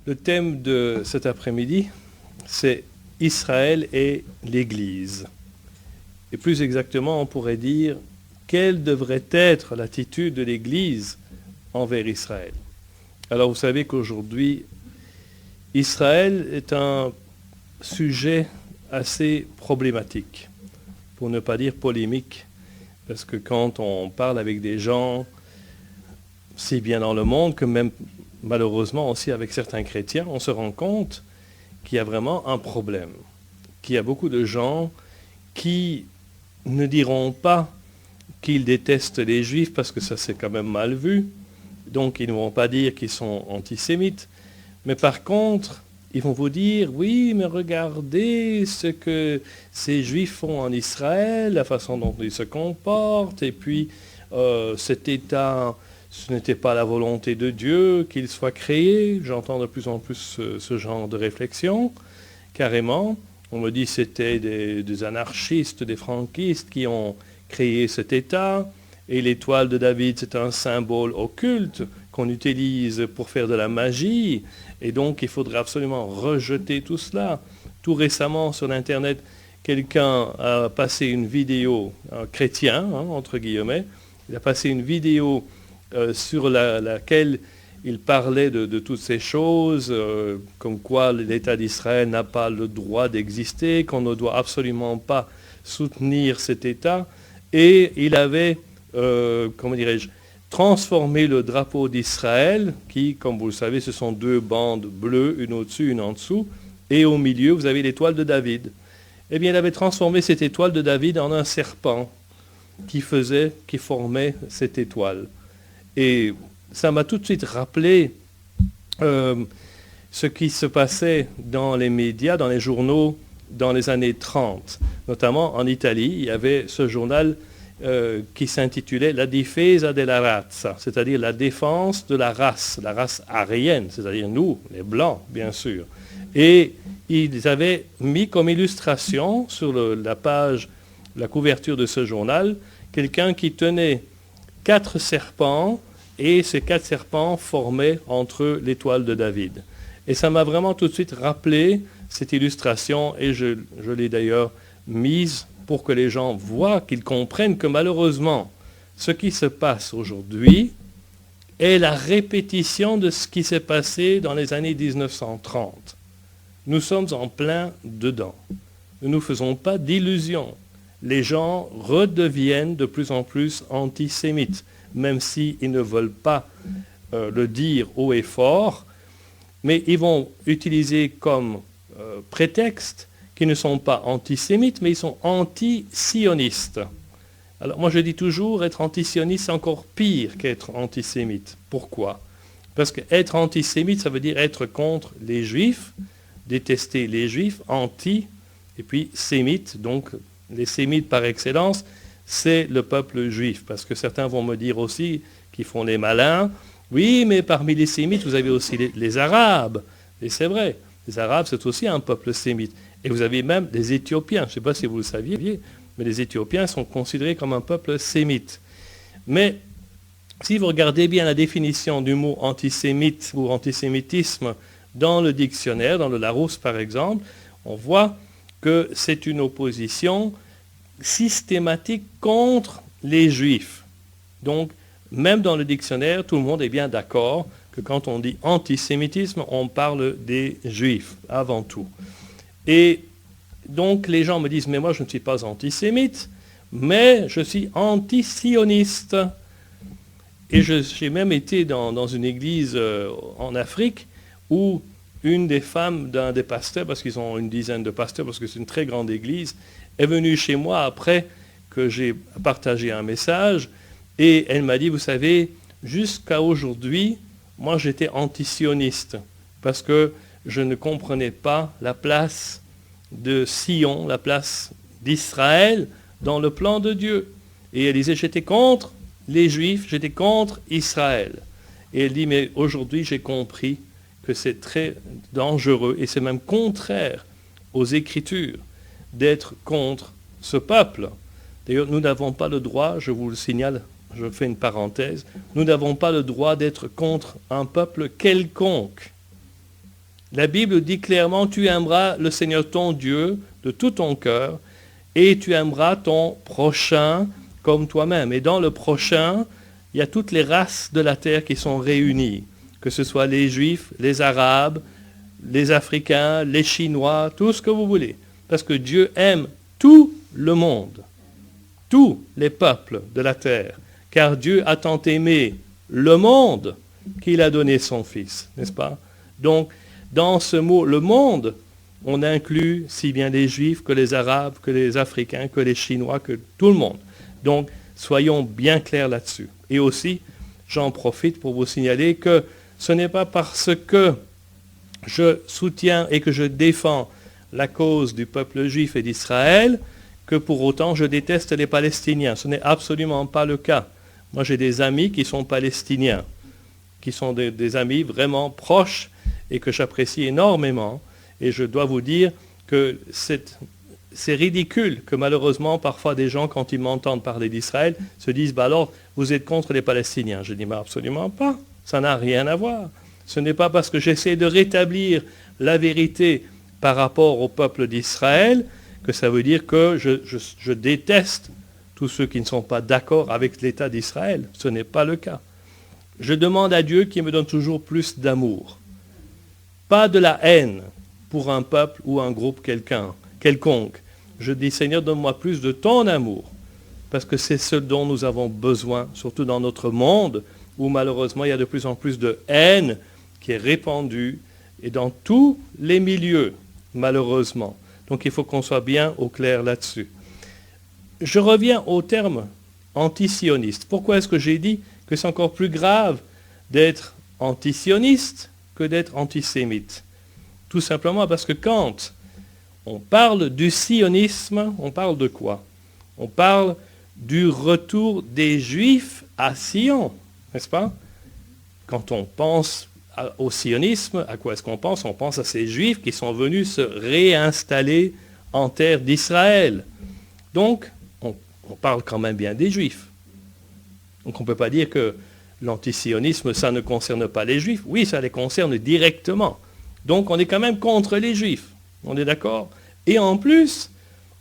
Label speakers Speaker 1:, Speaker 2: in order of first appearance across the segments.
Speaker 1: Le thème de cet après-midi, c'est Israël et l'Église. Et plus exactement, on pourrait dire, quelle devrait être l'attitude de l'Église envers Israël? Alors vous savez qu'aujourd'hui, Israël est un sujet assez problématique, pour ne pas dire polémique, parce que quand on parle avec des gens, si bien dans le monde que même malheureusement aussi avec certains chrétiens, on se rend compte qu'il y a vraiment un problème, qu'il y a beaucoup de gens qui ne diront pas qu'ils détestent les juifs parce que ça c'est quand même mal vu, donc ils ne vont pas dire qu'ils sont antisémites, mais par contre, ils vont vous dire, oui, mais regardez ce que ces juifs font en Israël, la façon dont ils se comportent, et puis cet État, ce n'était pas la volonté de Dieu qu'il soit créé. J'entends de plus en plus ce genre de réflexion, carrément. On me dit que c'était des anarchistes, des franquistes qui ont créé cet État, et l'étoile de David, c'est un symbole occulte qu'on utilise pour faire de la magie, et donc il faudrait absolument rejeter tout cela. Tout récemment sur Internet, quelqu'un a passé une vidéo, un chrétien, entre guillemets, il a passé une vidéo sur laquelle il parlait de toutes ces choses, comme quoi l'État d'Israël n'a pas le droit d'exister, qu'on ne doit absolument pas soutenir cet État, et il avait, transformé le drapeau d'Israël, qui, comme vous le savez, ce sont deux bandes bleues, une au-dessus, une en dessous, et au milieu, vous avez l'étoile de David. Eh bien, il avait transformé cette étoile de David en un serpent qui formait cette étoile. Et ça m'a tout de suite rappelé ce qui se passait dans les médias, dans les journaux, dans les années 30. Notamment en Italie, il y avait ce journal qui s'intitulait La difesa della razza, c'est-à-dire la défense de la race aryenne, c'est-à-dire nous, les Blancs, bien sûr. Et ils avaient mis comme illustration sur la page, la couverture de ce journal, quelqu'un qui tenait 4 serpents, et ces 4 serpents formaient entre eux l'étoile de David. Et ça m'a vraiment tout de suite rappelé cette illustration, et je l'ai d'ailleurs mise pour que les gens voient, qu'ils comprennent que malheureusement, ce qui se passe aujourd'hui est la répétition de ce qui s'est passé dans les années 1930. Nous sommes en plein dedans. Ne nous faisons pas d'illusions. Les gens redeviennent de plus en plus antisémites, même s'ils ne veulent pas le dire haut et fort, mais ils vont utiliser comme prétexte qu'ils ne sont pas antisémites, mais ils sont anti-sionistes. Alors moi je dis toujours, être antisioniste c'est encore pire qu'être antisémite. Pourquoi? Parce qu'être antisémite, ça veut dire être contre les juifs, détester les juifs, anti, et puis sémite, donc les sémites par excellence, c'est le peuple juif. Parce que certains vont me dire aussi, qu'ils font les malins, oui, mais parmi les sémites, vous avez aussi les Arabes. Et c'est vrai, les Arabes, c'est aussi un peuple sémite. Et vous avez même les Éthiopiens, je ne sais pas si vous le saviez, mais les Éthiopiens sont considérés comme un peuple sémite. Mais si vous regardez bien la définition du mot antisémite ou antisémitisme dans le dictionnaire, dans le Larousse par exemple, on voit que c'est une opposition systématique contre les Juifs. Donc, même dans le dictionnaire, tout le monde est bien d'accord que quand on dit antisémitisme, on parle des Juifs avant tout. Et donc les gens me disent, mais moi je ne suis pas antisémite, mais je suis anti-sioniste. Et j'ai même été dans une église en Afrique où une des femmes d'un des pasteurs, parce qu'ils ont une dizaine de pasteurs, parce que c'est une très grande église, est venue chez moi après que j'ai partagé un message, et elle m'a dit, vous savez, jusqu'à aujourd'hui, moi j'étais anti-sioniste, parce que je ne comprenais pas la place de Sion, la place d'Israël dans le plan de Dieu. Et elle disait, j'étais contre les Juifs, j'étais contre Israël. Et elle dit, mais aujourd'hui j'ai compris que c'est très dangereux, et c'est même contraire aux Écritures, d'être contre ce peuple. D'ailleurs, nous n'avons pas le droit, je vous le signale, je fais une parenthèse, nous n'avons pas le droit d'être contre un peuple quelconque. La Bible dit clairement, tu aimeras le Seigneur ton Dieu de tout ton cœur et tu aimeras ton prochain comme toi-même. Et dans le prochain, il y a toutes les races de la terre qui sont réunies, que ce soit les Juifs, les Arabes, les Africains, les Chinois, tout ce que vous voulez. Parce que Dieu aime tout le monde, tous les peuples de la terre. Car Dieu a tant aimé le monde qu'il a donné son Fils, n'est-ce pas? Donc, dans ce mot, le monde, on inclut si bien les Juifs que les Arabes, que les Africains, que les Chinois, que tout le monde. Donc, soyons bien clairs là-dessus. Et aussi, j'en profite pour vous signaler que ce n'est pas parce que je soutiens et que je défends la cause du peuple juif et d'Israël que pour autant je déteste les Palestiniens. Ce n'est absolument pas le cas. Moi, j'ai des amis qui sont palestiniens, qui sont des amis vraiment proches et que j'apprécie énormément. Et je dois vous dire que c'est ridicule que malheureusement, parfois des gens, quand ils m'entendent parler d'Israël, se disent « alors, vous êtes contre les Palestiniens ». Je dis « mais absolument pas, ça n'a rien à voir ». Ce n'est pas parce que j'essaie de rétablir la vérité par rapport au peuple d'Israël que ça veut dire que je déteste tous ceux qui ne sont pas d'accord avec l'État d'Israël. Ce n'est pas le cas. Je demande à Dieu qu'il me donne toujours plus d'amour. Pas de la haine pour un peuple ou un groupe quelconque. Je dis, Seigneur, donne-moi plus de ton amour, parce que c'est ce dont nous avons besoin, surtout dans notre monde, où malheureusement il y a de plus en plus de haine qui est répandue, et dans tous les milieux, malheureusement. Donc il faut qu'on soit bien au clair là-dessus. Je reviens au terme antisioniste. Pourquoi est-ce que j'ai dit que c'est encore plus grave d'être antisioniste que d'être antisémite? Tout simplement parce que quand on parle du sionisme, on parle de quoi? On parle du retour des Juifs à Sion, n'est-ce pas? Quand on pense au sionisme, à quoi est-ce qu'on pense? On pense à ces Juifs qui sont venus se réinstaller en terre d'Israël. Donc, on parle quand même bien des Juifs. Donc on ne peut pas dire que l'antisionisme, ça ne concerne pas les Juifs. Oui, ça les concerne directement. Donc on est quand même contre les Juifs. On est d'accord? Et en plus,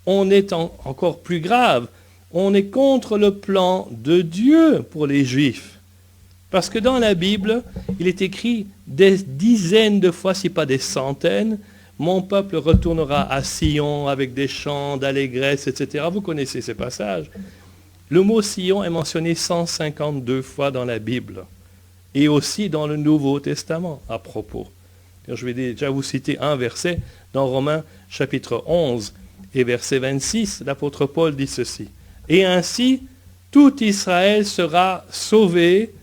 Speaker 1: on est encore plus grave. On est contre le plan de Dieu pour les Juifs. Parce que dans la Bible, il est écrit des dizaines de fois, si pas des centaines, « Mon peuple retournera à Sion avec des chants d'allégresse, etc. » Vous connaissez ces passages. Le mot Sion est mentionné 152 fois dans la Bible et aussi dans le Nouveau Testament à propos. Je vais déjà vous citer un verset dans Romains chapitre 11 et verset 26. L'apôtre Paul dit ceci. « Et ainsi, tout Israël sera sauvé,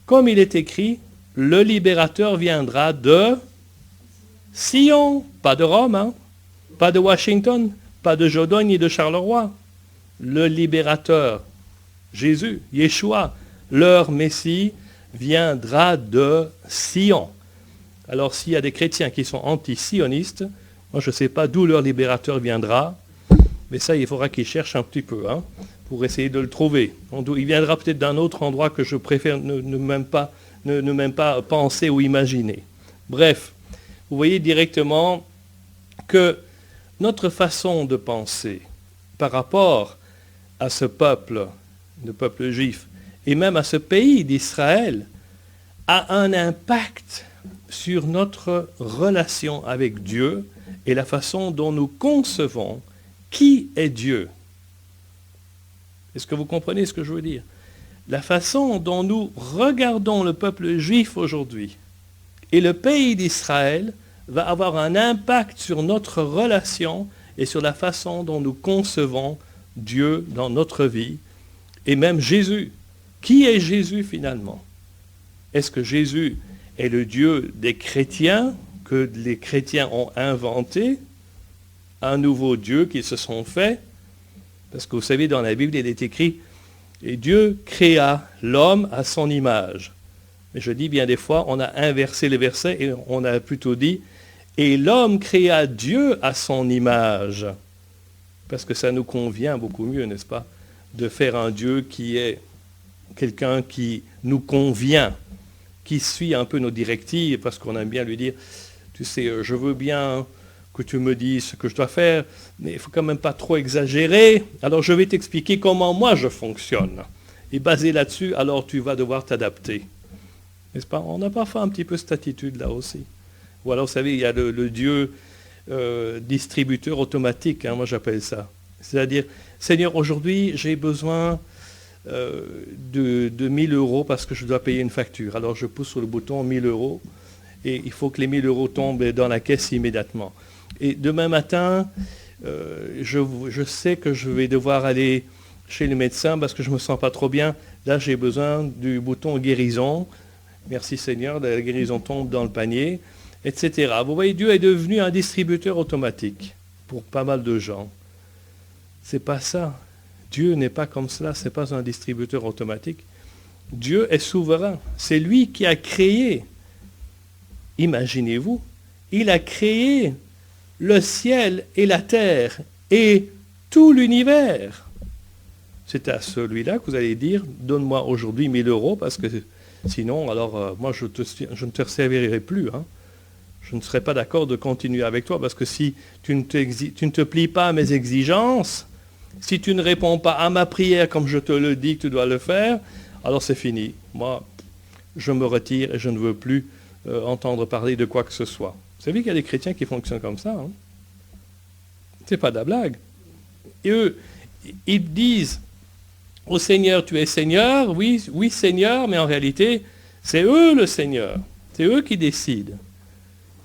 Speaker 1: comme il est écrit, le libérateur viendra de Sion. » Pas de Rome, hein? Pas de Washington, pas de Jodogne ni de Charleroi. Le libérateur, Jésus, Yeshua, leur Messie, viendra de Sion. Alors s'il y a des chrétiens qui sont anti-sionistes, moi je ne sais pas d'où leur libérateur viendra, mais ça il faudra qu'ils cherchent un petit peu pour essayer de le trouver. Il viendra peut-être d'un autre endroit que je préfère ne même pas penser ou imaginer. Bref, vous voyez directement que notre façon de penser par rapport à ce peuple, le peuple juif, et même à ce pays d'Israël, a un impact sur notre relation avec Dieu et la façon dont nous concevons qui est Dieu. Est-ce que vous comprenez ce que je veux dire? La façon dont nous regardons le peuple juif aujourd'hui et le pays d'Israël va avoir un impact sur notre relation et sur la façon dont nous concevons Dieu dans notre vie, et même Jésus. Qui est Jésus finalement? Est-ce que Jésus est le Dieu des chrétiens, que les chrétiens ont inventé, un nouveau Dieu qu'ils se sont fait? Parce que vous savez, dans la Bible, il est écrit « Et Dieu créa l'homme à son image ». Mais je dis bien des fois, on a inversé les versets et on a plutôt dit « Et l'homme créa Dieu à son image ». Parce que ça nous convient beaucoup mieux, n'est-ce pas, de faire un Dieu qui est quelqu'un qui nous convient, qui suit un peu nos directives, parce qu'on aime bien lui dire, tu sais, je veux bien que tu me dises ce que je dois faire, mais il ne faut quand même pas trop exagérer. Alors je vais t'expliquer comment moi je fonctionne. Et basé là-dessus, alors tu vas devoir t'adapter. N'est-ce pas? On a parfois un petit peu cette attitude-là aussi. Ou alors, vous savez, il y a le Dieu distributeur automatique, hein, moi j'appelle ça. C'est-à-dire, Seigneur, aujourd'hui, j'ai besoin de 1000 euros parce que je dois payer une facture. Alors je pousse sur le bouton 1000 euros et il faut que les 1000 euros tombent dans la caisse immédiatement. Et demain matin, je sais que je vais devoir aller chez le médecin parce que je ne me sens pas trop bien. Là, j'ai besoin du bouton guérison. Merci Seigneur, la guérison tombe dans le panier, etc. Vous voyez, Dieu est devenu un distributeur automatique pour pas mal de gens. C'est pas ça. Dieu n'est pas comme cela, ce n'est pas un distributeur automatique. Dieu est souverain. C'est lui qui a créé. Imaginez-vous, il a créé le ciel et la terre et tout l'univers. C'est à celui-là que vous allez dire, donne-moi aujourd'hui 1000 euros parce que sinon, alors moi je ne te servirai plus. Hein. Je ne serai pas d'accord de continuer avec toi parce que si tu ne te plies pas à mes exigences, si tu ne réponds pas à ma prière comme je te le dis que tu dois le faire, alors c'est fini. Moi, je me retire et je ne veux plus entendre parler de quoi que ce soit. Vous savez qu'il y a des chrétiens qui fonctionnent comme ça. Hein? C'est pas de la blague. Et eux, ils disent au Seigneur, tu es Seigneur, oui, oui Seigneur, mais en réalité, c'est eux le Seigneur. C'est eux qui décident.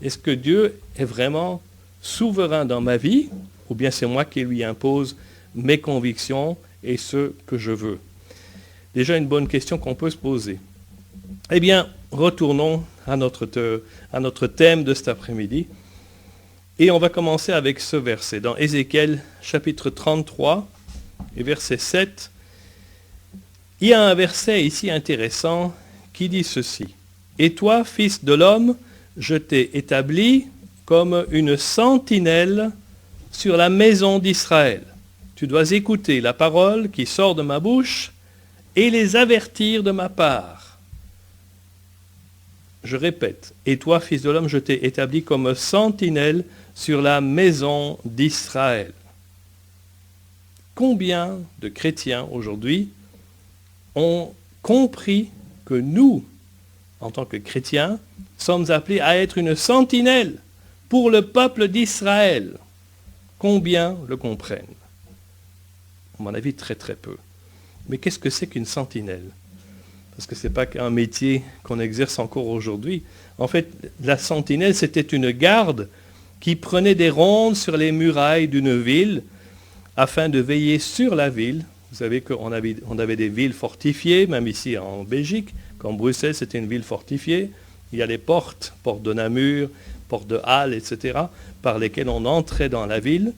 Speaker 1: Est-ce que Dieu est vraiment souverain dans ma vie ou bien c'est moi qui lui impose mes convictions et ce que je veux? Déjà une bonne question qu'on peut se poser. Eh bien, retournons à notre thème de cet après-midi. Et on va commencer avec ce verset. Dans Ézéchiel, chapitre 33, et verset 7, il y a un verset ici intéressant qui dit ceci. « Et toi, fils de l'homme, je t'ai établi comme une sentinelle sur la maison d'Israël. Tu dois écouter la parole qui sort de ma bouche et les avertir de ma part. » Je répète, « Et toi, fils de l'homme, je t'ai établi comme sentinelle sur la maison d'Israël. » Combien de chrétiens aujourd'hui ont compris que nous, en tant que chrétiens, sommes appelés à être une sentinelle pour le peuple d'Israël? Combien le comprennent? À mon avis, très très peu. Mais qu'est-ce que c'est qu'une sentinelle? Parce que ce n'est pas qu'un métier qu'on exerce encore aujourd'hui. En fait, la sentinelle, c'était une garde qui prenait des rondes sur les murailles d'une ville afin de veiller sur la ville. Vous savez qu'on avait des villes fortifiées, même ici en Belgique, comme Bruxelles, c'était une ville fortifiée. Il y a les portes de Namur, portes de Halle, etc., par lesquelles on entrait dans la ville.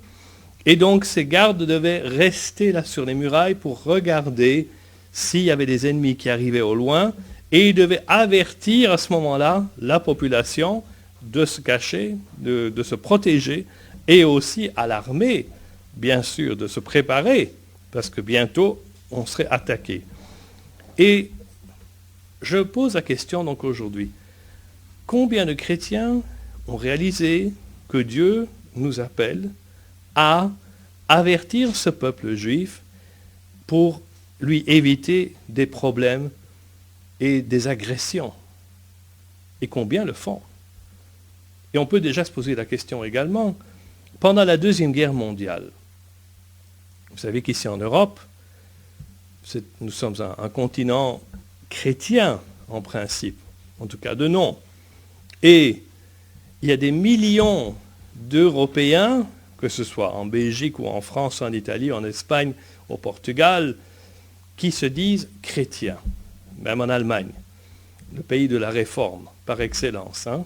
Speaker 1: Et donc, ces gardes devaient rester là sur les murailles pour regarder s'il y avait des ennemis qui arrivaient au loin, et ils devaient avertir à ce moment-là la population de se cacher, de se protéger, et aussi à l'armée, bien sûr, de se préparer, parce que bientôt, on serait attaqué. Et je pose la question donc aujourd'hui, combien de chrétiens ont réalisé que Dieu nous appelle à avertir ce peuple juif pour lui éviter des problèmes et des agressions? Et combien le font? Et on peut déjà se poser la question également, pendant la Deuxième Guerre mondiale, vous savez qu'ici en Europe, nous sommes un continent chrétien en principe, en tout cas de nom. Et il y a des millions d'Européens, que ce soit en Belgique ou en France, en Italie, en Espagne, au Portugal, qui se disent chrétiens, même en Allemagne, le pays de la réforme par excellence. Hein.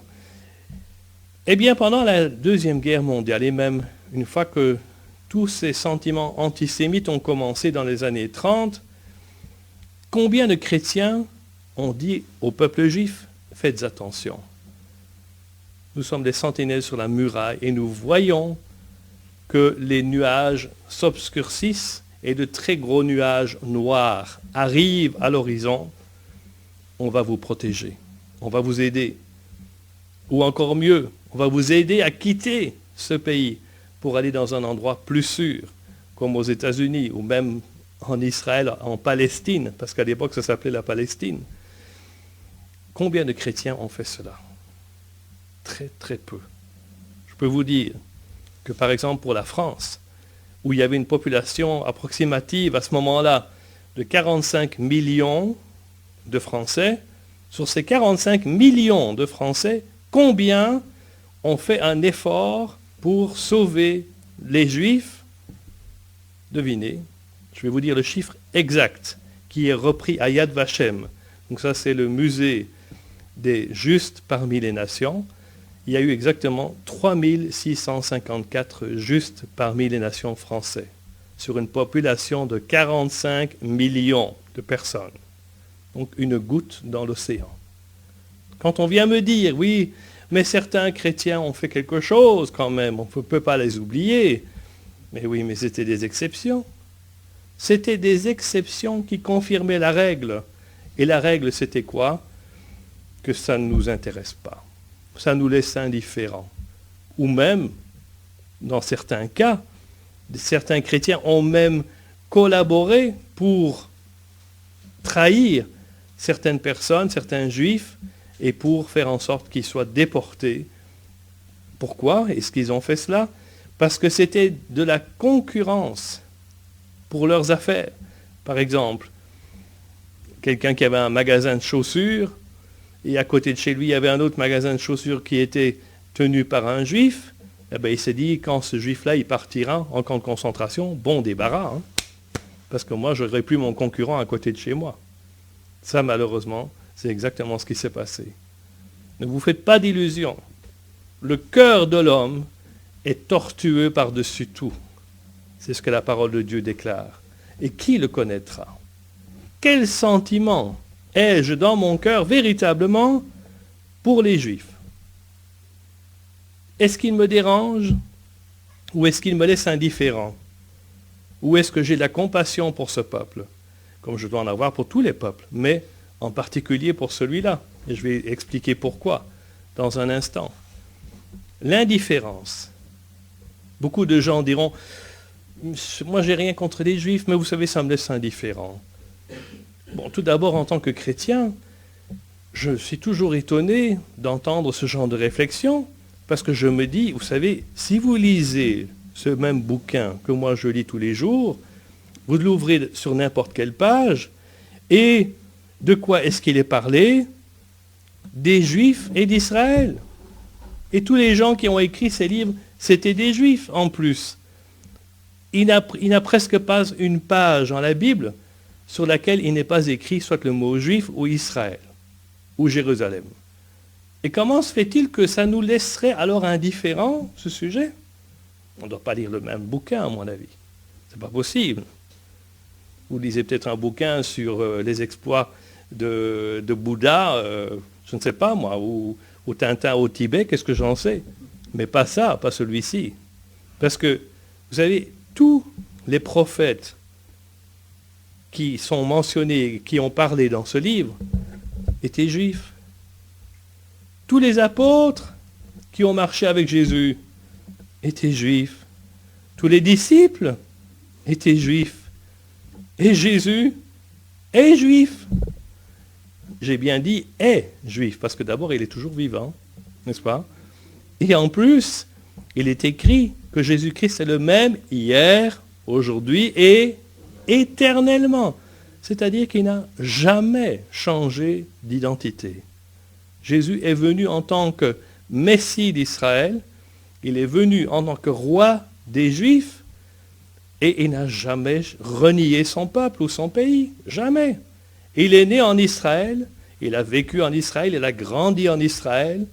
Speaker 1: Eh bien, pendant la Deuxième Guerre mondiale, et même une fois que tous ces sentiments antisémites ont commencé dans les années 30, combien de chrétiens ont dit au peuple juif, faites attention. Nous sommes des sentinelles sur la muraille et nous voyons que les nuages s'obscurcissent et de très gros nuages noirs arrivent à l'horizon. On va vous protéger, on va vous aider. Ou encore mieux, On va vous aider à quitter ce pays pour aller dans un endroit plus sûr, comme aux États-Unis ou même en Israël, en Palestine, parce qu'à l'époque ça s'appelait la Palestine. Combien de chrétiens ont fait cela? Très très peu. Je peux vous dire que par exemple pour la France, où il y avait une population approximative à ce moment-là de 45 millions de Français, sur ces 45 millions de Français, combien ont fait un effort pour sauver les Juifs? Devinez, je vais vous dire le chiffre exact qui est repris à Yad Vashem. Donc ça c'est le musée des justes parmi les nations. Il y a eu exactement 3654 justes parmi les nations françaises, sur une population de 45 millions de personnes. Donc une goutte dans l'océan. Quand on vient me dire, oui, mais certains chrétiens ont fait quelque chose quand même, on ne peut pas les oublier. Mais oui, mais c'était des exceptions. C'était des exceptions qui confirmaient la règle. Et la règle, c'était quoi? Que ça ne nous intéresse pas. Ça nous laisse indifférents. Ou même, dans certains cas, certains chrétiens ont même collaboré pour trahir certaines personnes, certains juifs, et pour faire en sorte qu'ils soient déportés. Pourquoi est-ce qu'ils ont fait cela? Parce que c'était de la concurrence pour leurs affaires. Par exemple, quelqu'un qui avait un magasin de chaussures, et à côté de chez lui, il y avait un autre magasin de chaussures qui était tenu par un juif, eh bien, il s'est dit, quand ce juif-là, il partira en camp de concentration, bon débarras, hein, parce que moi, je n'aurai plus mon concurrent à côté de chez moi. Ça, malheureusement, c'est exactement ce qui s'est passé. Ne vous faites pas d'illusions. Le cœur de l'homme est tortueux par-dessus tout. C'est ce que la parole de Dieu déclare. Et qui le connaîtra? Quel sentiment ai-je dans mon cœur véritablement pour les Juifs? Est-ce qu'il me dérange ou est-ce qu'il me laisse indifférent? Ou est-ce que j'ai de la compassion pour ce peuple, comme je dois en avoir pour tous les peuples, mais en particulier pour celui-là? Et je vais expliquer pourquoi dans un instant. L'indifférence. Beaucoup de gens diront, moi j'ai rien contre les Juifs, mais vous savez, ça me laisse indifférent. Bon, tout d'abord, en tant que chrétien, je suis toujours étonné d'entendre ce genre de réflexion, parce que je me dis, vous savez, si vous lisez ce même bouquin que moi je lis tous les jours, vous l'ouvrez sur n'importe quelle page, et de quoi est-ce qu'il est parlé? Des Juifs et d'Israël. Et tous les gens qui ont écrit ces livres, c'était des Juifs en plus. Il n'a presque pas une page dans la Bible sur laquelle il n'est pas écrit soit le mot juif ou Israël ou Jérusalem. Et comment se fait-il que ça nous laisserait alors indifférents, ce sujet? On ne doit pas lire le même bouquin, à mon avis. Ce n'est pas possible. Vous lisez peut-être un bouquin sur les exploits de Bouddha, je ne sais pas moi, ou Tintin au Tibet, qu'est-ce que j'en sais? Mais pas ça, pas celui-ci. Parce que, vous savez, tous les prophètes qui sont mentionnés, qui ont parlé dans ce livre, étaient juifs. Tous les apôtres qui ont marché avec Jésus étaient juifs. Tous les disciples étaient juifs. Et Jésus est juif. J'ai bien dit est juif, parce que d'abord il est toujours vivant, n'est-ce pas? Et en plus, il est écrit que Jésus-Christ est le même hier, aujourd'hui et éternellement. C'est-à-dire qu'il n'a jamais changé d'identité. Jésus est venu en tant que Messie d'Israël, il est venu en tant que roi des Juifs, et il n'a jamais renié son peuple ou son pays. Jamais. Il est né en Israël, il a vécu en Israël, il a grandi en Israël,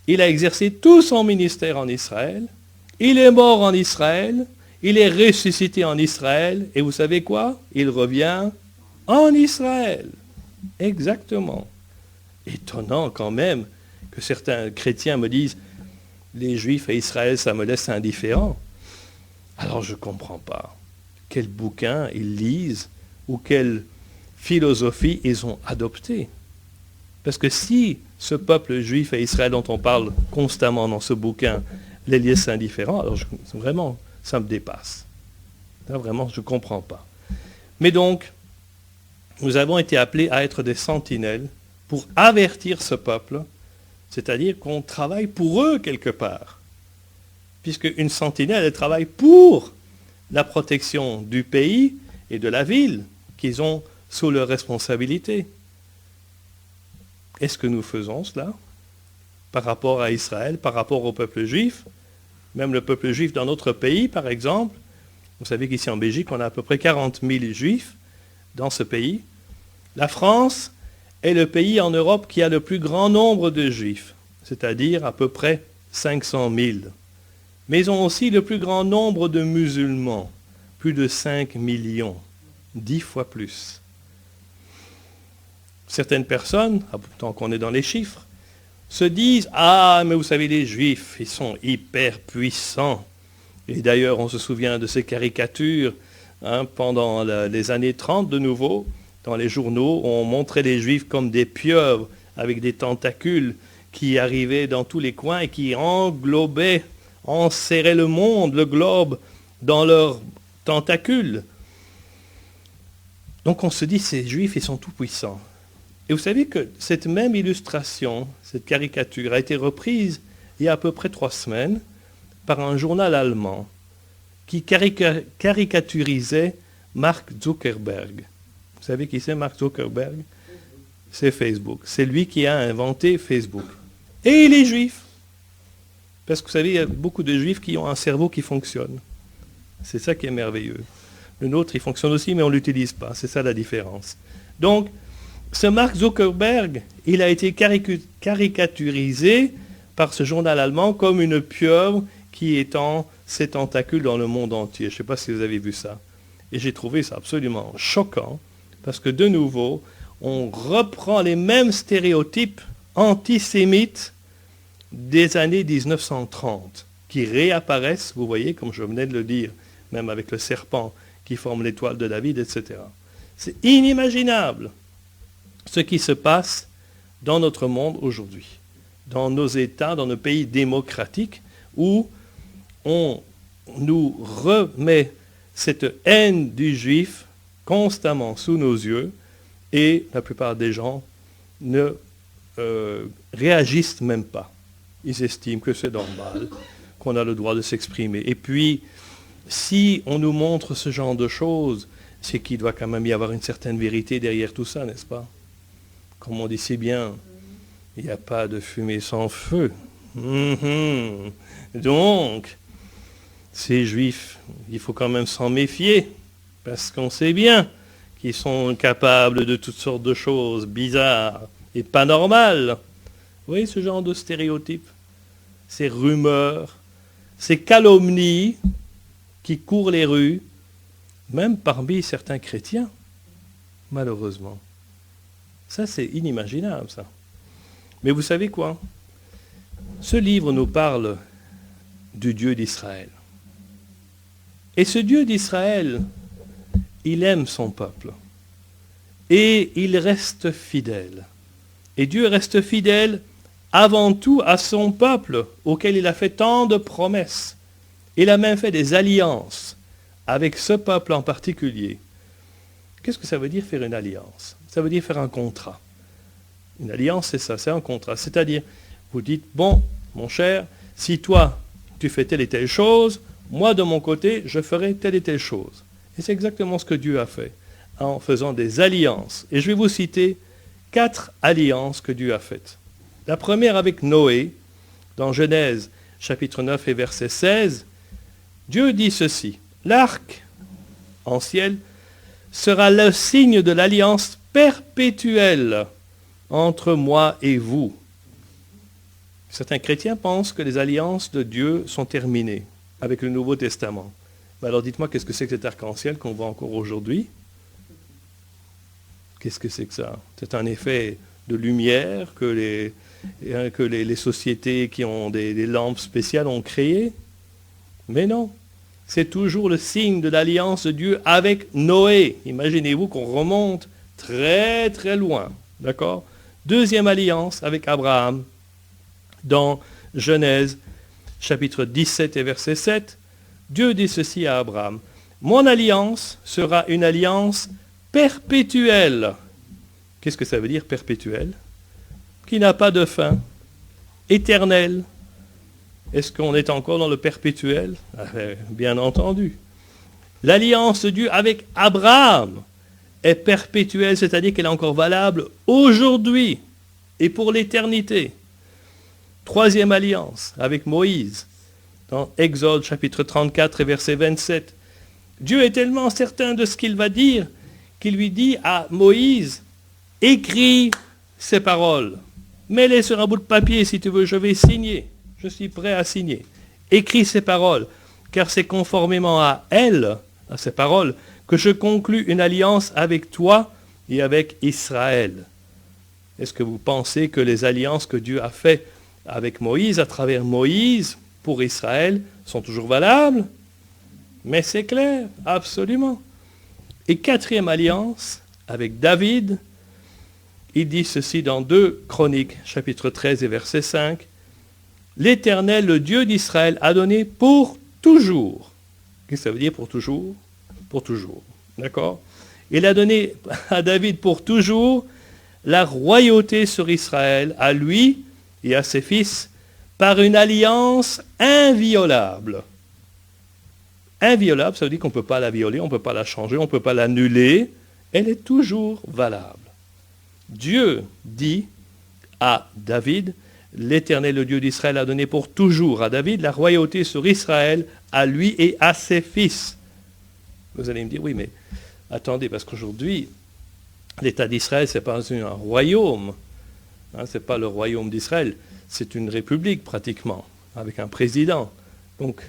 Speaker 1: il a exercé tout son ministère en Israël, il est mort en Israël, il est ressuscité en Israël, et vous savez quoi? Il revient en Israël. Exactement. Étonnant quand même que certains chrétiens me disent les Juifs et Israël, ça me laisse indifférent. Alors je ne comprends pas quel bouquin ils lisent ou quelle philosophie ils ont adopté. Parce que si ce peuple juif et Israël dont on parle constamment dans ce bouquin, les liens indifférents, alors vraiment, ça me dépasse. Là, vraiment, je ne comprends pas. Mais donc, nous avons été appelés à être des sentinelles pour avertir ce peuple, c'est-à-dire qu'on travaille pour eux quelque part. Puisque une sentinelle, elle travaille pour la protection du pays et de la ville qu'ils ont sous leur responsabilité. Est-ce que nous faisons cela par rapport à Israël, par rapport au peuple juif? Même le peuple juif dans notre pays, par exemple. Vous savez qu'ici en Belgique, on a à peu près 40 000 juifs dans ce pays. La France est le pays en Europe qui a le plus grand nombre de juifs, c'est-à-dire à peu près 500 000. Mais ils ont aussi le plus grand nombre de musulmans, plus de 5 millions, 10 fois plus. Certaines personnes, tant qu'on est dans les chiffres, se disent « Ah, mais vous savez, les Juifs, ils sont hyper puissants. » Et d'ailleurs, on se souvient de ces caricatures pendant les années 30 de nouveau, dans les journaux, on montrait les Juifs comme des pieuvres avec des tentacules qui arrivaient dans tous les coins et qui englobaient, enserraient le monde, le globe, dans leurs tentacules. Donc on se dit, ces Juifs, ils sont tout puissants. Et vous savez que cette même illustration, cette caricature, a été reprise il y a à peu près 3 semaines par un journal allemand qui caricaturisait Mark Zuckerberg. Vous savez qui c'est Mark Zuckerberg? C'est Facebook. C'est lui qui a inventé Facebook. Et il est juif. Parce que vous savez, il y a beaucoup de juifs qui ont un cerveau qui fonctionne. C'est ça qui est merveilleux. Le nôtre, il fonctionne aussi, mais on ne l'utilise pas. C'est ça la différence. Donc, ce Mark Zuckerberg, il a été caricaturisé par ce journal allemand comme une pieuvre qui étend ses tentacules dans le monde entier. Je ne sais pas si vous avez vu ça. Et j'ai trouvé ça absolument choquant, parce que de nouveau, on reprend les mêmes stéréotypes antisémites des années 1930, qui réapparaissent, vous voyez, comme je venais de le dire, même avec le serpent qui forme l'étoile de David, etc. C'est inimaginable ce qui se passe dans notre monde aujourd'hui, dans nos États, dans nos pays démocratiques, où on nous remet cette haine du juif constamment sous nos yeux, et la plupart des gens ne réagissent même pas. Ils estiment que c'est normal, qu'on a le droit de s'exprimer. Et puis, si on nous montre ce genre de choses, c'est qu'il doit quand même y avoir une certaine vérité derrière tout ça, n'est-ce pas? Comme on dit si bien, il n'y a pas de fumée sans feu. Donc, ces juifs, il faut quand même s'en méfier, parce qu'on sait bien qu'ils sont capables de toutes sortes de choses bizarres et pas normales. Vous voyez ce genre de stéréotypes? Ces rumeurs, ces calomnies qui courent les rues, même parmi certains chrétiens, malheureusement. Ça, c'est inimaginable, ça. Mais vous savez quoi? Ce livre nous parle du Dieu d'Israël. Et ce Dieu d'Israël, il aime son peuple. Et il reste fidèle. Et Dieu reste fidèle avant tout à son peuple, auquel il a fait tant de promesses. Il a même fait des alliances avec ce peuple en particulier. Qu'est-ce que ça veut dire faire une alliance? Ça veut dire faire un contrat. Une alliance, c'est ça, c'est un contrat. C'est-à-dire, vous dites, bon, mon cher, si toi, tu fais telle et telle chose, moi, de mon côté, je ferai telle et telle chose. Et c'est exactement ce que Dieu a fait, en faisant des alliances. Et je vais vous citer 4 alliances que Dieu a faites. La première avec Noé, dans Genèse, chapitre 9 et verset 16, Dieu dit ceci, « L'arc en ciel sera le signe de l'alliance perpétuelle entre moi et vous. » Certains chrétiens pensent que les alliances de Dieu sont terminées avec le Nouveau Testament. Mais alors dites-moi, qu'est-ce que c'est que cet arc-en-ciel qu'on voit encore aujourd'hui? Qu'est-ce que c'est que ça? C'est un effet de lumière que les sociétés qui ont des lampes spéciales ont créé? Mais non. C'est toujours le signe de l'alliance de Dieu avec Noé. Imaginez-vous qu'on remonte très très loin. D'accord? Deuxième alliance avec Abraham, dans Genèse, chapitre 17 et verset 7, Dieu dit ceci à Abraham. Mon alliance sera une alliance perpétuelle. Qu'est-ce que ça veut dire perpétuelle? Qui n'a pas de fin, éternelle. Est-ce qu'on est encore dans le perpétuel? Bien entendu. L'alliance de Dieu avec Abraham est perpétuelle, c'est-à-dire qu'elle est encore valable aujourd'hui et pour l'éternité. Troisième alliance avec Moïse, dans Exode chapitre 34 et verset 27. Dieu est tellement certain de ce qu'il va dire qu'il lui dit à Moïse, écris ces paroles, mets-les sur un bout de papier si tu veux, je vais signer, je suis prêt à signer. Écris ces paroles, car c'est conformément à elles, à ces paroles, que je conclus une alliance avec toi et avec Israël. Est-ce que vous pensez que les alliances que Dieu a faites avec Moïse, à travers Moïse, pour Israël, sont toujours valables? Mais c'est clair, absolument. Et quatrième alliance, avec David, il dit ceci dans 2 Chroniques, chapitre 13 et verset 5. L'Éternel, le Dieu d'Israël, a donné pour toujours. Qu'est-ce que ça veut dire pour toujours? Pour toujours. D'accord? Il a donné à David pour toujours la royauté sur Israël, à lui et à ses fils, par une alliance inviolable. Inviolable, ça veut dire qu'on ne peut pas la violer, on ne peut pas la changer, on ne peut pas l'annuler. Elle est toujours valable. Dieu dit à David, l'Éternel, le Dieu d'Israël, a donné pour toujours à David la royauté sur Israël, à lui et à ses fils. Vous allez me dire, oui, mais attendez, parce qu'aujourd'hui, l'État d'Israël, ce n'est pas un royaume. Ce n'est pas le royaume d'Israël. C'est une république, pratiquement, avec un président. Donc,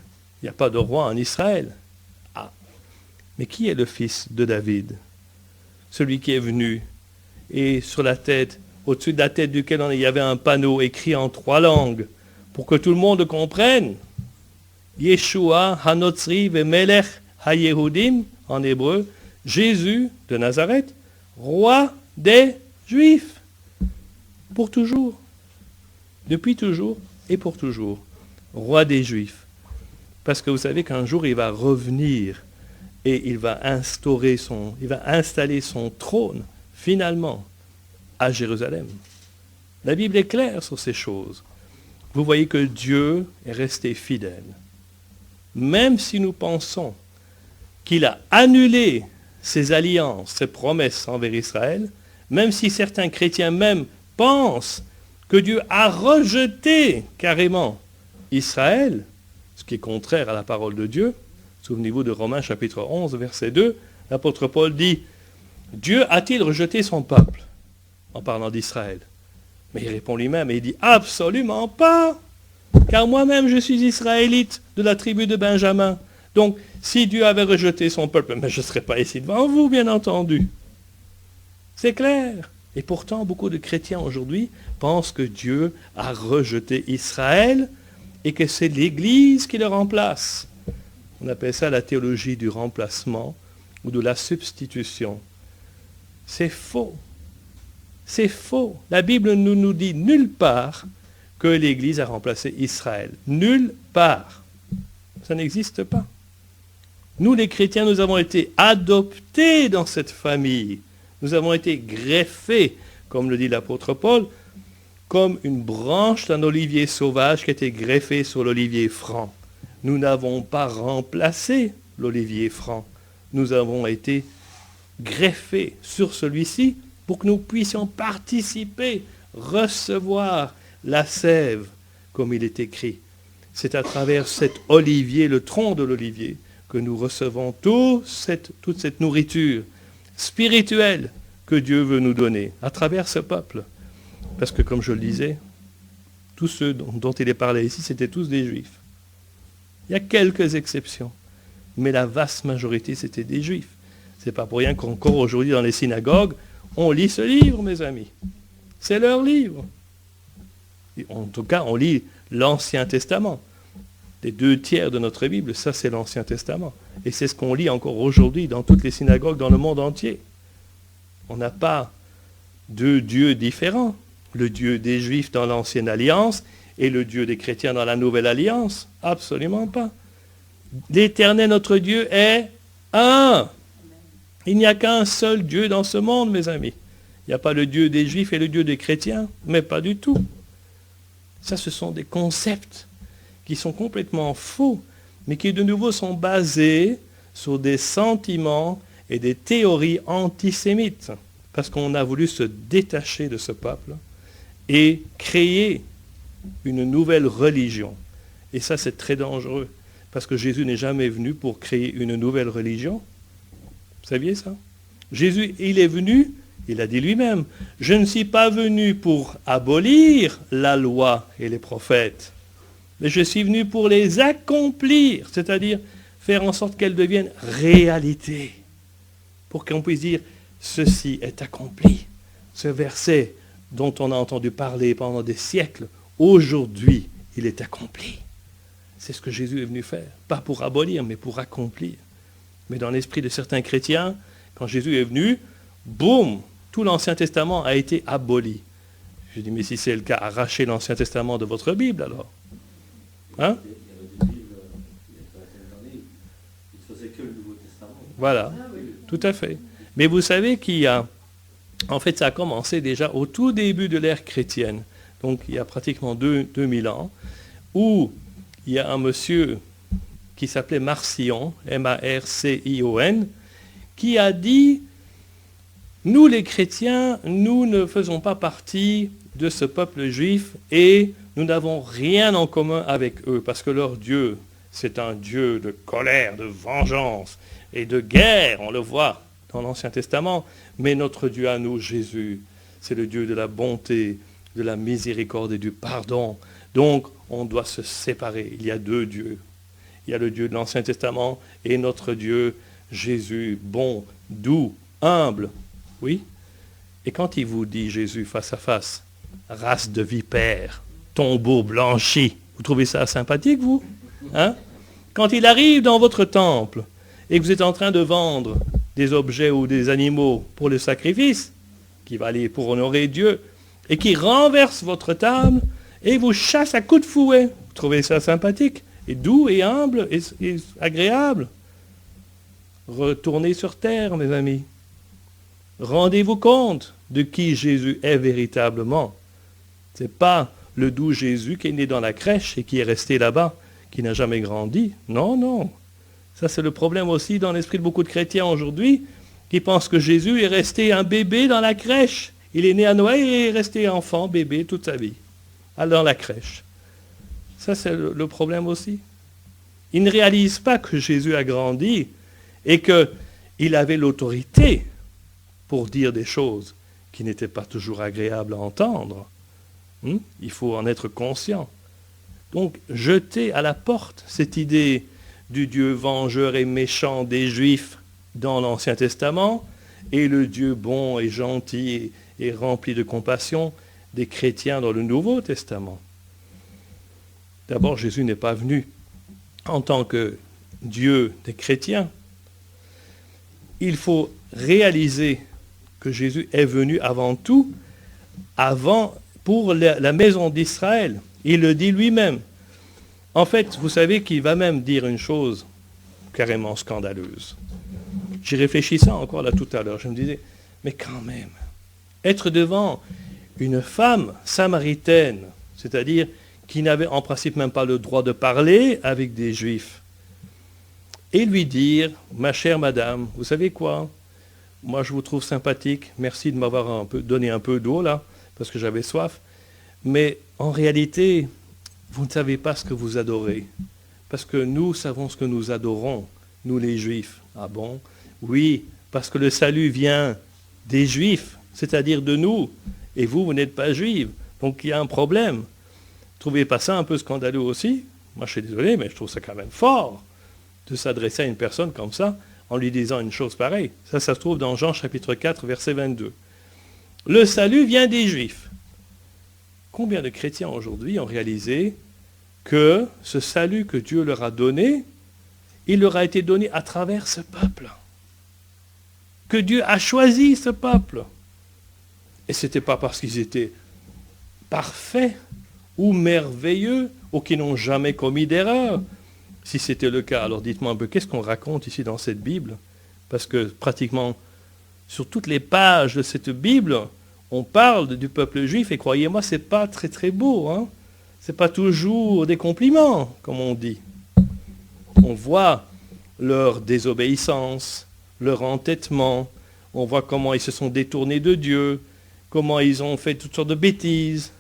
Speaker 1: il n'y a pas de roi en Israël. Ah. Mais qui est le fils de David? Celui qui est venu, et sur la tête, au-dessus de la tête duquel il y avait un panneau écrit en 3 langues, pour que tout le monde comprenne. Yeshua Hanotzri Vemelech HaYehudim, en hébreu, Jésus de Nazareth, roi des Juifs. Pour toujours. Depuis toujours et pour toujours. Roi des Juifs. Parce que vous savez qu'un jour, il va revenir et il va installer son trône, finalement, à Jérusalem. La Bible est claire sur ces choses. Vous voyez que Dieu est resté fidèle. Même si nous pensons qu'il a annulé ses alliances, ses promesses envers Israël, même si certains chrétiens même pensent que Dieu a rejeté carrément Israël, ce qui est contraire à la parole de Dieu. Souvenez-vous de Romains chapitre 11, verset 2, l'apôtre Paul dit « Dieu a-t-il rejeté son peuple ?» en parlant d'Israël. Mais il répond lui-même et il dit « Absolument pas, car moi-même je suis israélite de la tribu de Benjamin. Donc, si Dieu avait rejeté son peuple, mais je ne serais pas ici devant vous, bien entendu. » C'est clair. Et pourtant, beaucoup de chrétiens aujourd'hui pensent que Dieu a rejeté Israël et que c'est l'Église qui le remplace. On appelle ça la théologie du remplacement ou de la substitution. C'est faux. C'est faux. La Bible ne nous dit nulle part que l'Église a remplacé Israël. Nulle part. Ça n'existe pas. Nous, les chrétiens, nous avons été adoptés dans cette famille. Nous avons été greffés, comme le dit l'apôtre Paul, comme une branche d'un olivier sauvage qui a été greffée sur l'olivier franc. Nous n'avons pas remplacé l'olivier franc. Nous avons été greffés sur celui-ci pour que nous puissions participer, recevoir la sève, comme il est écrit. C'est à travers cet olivier, le tronc de l'olivier, que nous recevons toute cette nourriture spirituelle que Dieu veut nous donner à travers ce peuple. Parce que, comme je le disais, tous ceux dont il est parlé ici, c'était tous des Juifs. Il y a quelques exceptions, mais la vaste majorité, c'était des Juifs. Ce n'est pas pour rien qu'encore aujourd'hui, dans les synagogues, on lit ce livre, mes amis. C'est leur livre. Et en tout cas, on lit l'Ancien Testament. Les 2/3 de notre Bible, ça c'est l'Ancien Testament. Et c'est ce qu'on lit encore aujourd'hui dans toutes les synagogues dans le monde entier. On n'a pas 2 dieux différents, le Dieu des Juifs dans l'Ancienne Alliance et le Dieu des chrétiens dans la Nouvelle Alliance? Absolument pas. L'Éternel, notre Dieu, est un. Il n'y a qu'un seul Dieu dans ce monde, mes amis. Il n'y a pas le Dieu des Juifs et le Dieu des chrétiens, mais pas du tout. Ça, ce sont des concepts qui sont complètement faux, mais qui de nouveau sont basés sur des sentiments et des théories antisémites, parce qu'on a voulu se détacher de ce peuple et créer une nouvelle religion. Et ça, c'est très dangereux, parce que Jésus n'est jamais venu pour créer une nouvelle religion. Vous saviez ça? Jésus, il est venu, il a dit lui-même, « Je ne suis pas venu pour abolir la loi et les prophètes, mais je suis venu pour les accomplir, c'est-à-dire faire en sorte qu'elles deviennent réalité, pour qu'on puisse dire, ceci est accompli. » Ce verset dont on a entendu parler pendant des siècles, aujourd'hui, il est accompli. C'est ce que Jésus est venu faire, pas pour abolir, mais pour accomplir. Mais dans l'esprit de certains chrétiens, quand Jésus est venu, boum, tout l'Ancien Testament a été aboli. Je dis, mais si c'est le cas, arrachez l'Ancien Testament de votre Bible alors. Hein? Voilà, tout à fait. Mais vous savez qu'il y a, en fait, ça a commencé déjà au tout début de l'ère chrétienne, donc il y a pratiquement 2000 ans, où il y a un monsieur qui s'appelait Marcion, M-A-R-C-I-O-N, qui a dit, nous les chrétiens, nous ne faisons pas partie de ce peuple juif et nous n'avons rien en commun avec eux, parce que leur Dieu, c'est un Dieu de colère, de vengeance et de guerre, on le voit dans l'Ancien Testament, mais notre Dieu à nous, Jésus, c'est le Dieu de la bonté, de la miséricorde et du pardon. Donc, on doit se séparer. Il y a deux dieux. Il y a le Dieu de l'Ancien Testament et notre Dieu, Jésus, bon, doux, humble. Oui? Et quand il vous dit, Jésus, face à face, race de vipères, tombeau blanchi, vous trouvez ça sympathique, vous? Hein? Quand il arrive dans votre temple et que vous êtes en train de vendre des objets ou des animaux pour le sacrifice, qui va aller pour honorer Dieu, et qui renverse votre table et vous chasse à coups de fouet, vous trouvez ça sympathique? Et doux et humble et agréable. Retournez sur terre, mes amis. Rendez-vous compte de qui Jésus est véritablement. Ce n'est pas le doux Jésus qui est né dans la crèche et qui est resté là-bas, qui n'a jamais grandi. Non, non. Ça, c'est le problème aussi dans l'esprit de beaucoup de chrétiens aujourd'hui, qui pensent que Jésus est resté un bébé dans la crèche. Il est né à Noël et est resté enfant, bébé, toute sa vie, dans la crèche. Ça, c'est le problème aussi. Ils ne réalisent pas que Jésus a grandi et qu'il avait l'autorité pour dire des choses qui n'étaient pas toujours agréables à entendre. Il faut en être conscient. Donc, jetez à la porte cette idée du Dieu vengeur et méchant des Juifs dans l'Ancien Testament et le Dieu bon et gentil et rempli de compassion des chrétiens dans le Nouveau Testament. D'abord, Jésus n'est pas venu en tant que Dieu des chrétiens. Il faut réaliser que Jésus est venu avant tout, pour la maison d'Israël. Il le dit lui-même. En fait, vous savez qu'il va même dire une chose carrément scandaleuse. J'y réfléchissais encore là tout à l'heure. Je me disais, mais quand même, être devant une femme samaritaine, c'est-à-dire qui n'avait en principe même pas le droit de parler avec des Juifs, et lui dire, ma chère madame, vous savez quoi? Moi, je vous trouve sympathique. Merci de m'avoir donné un peu d'eau, là, parce que j'avais soif. Mais en réalité, vous ne savez pas ce que vous adorez. Parce que nous savons ce que nous adorons, nous les Juifs. Ah bon? Oui, parce que le salut vient des Juifs, c'est-à-dire de nous. Et vous, vous n'êtes pas Juifs. Donc, il y a un problème. Trouvez pas ça un peu scandaleux aussi? Moi, je suis désolé, mais je trouve ça quand même fort de s'adresser à une personne comme ça en lui disant une chose pareille. Ça se trouve dans Jean chapitre 4, verset 22. Le salut vient des Juifs. Combien de chrétiens aujourd'hui ont réalisé que ce salut que Dieu leur a donné, il leur a été donné à travers ce peuple? Que Dieu a choisi ce peuple. Et ce n'était pas parce qu'ils étaient parfaits ou merveilleux ou qui n'ont jamais commis d'erreur. Si c'était le cas, alors dites-moi un peu, qu'est-ce qu'on raconte ici dans cette Bible? Parce que pratiquement sur toutes les pages de cette Bible, on parle du peuple juif et croyez-moi, c'est pas très très beau. Hein? C'est pas toujours des compliments, comme on dit. On voit leur désobéissance, leur entêtement, on voit comment ils se sont détournés de Dieu, comment ils ont fait toutes sortes de bêtises.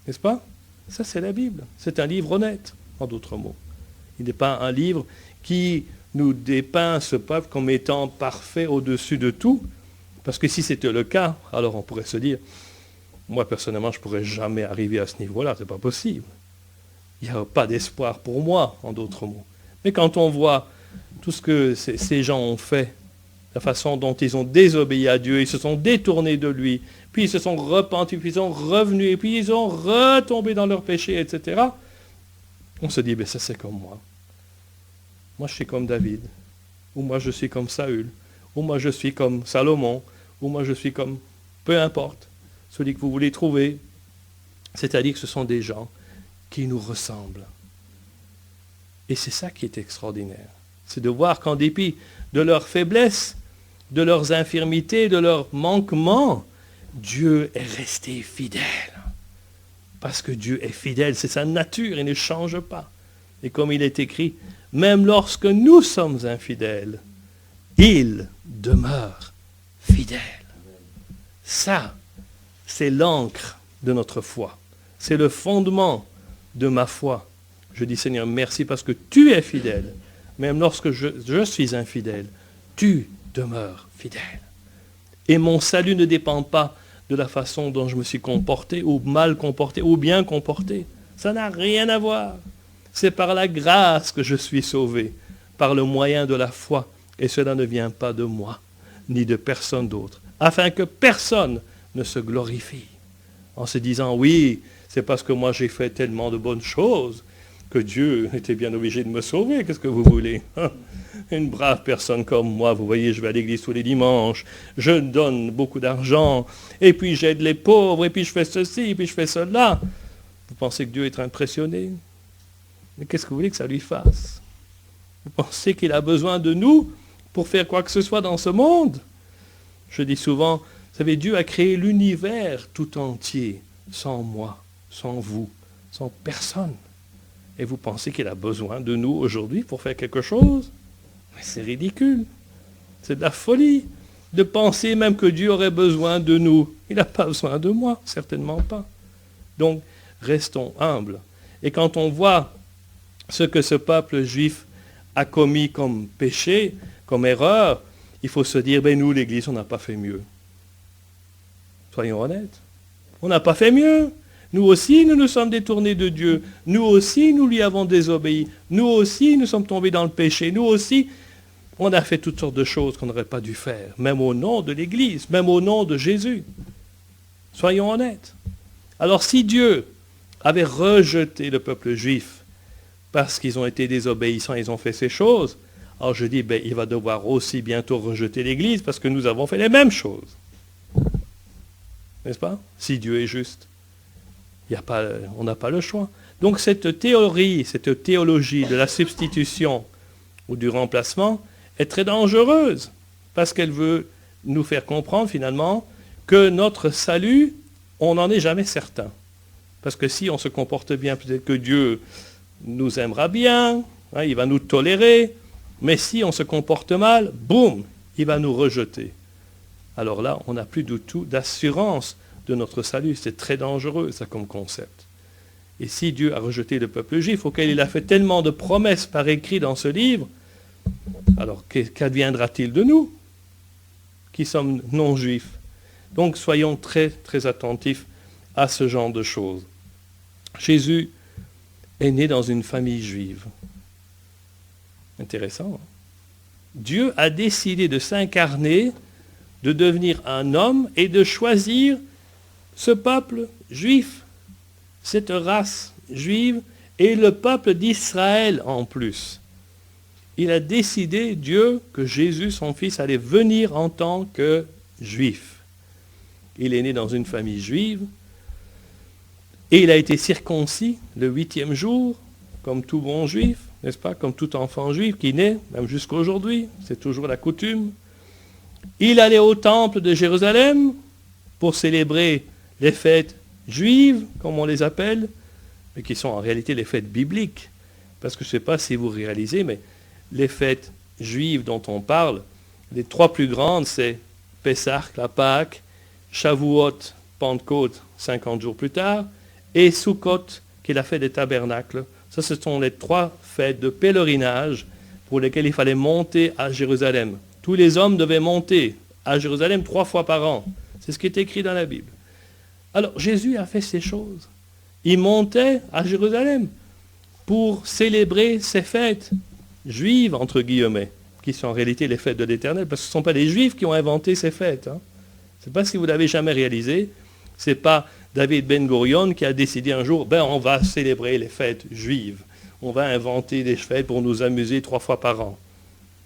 Speaker 1: N'est-ce pas? Ça, c'est la Bible. C'est un livre honnête, en d'autres mots. Il n'est pas un livre qui nous dépeint ce peuple comme étant parfait au-dessus de tout. Parce que si c'était le cas, alors on pourrait se dire, moi personnellement, je ne pourrais jamais arriver à ce niveau-là, ce n'est pas possible. Il n'y a pas d'espoir pour moi, en d'autres mots. Mais quand on voit tout ce que ces gens ont fait, la façon dont ils ont désobéi à Dieu, ils se sont détournés de lui, puis ils se sont repentis, puis ils sont revenus, et puis ils ont retombé dans leur péché, etc. On se dit, ben ça c'est comme moi. Moi je suis comme David, ou moi je suis comme Saül, ou moi je suis comme Salomon, ou moi je suis comme, peu importe, celui que vous voulez trouver. C'est-à-dire que ce sont des gens qui nous ressemblent. Et c'est ça qui est extraordinaire. C'est de voir qu'en dépit de leurs faiblesses, de leurs infirmités, de leurs manquements, Dieu est resté fidèle. Parce que Dieu est fidèle, c'est sa nature, il ne change pas. Et comme il est écrit, même lorsque nous sommes infidèles, il demeure fidèle. Ça, c'est l'encre de notre foi. C'est le fondement de ma foi. Je dis Seigneur, merci parce que tu es fidèle. Même lorsque je suis infidèle, tu demeures fidèle. Et mon salut ne dépend pas de la façon dont je me suis comporté, ou mal comporté, ou bien comporté. Ça n'a rien à voir. C'est par la grâce que je suis sauvé, par le moyen de la foi. Et cela ne vient pas de moi, ni de personne d'autre, afin que personne ne se glorifie. En se disant, oui, c'est parce que moi j'ai fait tellement de bonnes choses que Dieu était bien obligé de me sauver. Qu'est-ce que vous voulez? Une brave personne comme moi, vous voyez, je vais à l'église tous les dimanches, je donne beaucoup d'argent, et puis j'aide les pauvres, et puis je fais ceci, et puis je fais cela. Vous pensez que Dieu est impressionné? Mais qu'est-ce que vous voulez que ça lui fasse? Vous pensez qu'il a besoin de nous pour faire quoi que ce soit dans ce monde? Je dis souvent, vous savez, Dieu a créé l'univers tout entier, sans moi, sans vous, sans personne. Et vous pensez qu'il a besoin de nous aujourd'hui pour faire quelque chose? Mais c'est ridicule. C'est de la folie de penser même que Dieu aurait besoin de nous. Il n'a pas besoin de moi, certainement pas. Donc, restons humbles. Et quand on voit ce que ce peuple juif a commis comme péché, comme erreur, il faut se dire, ben nous, l'Église, on n'a pas fait mieux. Soyons honnêtes. On n'a pas fait mieux. Nous aussi, nous nous sommes détournés de Dieu. Nous aussi, nous lui avons désobéi. Nous aussi, nous sommes tombés dans le péché. Nous aussi, on a fait toutes sortes de choses qu'on n'aurait pas dû faire, même au nom de l'Église, même au nom de Jésus. Soyons honnêtes. Alors si Dieu avait rejeté le peuple juif parce qu'ils ont été désobéissants, ils ont fait ces choses, alors je dis, il va devoir aussi bientôt rejeter l'Église parce que nous avons fait les mêmes choses. N'est-ce pas? Si Dieu est juste. On n'a pas le choix. Donc cette théorie, cette théologie de la substitution ou du remplacement est très dangereuse parce qu'elle veut nous faire comprendre finalement que notre salut, on n'en est jamais certain. Parce que si on se comporte bien, peut-être que Dieu nous aimera bien, hein, il va nous tolérer, mais si on se comporte mal, boum, il va nous rejeter. Alors là, on n'a plus du tout d'assurance de notre salut. C'est très dangereux, ça, comme concept. Et si Dieu a rejeté le peuple juif, auquel il a fait tellement de promesses par écrit dans ce livre, alors qu'adviendra-t-il de nous, qui sommes non-juifs? Donc, soyons très, très attentifs à ce genre de choses. Jésus est né dans une famille juive. Intéressant. Hein? Dieu a décidé de s'incarner, de devenir un homme et de choisir ce peuple juif, cette race juive et le peuple d'Israël en plus. Il a décidé, Dieu, que Jésus, son fils, allait venir en tant que juif. Il est né dans une famille juive. Et il a été circoncis le 8e jour, comme tout bon juif, n'est-ce pas, comme tout enfant juif qui naît, même jusqu'à aujourd'hui, c'est toujours la coutume. Il allait au temple de Jérusalem pour célébrer les fêtes juives, comme on les appelle, mais qui sont en réalité les fêtes bibliques. Parce que je ne sais pas si vous réalisez, mais les fêtes juives dont on parle, les 3 plus grandes, c'est Pessah, la Pâque, Shavuot, Pentecôte, 50 jours plus tard, et Sukkot, qui est la fête des tabernacles. Ça, ce sont les 3 fêtes de pèlerinage pour lesquelles il fallait monter à Jérusalem. Tous les hommes devaient monter à Jérusalem 3 fois par an. C'est ce qui est écrit dans la Bible. Alors, Jésus a fait ces choses. Il montait à Jérusalem pour célébrer ces fêtes juives, entre guillemets, qui sont en réalité les fêtes de l'Éternel, parce que ce ne sont pas les Juifs qui ont inventé ces fêtes. Hein. Ce n'est pas si vous l'avez jamais réalisé. Ce n'est pas David Ben Gurion qui a décidé un jour, on va célébrer les fêtes juives. On va inventer des fêtes pour nous amuser 3 fois par an.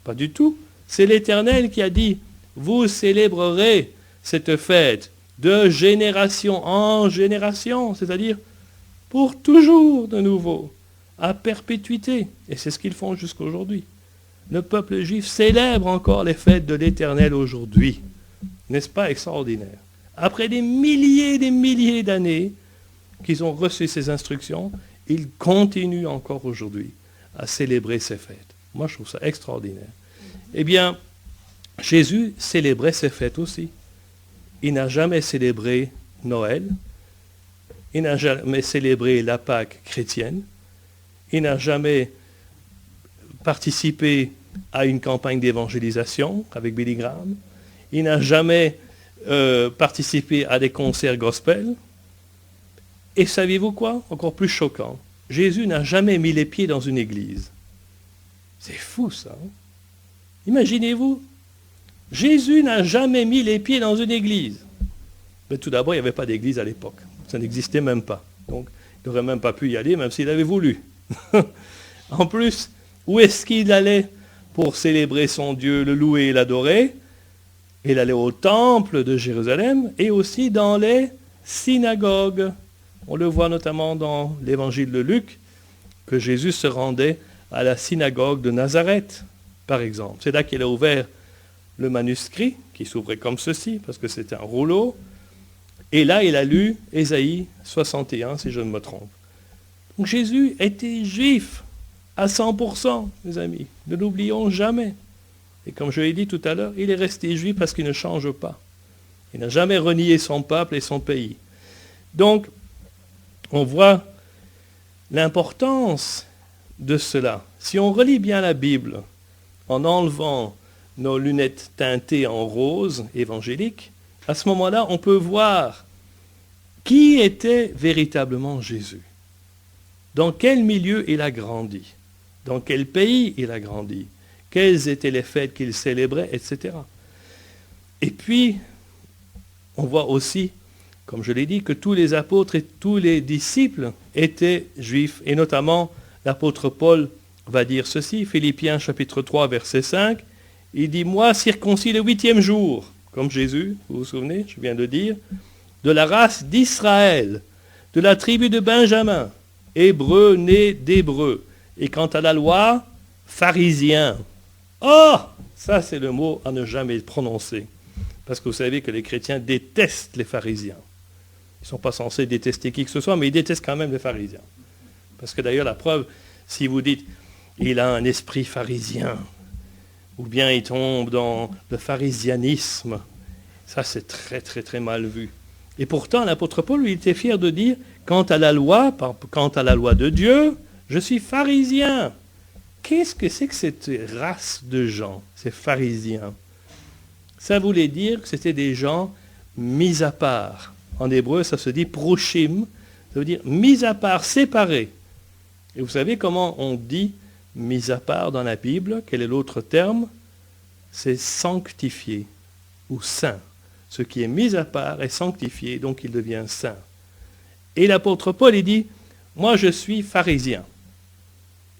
Speaker 1: Pas du tout. C'est l'Éternel qui a dit, vous célébrerez cette fête de génération en génération, c'est-à-dire pour toujours de nouveau, à perpétuité. Et c'est ce qu'ils font jusqu'à aujourd'hui. Le peuple juif célèbre encore les fêtes de l'Éternel aujourd'hui. N'est-ce pas extraordinaire? Après des milliers d'années qu'ils ont reçu ces instructions, ils continuent encore aujourd'hui à célébrer ces fêtes. Moi, je trouve ça extraordinaire. Eh bien, Jésus célébrait ces fêtes aussi. Il n'a jamais célébré Noël. Il n'a jamais célébré la Pâque chrétienne. Il n'a jamais participé à une campagne d'évangélisation avec Billy Graham. Il n'a jamais participé à des concerts gospel. Et savez-vous quoi? Encore plus choquant. Jésus n'a jamais mis les pieds dans une église. C'est fou ça. Hein? Imaginez-vous. Jésus n'a jamais mis les pieds dans une église. Mais tout d'abord, il n'y avait pas d'église à l'époque. Ça n'existait même pas. Donc, il n'aurait même pas pu y aller, même s'il avait voulu. En plus, où est-ce qu'il allait pour célébrer son Dieu, le louer et l'adorer? Il allait au temple de Jérusalem et aussi dans les synagogues. On le voit notamment dans l'évangile de Luc, que Jésus se rendait à la synagogue de Nazareth, par exemple. C'est là qu'il a ouvert le manuscrit, qui s'ouvrait comme ceci, parce que c'était un rouleau. Et là, il a lu Ésaïe 61, si je ne me trompe. Donc Jésus était juif à 100%, mes amis. Ne l'oublions jamais. Et comme je l'ai dit tout à l'heure, il est resté juif parce qu'il ne change pas. Il n'a jamais renié son peuple et son pays. Donc, on voit l'importance de cela. Si on relit bien la Bible, en enlevant nos lunettes teintées en rose évangélique, à ce moment-là, on peut voir qui était véritablement Jésus. Dans quel milieu il a grandi. Dans quel pays il a grandi. Quelles étaient les fêtes qu'il célébrait, etc. Et puis, on voit aussi, comme je l'ai dit, que tous les apôtres et tous les disciples étaient juifs. Et notamment, l'apôtre Paul va dire ceci, Philippiens chapitre 3, verset 5, il dit, moi, circoncis le 8e jour, comme Jésus, vous vous souvenez, je viens de dire, de la race d'Israël, de la tribu de Benjamin, hébreu né d'hébreu. Et quant à la loi, pharisien. Oh, ça c'est le mot à ne jamais prononcer. Parce que vous savez que les chrétiens détestent les pharisiens. Ils ne sont pas censés détester qui que ce soit, mais ils détestent quand même les pharisiens. Parce que d'ailleurs, la preuve, si vous dites, il a un esprit pharisien, ou bien il tombe dans le pharisianisme, ça c'est très très très mal vu. Et pourtant, l'apôtre Paul, lui, était fier de dire, quant à la loi de Dieu, je suis pharisien. Qu'est-ce que c'est que cette race de gens, ces pharisiens? Ça voulait dire que c'était des gens mis à part. En hébreu, ça se dit proshim, ça veut dire mis à part, séparés. Et vous savez comment on dit mis à part dans la Bible? Quel est l'autre terme? C'est sanctifié ou saint. Ce qui est mis à part est sanctifié, donc il devient saint. Et l'apôtre Paul, il dit, moi je suis pharisien.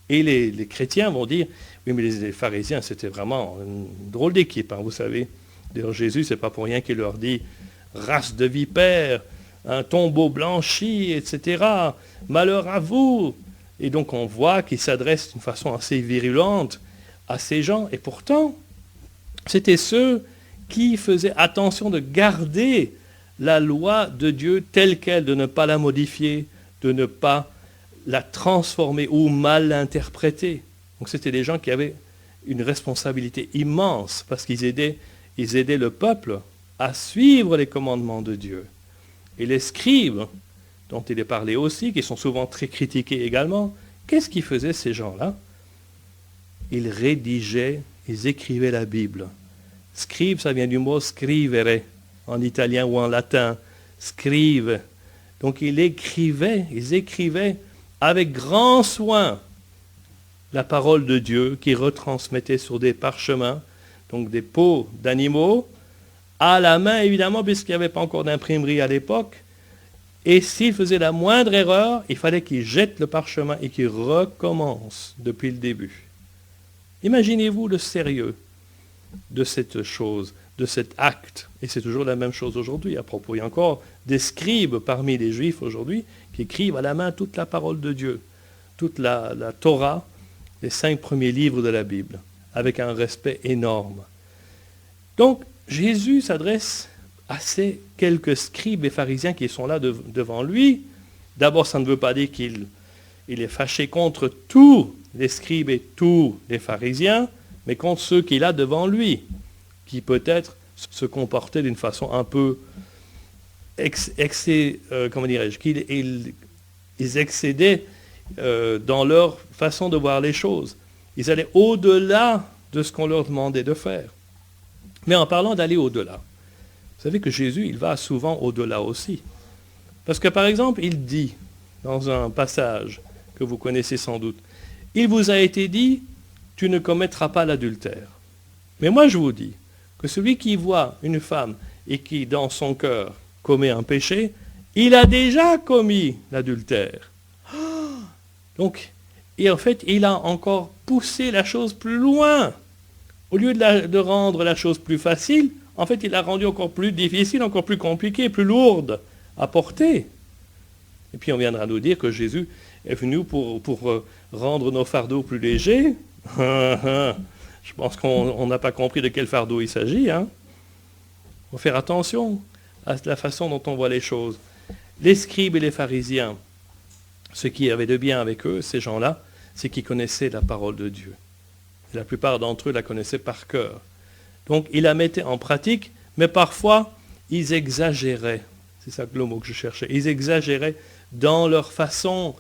Speaker 1: Et les chrétiens vont dire, oui mais les pharisiens c'était vraiment une drôle d'équipe, hein, vous savez. D'ailleurs Jésus, c'est pas pour rien qu'il leur dit, race de vipères, un tombeau blanchi, etc. Malheur à vous. Et donc on voit qu'il s'adresse d'une façon assez virulente à ces gens. Et pourtant, c'était ceux qui faisaient attention de garder la loi de Dieu telle qu'elle, de ne pas la modifier, de ne pas la transformer ou mal l'interpréter. Donc c'était des gens qui avaient une responsabilité immense parce qu'ils aidaient le peuple à suivre les commandements de Dieu. Et les scribes, dont il est parlé aussi, qui sont souvent très critiqués également, qu'est-ce qu'ils faisaient ces gens-là? Ils rédigeaient, ils écrivaient la Bible. Scribe, ça vient du mot scrivere, en italien ou en latin, scrive. Donc ils écrivaient avec grand soin la parole de Dieu qu'ils retransmettaient sur des parchemins, donc des peaux d'animaux, à la main évidemment, puisqu'il n'y avait pas encore d'imprimerie à l'époque. Et s'ils faisaient la moindre erreur, il fallait qu'ils jettent le parchemin et qu'ils recommencent depuis le début. Imaginez-vous le sérieux de cette chose, de cet acte. Et c'est toujours la même chose aujourd'hui à propos. Il y a encore des scribes parmi les Juifs aujourd'hui qui écrivent à la main toute la parole de Dieu, toute la Torah, les 5 premiers livres de la Bible, avec un respect énorme. Donc, Jésus s'adresse à ces quelques scribes et pharisiens qui sont là devant lui. D'abord, ça ne veut pas dire qu'il est fâché contre tous les scribes et tous les pharisiens, mais contre ceux qu'il a devant lui, qui peut-être se comportaient d'une façon un peu ils excédaient dans leur façon de voir les choses. Ils allaient au-delà de ce qu'on leur demandait de faire. Mais en parlant d'aller au-delà, vous savez que Jésus, il va souvent au-delà aussi. Parce que par exemple, il dit, dans un passage que vous connaissez sans doute, « Il vous a été dit, tu ne commettras pas l'adultère. » Mais moi je vous dis que celui qui voit une femme et qui, dans son cœur, commet un péché, il a déjà commis l'adultère. Donc, et en fait, il a encore poussé la chose plus loin. Au lieu de rendre la chose plus facile, en fait, il l'a rendue encore plus difficile, encore plus compliquée, plus lourde à porter. Et puis on viendra nous dire que Jésus est venu pour rendre nos fardeaux plus légers. Je pense qu'on n'a pas compris de quel fardeau il s'agit. Il faut faire attention à la façon dont on voit les choses. Les scribes et les pharisiens, ce qui avait de bien avec eux, ces gens-là, c'est qu'ils connaissaient la parole de Dieu. Et la plupart d'entre eux la connaissaient par cœur. Donc ils la mettaient en pratique, mais parfois ils exagéraient. C'est ça le mot que je cherchais. Ils exagéraient dans leur façon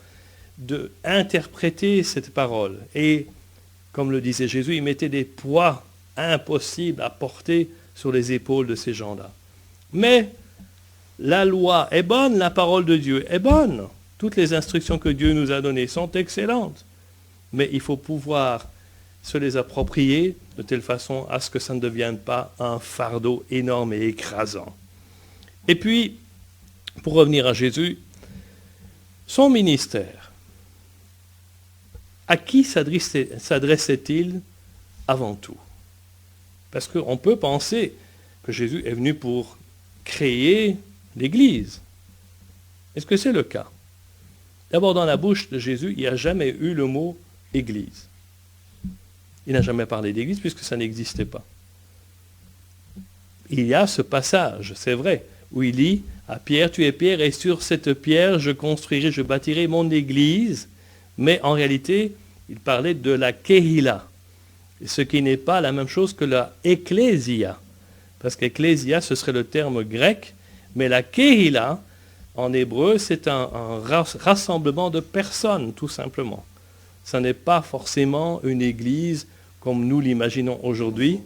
Speaker 1: d'interpréter cette parole. Et comme le disait Jésus, ils mettaient des poids impossibles à porter sur les épaules de ces gens-là. Mais la loi est bonne, la parole de Dieu est bonne. Toutes les instructions que Dieu nous a données sont excellentes. Mais il faut pouvoir se les approprier de telle façon à ce que ça ne devienne pas un fardeau énorme et écrasant. Et puis, pour revenir à Jésus, son ministère, à qui s'adressait-il avant tout? Parce qu'on peut penser que Jésus est venu pour créer l'Église. Est-ce que c'est le cas? D'abord, dans la bouche de Jésus, il n'y a jamais eu le mot « Église ». Il n'a jamais parlé d'Église puisque ça n'existait pas. Il y a ce passage, c'est vrai, où il dit « À Pierre, tu es Pierre, et sur cette pierre, je bâtirai mon Église ». Mais en réalité, il parlait de la Kehila, ce qui n'est pas la même chose que la Ecclésia. Parce qu'Ecclésia, ce serait le terme grec, mais la Kehila, en hébreu, c'est un rassemblement de personnes, tout simplement. Ce n'est pas forcément une église comme nous l'imaginons aujourd'hui.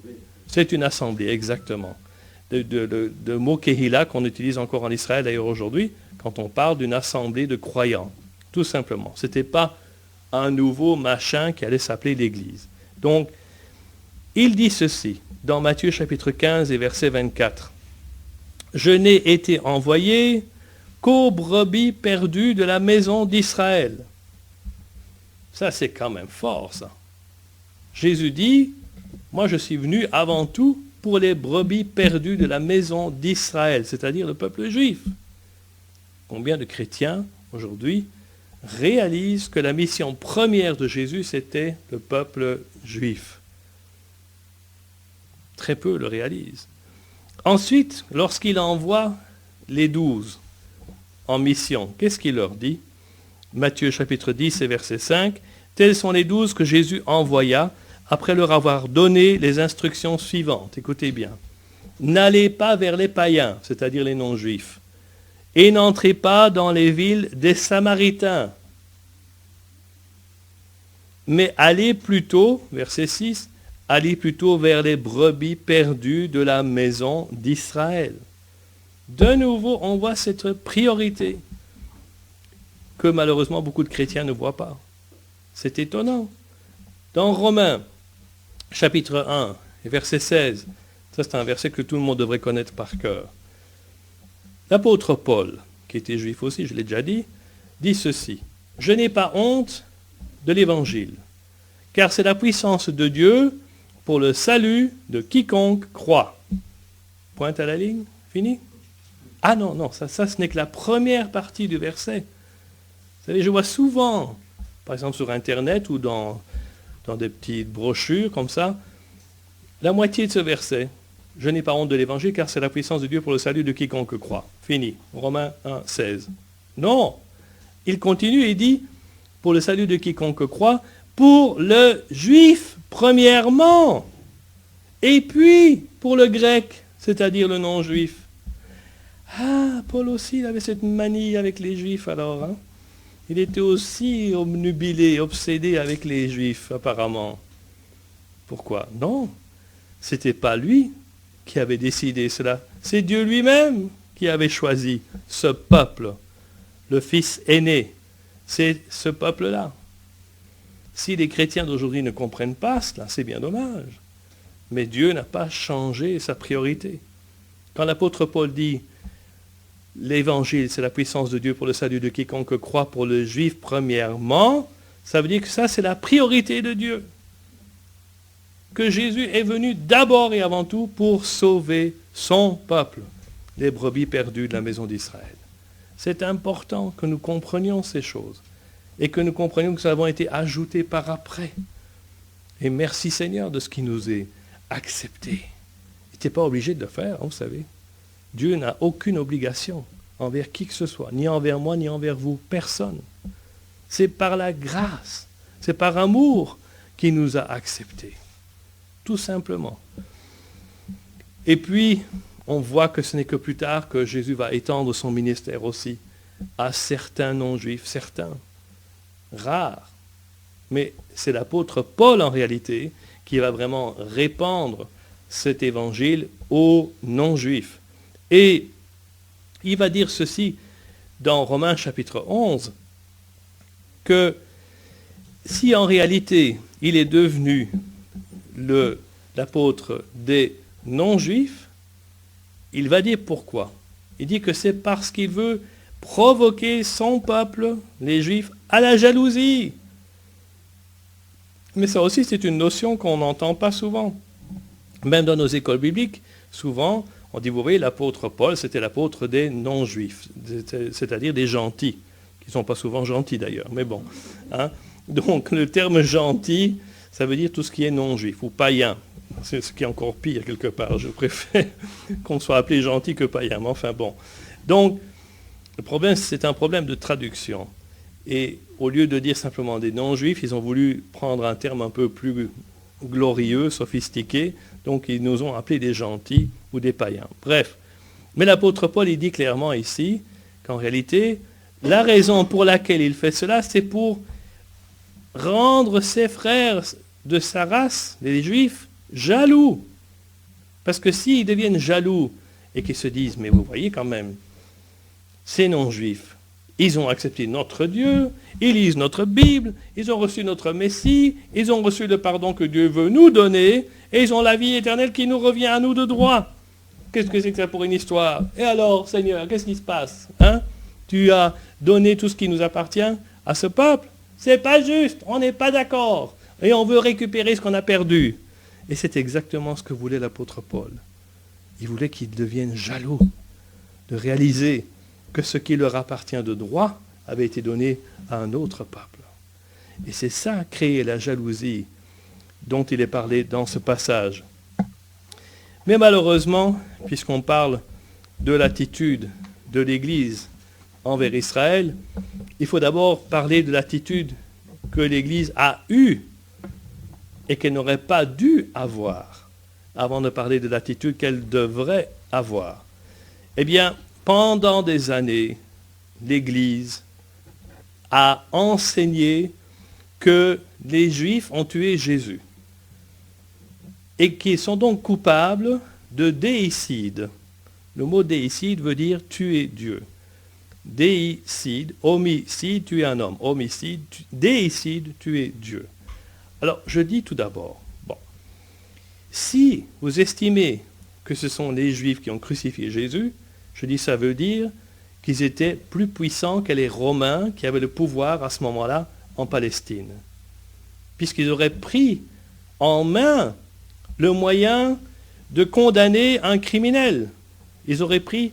Speaker 1: C'est une assemblée, exactement. De mot Kehila qu'on utilise encore en Israël d'ailleurs aujourd'hui, quand on parle d'une assemblée de croyants, tout simplement. Ce n'était pas un nouveau machin qui allait s'appeler l'Église. Donc, il dit ceci, dans Matthieu chapitre 15 et verset 24. « Je n'ai été envoyé qu'aux brebis perdues de la maison d'Israël. » Ça, c'est quand même fort, ça. Jésus dit, « Moi, je suis venu avant tout pour les brebis perdues de la maison d'Israël, c'est-à-dire le peuple juif. » Combien de chrétiens, aujourd'hui, réalisent que la mission première de Jésus, c'était le peuple juif? Très peu le réalisent. Ensuite, lorsqu'il envoie les 12 en mission, qu'est-ce qu'il leur dit? Matthieu chapitre 10 et verset 5, « Tels sont les 12 que Jésus envoya après leur avoir donné les instructions suivantes. » Écoutez bien. « N'allez pas vers les païens, c'est-à-dire les non-juifs, et n'entrez pas dans les villes des Samaritains, mais allez plutôt, verset 6, allez plutôt vers les brebis perdues de la maison d'Israël. » De nouveau, on voit cette priorité que malheureusement beaucoup de chrétiens ne voient pas. C'est étonnant. Dans Romains, chapitre 1, et verset 16, ça c'est un verset que tout le monde devrait connaître par cœur. L'apôtre Paul, qui était juif aussi, je l'ai déjà dit ceci: « Je n'ai pas honte de l'évangile, car c'est la puissance de Dieu pour le salut de quiconque croit. » Pointe à la ligne, fini? Ah non, ça ce n'est que la première partie du verset. Vous savez, je vois souvent, par exemple sur Internet ou dans des petites brochures comme ça, la moitié de ce verset. « Je n'ai pas honte de l'évangile, car c'est la puissance de Dieu pour le salut de quiconque croit. » Fini. Romains 1, 16. Non, il continue et dit « Pour le salut de quiconque croit, pour le juif premièrement, et puis pour le grec, c'est-à-dire le non-juif. » Ah, Paul aussi, il avait cette manie avec les juifs alors. Hein? Il était aussi obnubilé, obsédé avec les juifs apparemment. Pourquoi? Non, c'était pas lui qui avait décidé cela. C'est Dieu lui-même qui avait choisi ce peuple, le fils aîné. C'est ce peuple-là. Si les chrétiens d'aujourd'hui ne comprennent pas cela, c'est bien dommage. Mais Dieu n'a pas changé sa priorité. Quand l'apôtre Paul dit « L'évangile, c'est la puissance de Dieu pour le salut de quiconque croit, pour le juif premièrement », ça veut dire que ça, c'est la priorité de Dieu. Que Jésus est venu d'abord et avant tout pour sauver son peuple, les brebis perdues de la maison d'Israël. C'est important que nous comprenions ces choses et que nous comprenions que ça avons été ajouté par après. Et merci Seigneur de ce qui nous est accepté. Il n'était pas obligé de le faire, hein, vous savez. Dieu n'a aucune obligation envers qui que ce soit, ni envers moi, ni envers vous, personne. C'est par la grâce, c'est par amour qu'il nous a acceptés. Tout simplement. Et puis, on voit que ce n'est que plus tard que Jésus va étendre son ministère aussi à certains non-juifs, certains, rares. Mais c'est l'apôtre Paul, en réalité, qui va vraiment répandre cet évangile aux non-juifs. Et il va dire ceci dans Romains chapitre 11, que si en réalité il est devenu l'apôtre des non-juifs, il va dire pourquoi. Il dit que c'est parce qu'il veut provoquer son peuple, les juifs, à la jalousie. Mais ça aussi, c'est une notion qu'on n'entend pas souvent. Même dans nos écoles bibliques, souvent, on dit, vous voyez, l'apôtre Paul, c'était l'apôtre des non-juifs, c'est-à-dire des gentils, qui ne sont pas souvent gentils d'ailleurs, mais bon. Hein. Donc, le terme gentil, ça veut dire tout ce qui est non-juif ou païen. C'est ce qui est encore pire quelque part. Je préfère qu'on soit appelé gentil que païen. Mais enfin bon. Donc, le problème, c'est un problème de traduction. Et au lieu de dire simplement des non-juifs, ils ont voulu prendre un terme un peu plus glorieux, sophistiqué. Donc, ils nous ont appelés des gentils ou des païens. Bref. Mais l'apôtre Paul, il dit clairement ici qu'en réalité, la raison pour laquelle il fait cela, c'est pour rendre ses frères de sa race, les Juifs, jaloux. Parce que s'ils deviennent jaloux et qu'ils se disent, mais vous voyez quand même, ces non-Juifs, ils ont accepté notre Dieu, ils lisent notre Bible, ils ont reçu notre Messie, ils ont reçu le pardon que Dieu veut nous donner, et ils ont la vie éternelle qui nous revient à nous de droit. Qu'est-ce que c'est que ça pour une histoire? Et alors, Seigneur, qu'est-ce qui se passe? Hein? Tu as donné tout ce qui nous appartient à ce peuple? C'est pas juste, on n'est pas d'accord. Et on veut récupérer ce qu'on a perdu. Et c'est exactement ce que voulait l'apôtre Paul. Il voulait qu'ils deviennent jaloux de réaliser que ce qui leur appartient de droit avait été donné à un autre peuple. Et c'est ça, créer la jalousie dont il est parlé dans ce passage. Mais malheureusement, puisqu'on parle de l'attitude de l'Église envers Israël, il faut d'abord parler de l'attitude que l'Église a eue et qu'elle n'aurait pas dû avoir, avant de parler de l'attitude qu'elle devrait avoir. Eh bien, pendant des années, l'Église a enseigné que les Juifs ont tué Jésus et qu'ils sont donc coupables de déicide. Le mot déicide veut dire tuer Dieu. Déicide, homicide, tuer un homme. Homicide, déicide, tuer Dieu. Alors, je dis tout d'abord, si vous estimez que ce sont les Juifs qui ont crucifié Jésus, je dis ça veut dire qu'ils étaient plus puissants que les Romains qui avaient le pouvoir à ce moment-là en Palestine. Puisqu'ils auraient pris en main le moyen de condamner un criminel. Ils auraient pris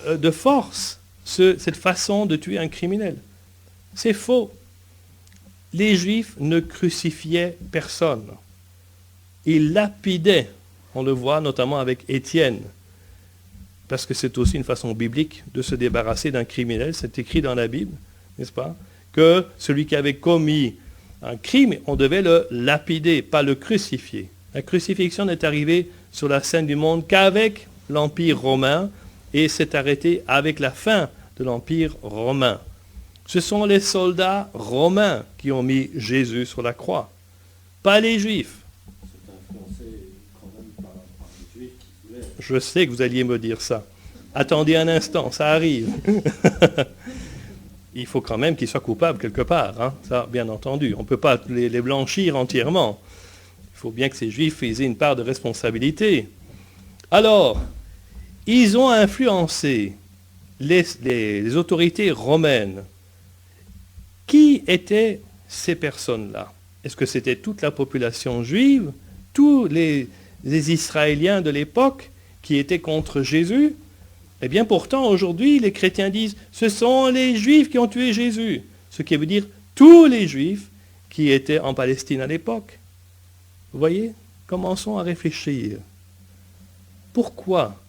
Speaker 1: de force cette façon de tuer un criminel. C'est faux. Les Juifs ne crucifiaient personne. Ils lapidaient. On le voit notamment avec Étienne. Parce que c'est aussi une façon biblique de se débarrasser d'un criminel. C'est écrit dans la Bible, n'est-ce pas? Que celui qui avait commis un crime, on devait le lapider, pas le crucifier. La crucifixion n'est arrivée sur la scène du monde qu'avec l'Empire romain et s'est arrêtée avec la fin de l'Empire romain. Ce sont les soldats romains qui ont mis Jésus sur la croix, pas les Juifs.
Speaker 2: C'est influencé quand même par les Juifs qui voulaient.
Speaker 1: Je sais que vous alliez me dire ça. Attendez un instant, ça arrive. Il faut quand même qu'ils soient coupables quelque part, hein, ça bien entendu. On ne peut pas les blanchir entièrement. Il faut bien que ces Juifs aient une part de responsabilité. Alors, ils ont influencé les autorités romaines. Qui étaient ces personnes-là? Est-ce que c'était toute la population juive, tous les Israéliens de l'époque qui étaient contre Jésus? Eh bien pourtant, aujourd'hui, les chrétiens disent, ce sont les Juifs qui ont tué Jésus. Ce qui veut dire tous les Juifs qui étaient en Palestine à l'époque. Vous voyez? Commençons à réfléchir. Pourquoi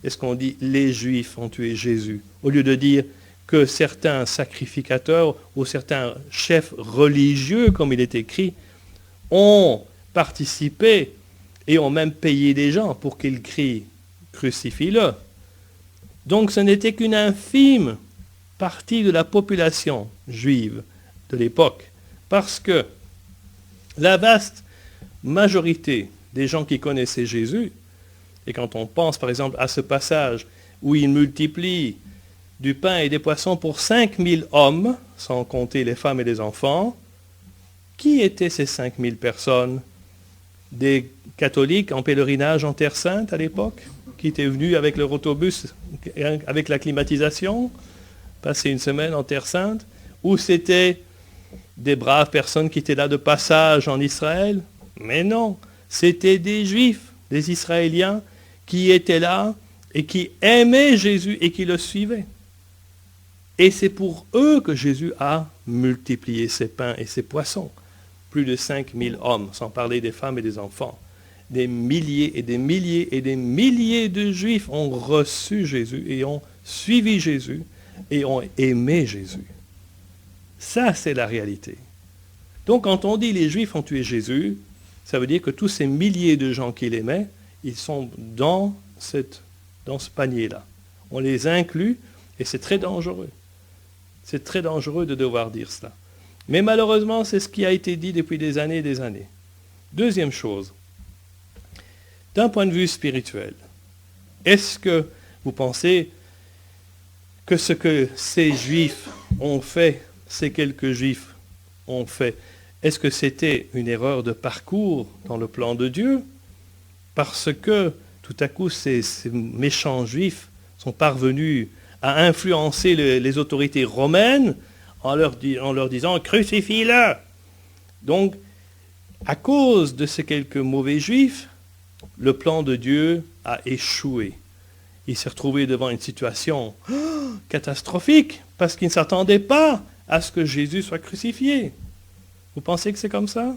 Speaker 1: est-ce qu'on dit les Juifs ont tué Jésus, au lieu de dire que certains sacrificateurs ou certains chefs religieux, comme il est écrit, ont participé et ont même payé des gens pour qu'ils crient « crucifie-le ». Donc ce n'était qu'une infime partie de la population juive de l'époque, parce que la vaste majorité des gens qui connaissaient Jésus, et quand on pense par exemple à ce passage où il multiplie du pain et des poissons pour 5000 hommes, sans compter les femmes et les enfants, qui étaient ces 5000 personnes? Des catholiques en pèlerinage en Terre Sainte à l'époque, qui étaient venus avec leur autobus, avec la climatisation, passer une semaine en Terre Sainte, ou c'était des braves personnes qui étaient là de passage en Israël? Mais non, c'était des Juifs, des Israéliens, qui étaient là et qui aimaient Jésus et qui le suivaient. Et c'est pour eux que Jésus a multiplié ses pains et ses poissons. Plus de 5000 hommes, sans parler des femmes et des enfants. Des milliers et des milliers et des milliers de Juifs ont reçu Jésus et ont suivi Jésus et ont aimé Jésus. Ça, c'est la réalité. Donc, quand on dit les Juifs ont tué Jésus, ça veut dire que tous ces milliers de gens qui l'aimaient, ils sont dans ce panier-là. On les inclut et c'est très dangereux. C'est très dangereux de devoir dire cela. Mais malheureusement, c'est ce qui a été dit depuis des années et des années. Deuxième chose, d'un point de vue spirituel, est-ce que vous pensez que ce que ces Juifs ont fait, ces quelques Juifs ont fait, est-ce que c'était une erreur de parcours dans le plan de Dieu? Parce que tout à coup, ces méchants Juifs sont parvenus à influencer les autorités romaines en leur disant « crucifie-le ». Donc, à cause de ces quelques mauvais Juifs, le plan de Dieu a échoué. il s'est retrouvé devant une situation catastrophique parce qu'il ne s'attendait pas à ce que Jésus soit crucifié. Vous pensez que c'est comme ça?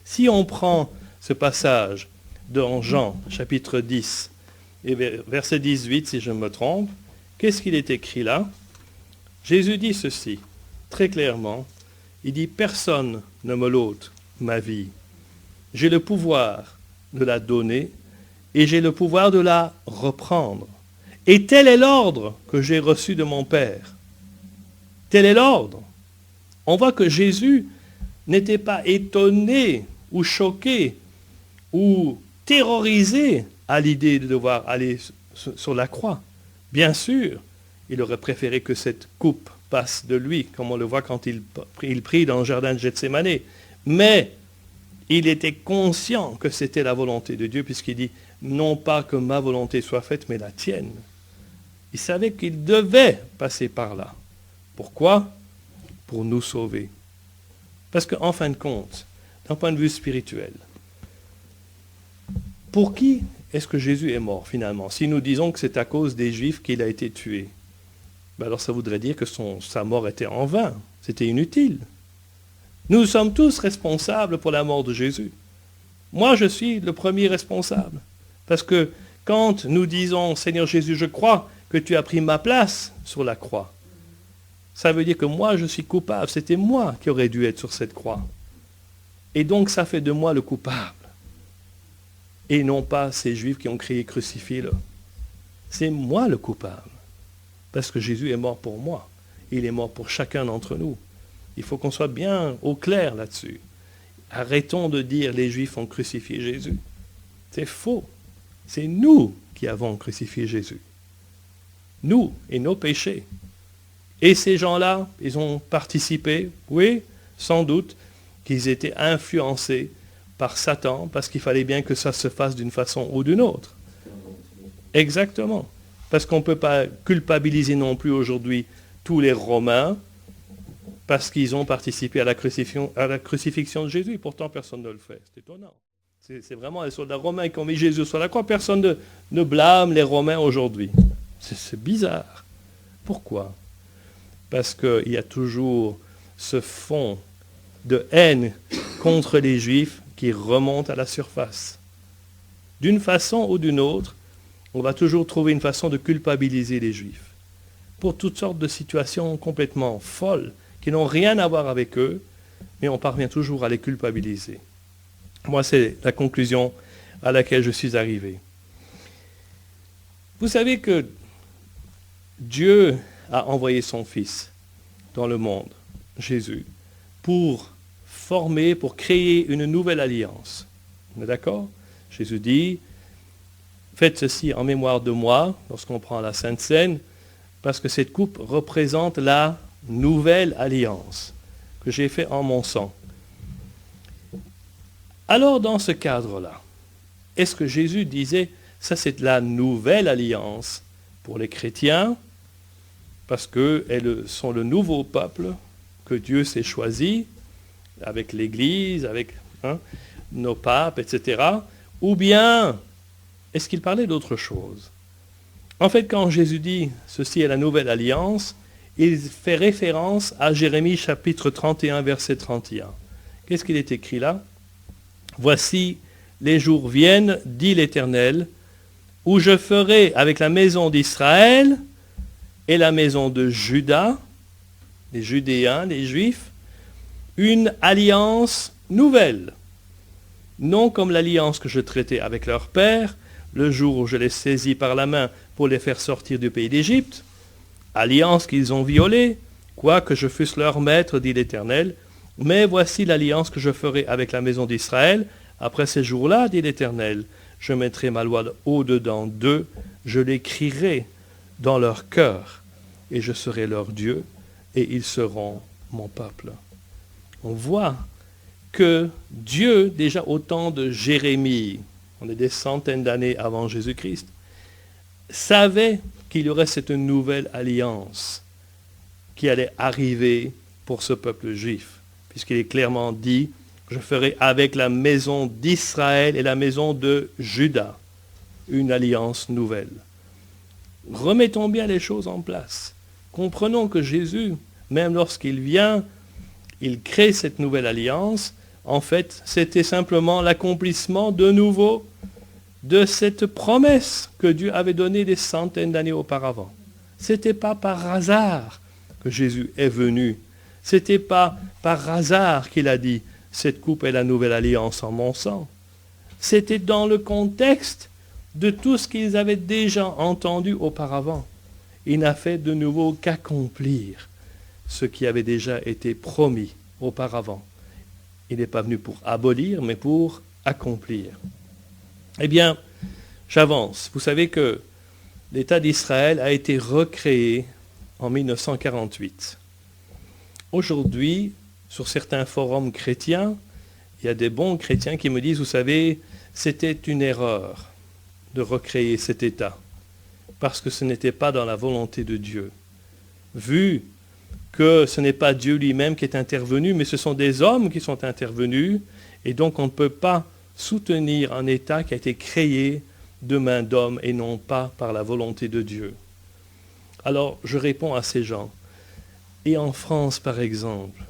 Speaker 1: Si on prend ce passage dans Jean, chapitre 10, et verset 18, si je ne me trompe, qu'est-ce qu'il est écrit là? Jésus dit ceci, très clairement. Il dit, personne ne me l'ôte, ma vie. J'ai le pouvoir de la donner et j'ai le pouvoir de la reprendre. Et tel est l'ordre que j'ai reçu de mon Père. Tel est l'ordre. On voit que Jésus n'était pas étonné ou choqué ou terrorisé à l'idée de devoir aller sur la croix. Bien sûr, il aurait préféré que cette coupe passe de lui, comme on le voit quand il prie dans le jardin de Gethsémane. Mais il était conscient que c'était la volonté de Dieu, puisqu'il dit, non pas que ma volonté soit faite, mais la tienne. Il savait qu'il devait passer par là. Pourquoi? Pour nous sauver. Parce qu'en fin de compte, d'un point de vue spirituel, pour qui est-ce que Jésus est mort finalement? Si nous disons que c'est à cause des Juifs qu'il a été tué, alors ça voudrait dire que sa mort était en vain, c'était inutile. Nous sommes tous responsables pour la mort de Jésus. Moi, je suis le premier responsable. Parce que quand nous disons, Seigneur Jésus, je crois que tu as pris ma place sur la croix, ça veut dire que moi, je suis coupable. C'était moi qui aurais dû être sur cette croix. Et donc, ça fait de moi le coupable. Et non pas ces Juifs qui ont crié crucifiez-le. C'est moi le coupable. Parce que Jésus est mort pour moi. Il est mort pour chacun d'entre nous. Il faut qu'on soit bien au clair là-dessus. Arrêtons de dire les Juifs ont crucifié Jésus. C'est faux. C'est nous qui avons crucifié Jésus. Nous et nos péchés. Et ces gens-là, ils ont participé, oui, sans doute, qu'ils étaient influencés par Satan, parce qu'il fallait bien que ça se fasse d'une façon ou d'une autre. Exactement. Parce qu'on ne peut pas culpabiliser non plus aujourd'hui tous les Romains, parce qu'ils ont participé à la crucifixion de Jésus. Pourtant, personne ne le fait. C'est étonnant. C'est vraiment les soldats romains qui ont mis Jésus sur la croix. Personne ne blâme les Romains aujourd'hui. C'est bizarre. Pourquoi? Parce qu'il y a toujours ce fond de haine contre les Juifs qui remonte à la surface. D'une façon ou d'une autre, on va toujours trouver une façon de culpabiliser les Juifs. Pour toutes sortes de situations complètement folles, qui n'ont rien à voir avec eux, mais on parvient toujours à les culpabiliser. Moi, c'est la conclusion à laquelle je suis arrivé. Vous savez que Dieu a envoyé son Fils dans le monde, Jésus, pour former, pour créer une nouvelle alliance. On est d'accord? Jésus dit, faites ceci en mémoire de moi, lorsqu'on prend la Sainte Seine, parce que cette coupe représente la nouvelle alliance que j'ai faite en mon sang. Alors, dans ce cadre-là, est-ce que Jésus disait, ça c'est la nouvelle alliance pour les chrétiens, parce qu'elles sont le nouveau peuple que Dieu s'est choisi, avec l'Église, avec nos papes, etc. Ou bien, est-ce qu'il parlait d'autre chose? En fait, quand Jésus dit « ceci est la nouvelle alliance », il fait référence à Jérémie chapitre 31, verset 31. Qu'est-ce qu'il est écrit là? « Voici, les jours viennent, dit l'Éternel, où je ferai avec la maison d'Israël et la maison de Juda, les Judéens, les Juifs, une alliance nouvelle, non comme l'alliance que je traitais avec leur père, le jour où je les saisis par la main pour les faire sortir du pays d'Égypte, alliance qu'ils ont violée, quoique je fusse leur maître, dit l'Éternel, mais voici l'alliance que je ferai avec la maison d'Israël, après ces jours-là, dit l'Éternel, je mettrai ma loi au-dedans d'eux, je l'écrirai dans leur cœur, et je serai leur Dieu, et ils seront mon peuple. On voit que Dieu, déjà au temps de Jérémie, on est des centaines d'années avant Jésus-Christ, savait qu'il y aurait cette nouvelle alliance qui allait arriver pour ce peuple juif, puisqu'il est clairement dit, je ferai avec la maison d'Israël et la maison de Juda une alliance nouvelle. remettons bien les choses en place. Comprenons que Jésus, même lorsqu'il vient, il crée cette nouvelle alliance. En fait, c'était simplement l'accomplissement de nouveau de cette promesse que Dieu avait donnée des centaines d'années auparavant. Ce n'était pas par hasard que Jésus est venu. Ce n'était pas par hasard qu'il a dit « Cette coupe est la nouvelle alliance en mon sang ». C'était dans le contexte de tout ce qu'ils avaient déjà entendu auparavant. Il n'a fait de nouveau qu'accomplir ce qui avait déjà été promis auparavant. Il n'est pas venu pour abolir, mais pour accomplir. Eh bien, j'avance. Vous savez que l'État d'Israël a été recréé en 1948. Aujourd'hui, sur certains forums chrétiens, il y a des bons chrétiens qui me disent, vous savez, c'était une erreur de recréer cet État, parce que ce n'était pas dans la volonté de Dieu. Vu que ce n'est pas Dieu lui-même qui est intervenu, mais ce sont des hommes qui sont intervenus, et donc on ne peut pas soutenir un État qui a été créé de main d'homme et non pas par la volonté de Dieu. Alors, je réponds à ces gens. Et en France, par exemple,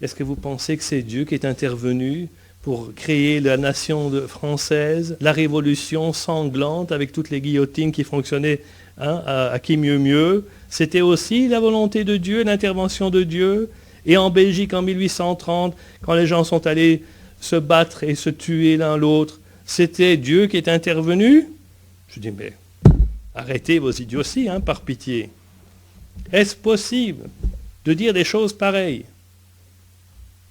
Speaker 1: est-ce que vous pensez que c'est Dieu qui est intervenu pour créer la nation française, la révolution sanglante avec toutes les guillotines qui fonctionnaient à qui mieux mieux? C'était aussi la volonté de Dieu, l'intervention de Dieu. Et en Belgique, en 1830, quand les gens sont allés se battre et se tuer l'un l'autre, c'était Dieu qui est intervenu? Je dis, mais arrêtez vos idioties, par pitié. Est-ce possible de dire des choses pareilles?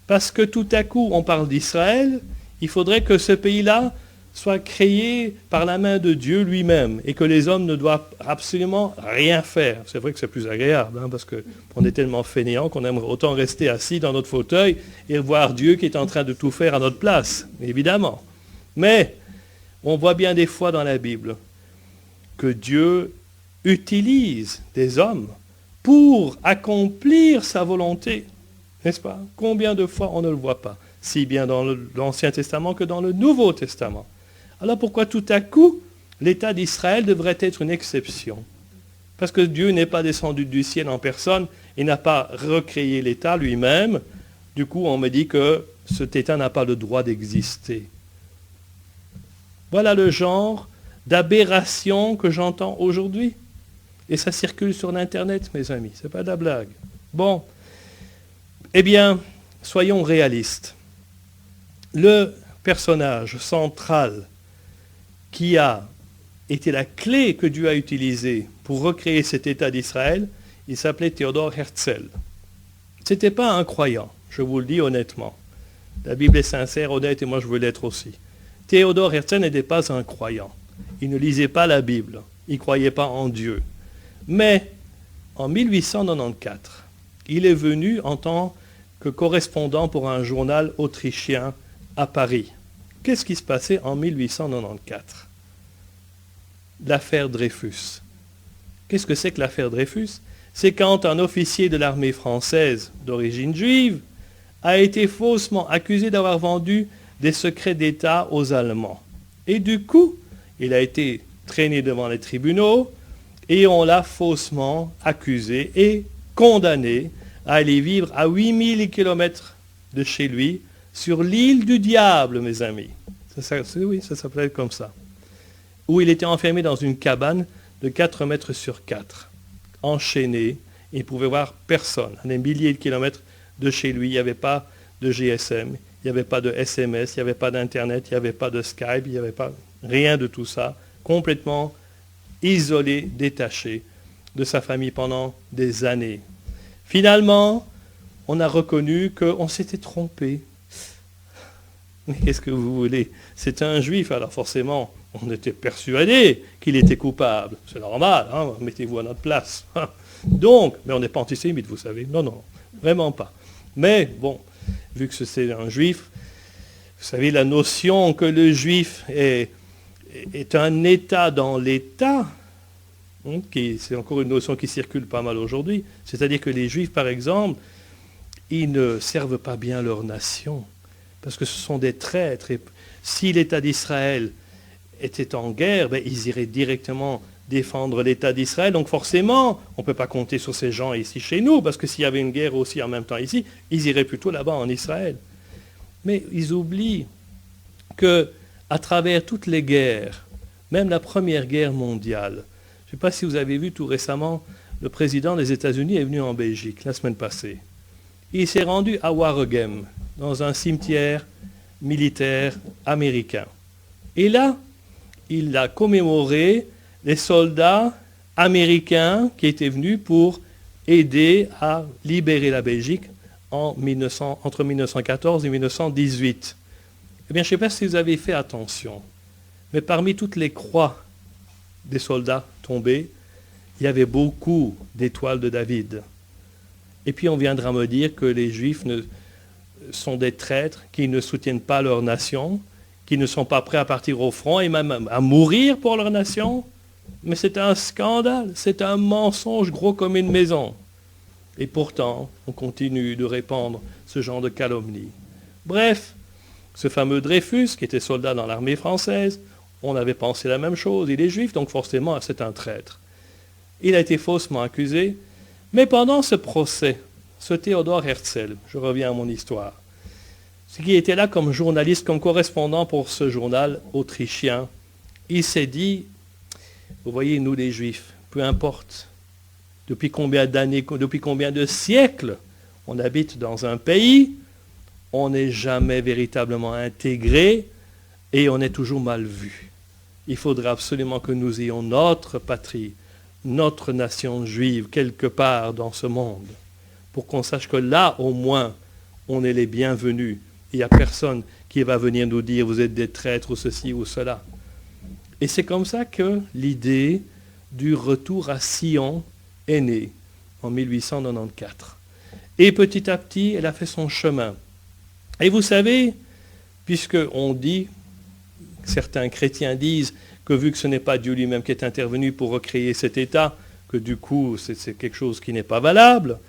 Speaker 1: Parce que tout à coup, on parle d'Israël, il faudrait que ce pays-là soit créé par la main de Dieu lui-même et que les hommes ne doivent absolument rien faire. C'est vrai que c'est plus agréable, parce qu'on est tellement fainéants qu'on aimerait autant rester assis dans notre fauteuil et voir Dieu qui est en train de tout faire à notre place, évidemment. Mais on voit bien des fois dans la Bible que Dieu utilise des hommes pour accomplir sa volonté. N'est-ce pas? Combien de fois on ne le voit pas, si bien dans l'Ancien Testament que dans le Nouveau Testament. Alors pourquoi tout à coup l'État d'Israël devrait être une exception? Parce que Dieu n'est pas descendu du ciel en personne, il n'a pas recréé l'État lui-même. Du coup, on me dit que cet État n'a pas le droit d'exister. Voilà le genre d'aberration que j'entends aujourd'hui. Et ça circule sur l'Internet, mes amis, ce n'est pas de la blague. Bon, eh bien, soyons réalistes. Le personnage central qui a été la clé que Dieu a utilisée pour recréer cet État d'Israël, il s'appelait Théodore Herzl. Ce n'était pas un croyant, je vous le dis honnêtement. La Bible est sincère, honnête, et moi je veux l'être aussi. Théodore Herzl n'était pas un croyant. Il ne lisait pas la Bible. Il ne croyait pas en Dieu. Mais en 1894, il est venu en tant que correspondant pour un journal autrichien à Paris. Qu'est-ce qui se passait en 1894? L'affaire Dreyfus. Qu'est-ce que c'est que l'affaire Dreyfus? C'est quand un officier de l'armée française d'origine juive a été faussement accusé d'avoir vendu des secrets d'État aux Allemands. Et du coup, il a été traîné devant les tribunaux et on l'a faussement accusé et condamné à aller vivre à 8000 km de chez lui, sur l'île du diable, mes amis. Oui, ça s'appelait comme ça. Où il était enfermé dans une cabane de 4 mètres sur 4, enchaîné, il ne pouvait voir personne. À des milliers de kilomètres de chez lui, il n'y avait pas de GSM, il n'y avait pas de SMS, il n'y avait pas d'Internet, il n'y avait pas de Skype, il n'y avait pas rien de tout ça, complètement isolé, détaché de sa famille pendant des années. Finalement, on a reconnu qu'on s'était trompé. Mais qu'est-ce que vous voulez? C'est un juif, alors forcément, on était persuadé qu'il était coupable. C'est normal, mettez-vous à notre place. Donc, mais on n'est pas antisémite, vous savez. Non, vraiment pas. Mais bon, vu que c'est un juif, vous savez, la notion que le juif est un État dans l'État, c'est encore une notion qui circule pas mal aujourd'hui. C'est-à-dire que les Juifs, par exemple, ils ne servent pas bien leur nation, parce que ce sont des traîtres. Et si l'État d'Israël était en guerre, ils iraient directement défendre l'État d'Israël. Donc forcément, on ne peut pas compter sur ces gens ici chez nous, parce que s'il y avait une guerre aussi en même temps ici, ils iraient plutôt là-bas en Israël. Mais ils oublient que à travers toutes les guerres, même la Première Guerre mondiale, je ne sais pas si vous avez vu tout récemment, le président des États-Unis est venu en Belgique la semaine passée. Il s'est rendu à Waregem, dans un cimetière militaire américain. Et là, il a commémoré les soldats américains qui étaient venus pour aider à libérer la Belgique entre 1914 et 1918. Eh bien, je ne sais pas si vous avez fait attention, mais parmi toutes les croix des soldats tombés, il y avait beaucoup d'étoiles de David. Et puis on viendra me dire que les Juifs sont des traîtres, qui ne soutiennent pas leur nation, qui ne sont pas prêts à partir au front et même à mourir pour leur nation. Mais c'est un scandale, c'est un mensonge gros comme une maison. Et pourtant, on continue de répandre ce genre de calomnie. Bref, ce fameux Dreyfus, qui était soldat dans l'armée française, on avait pensé la même chose. Il est juif, donc forcément, c'est un traître. Il a été faussement accusé. Mais pendant ce procès, ce Théodore Herzl, je reviens à mon histoire, ce qui était là comme journaliste, comme correspondant pour ce journal autrichien, il s'est dit, vous voyez, nous les Juifs, peu importe depuis combien d'années, depuis combien de siècles on habite dans un pays, on n'est jamais véritablement intégré et on est toujours mal vu. Il faudra absolument que nous ayons notre patrie, notre nation juive quelque part dans ce monde, pour qu'on sache que là, au moins, on est les bienvenus. Il n'y a personne qui va venir nous dire « vous êtes des traîtres » ou ceci ou cela. Et c'est comme ça que l'idée du retour à Sion est née en 1894. Et petit à petit, elle a fait son chemin. Et vous savez, puisque on dit, certains chrétiens disent que vu que ce n'est pas Dieu lui-même qui est intervenu pour recréer cet État, que du coup c'est quelque chose qui n'est pas valable,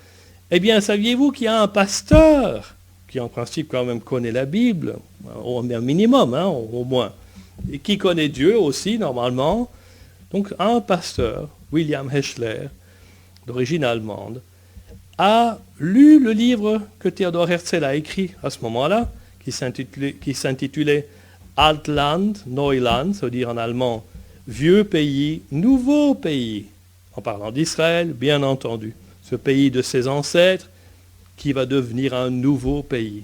Speaker 1: eh bien saviez-vous qu'il y a un pasteur qui en principe quand même connaît la Bible, au minimum, hein, au moins, et qui connaît Dieu aussi normalement. Donc un pasteur, William Heschler, d'origine allemande, a lu le livre que Theodor Herzl a écrit à ce moment-là, qui s'intitulait Altland, Neuland, ça veut dire en allemand vieux pays, nouveau pays, en parlant d'Israël, bien entendu, ce pays de ses ancêtres qui va devenir un nouveau pays.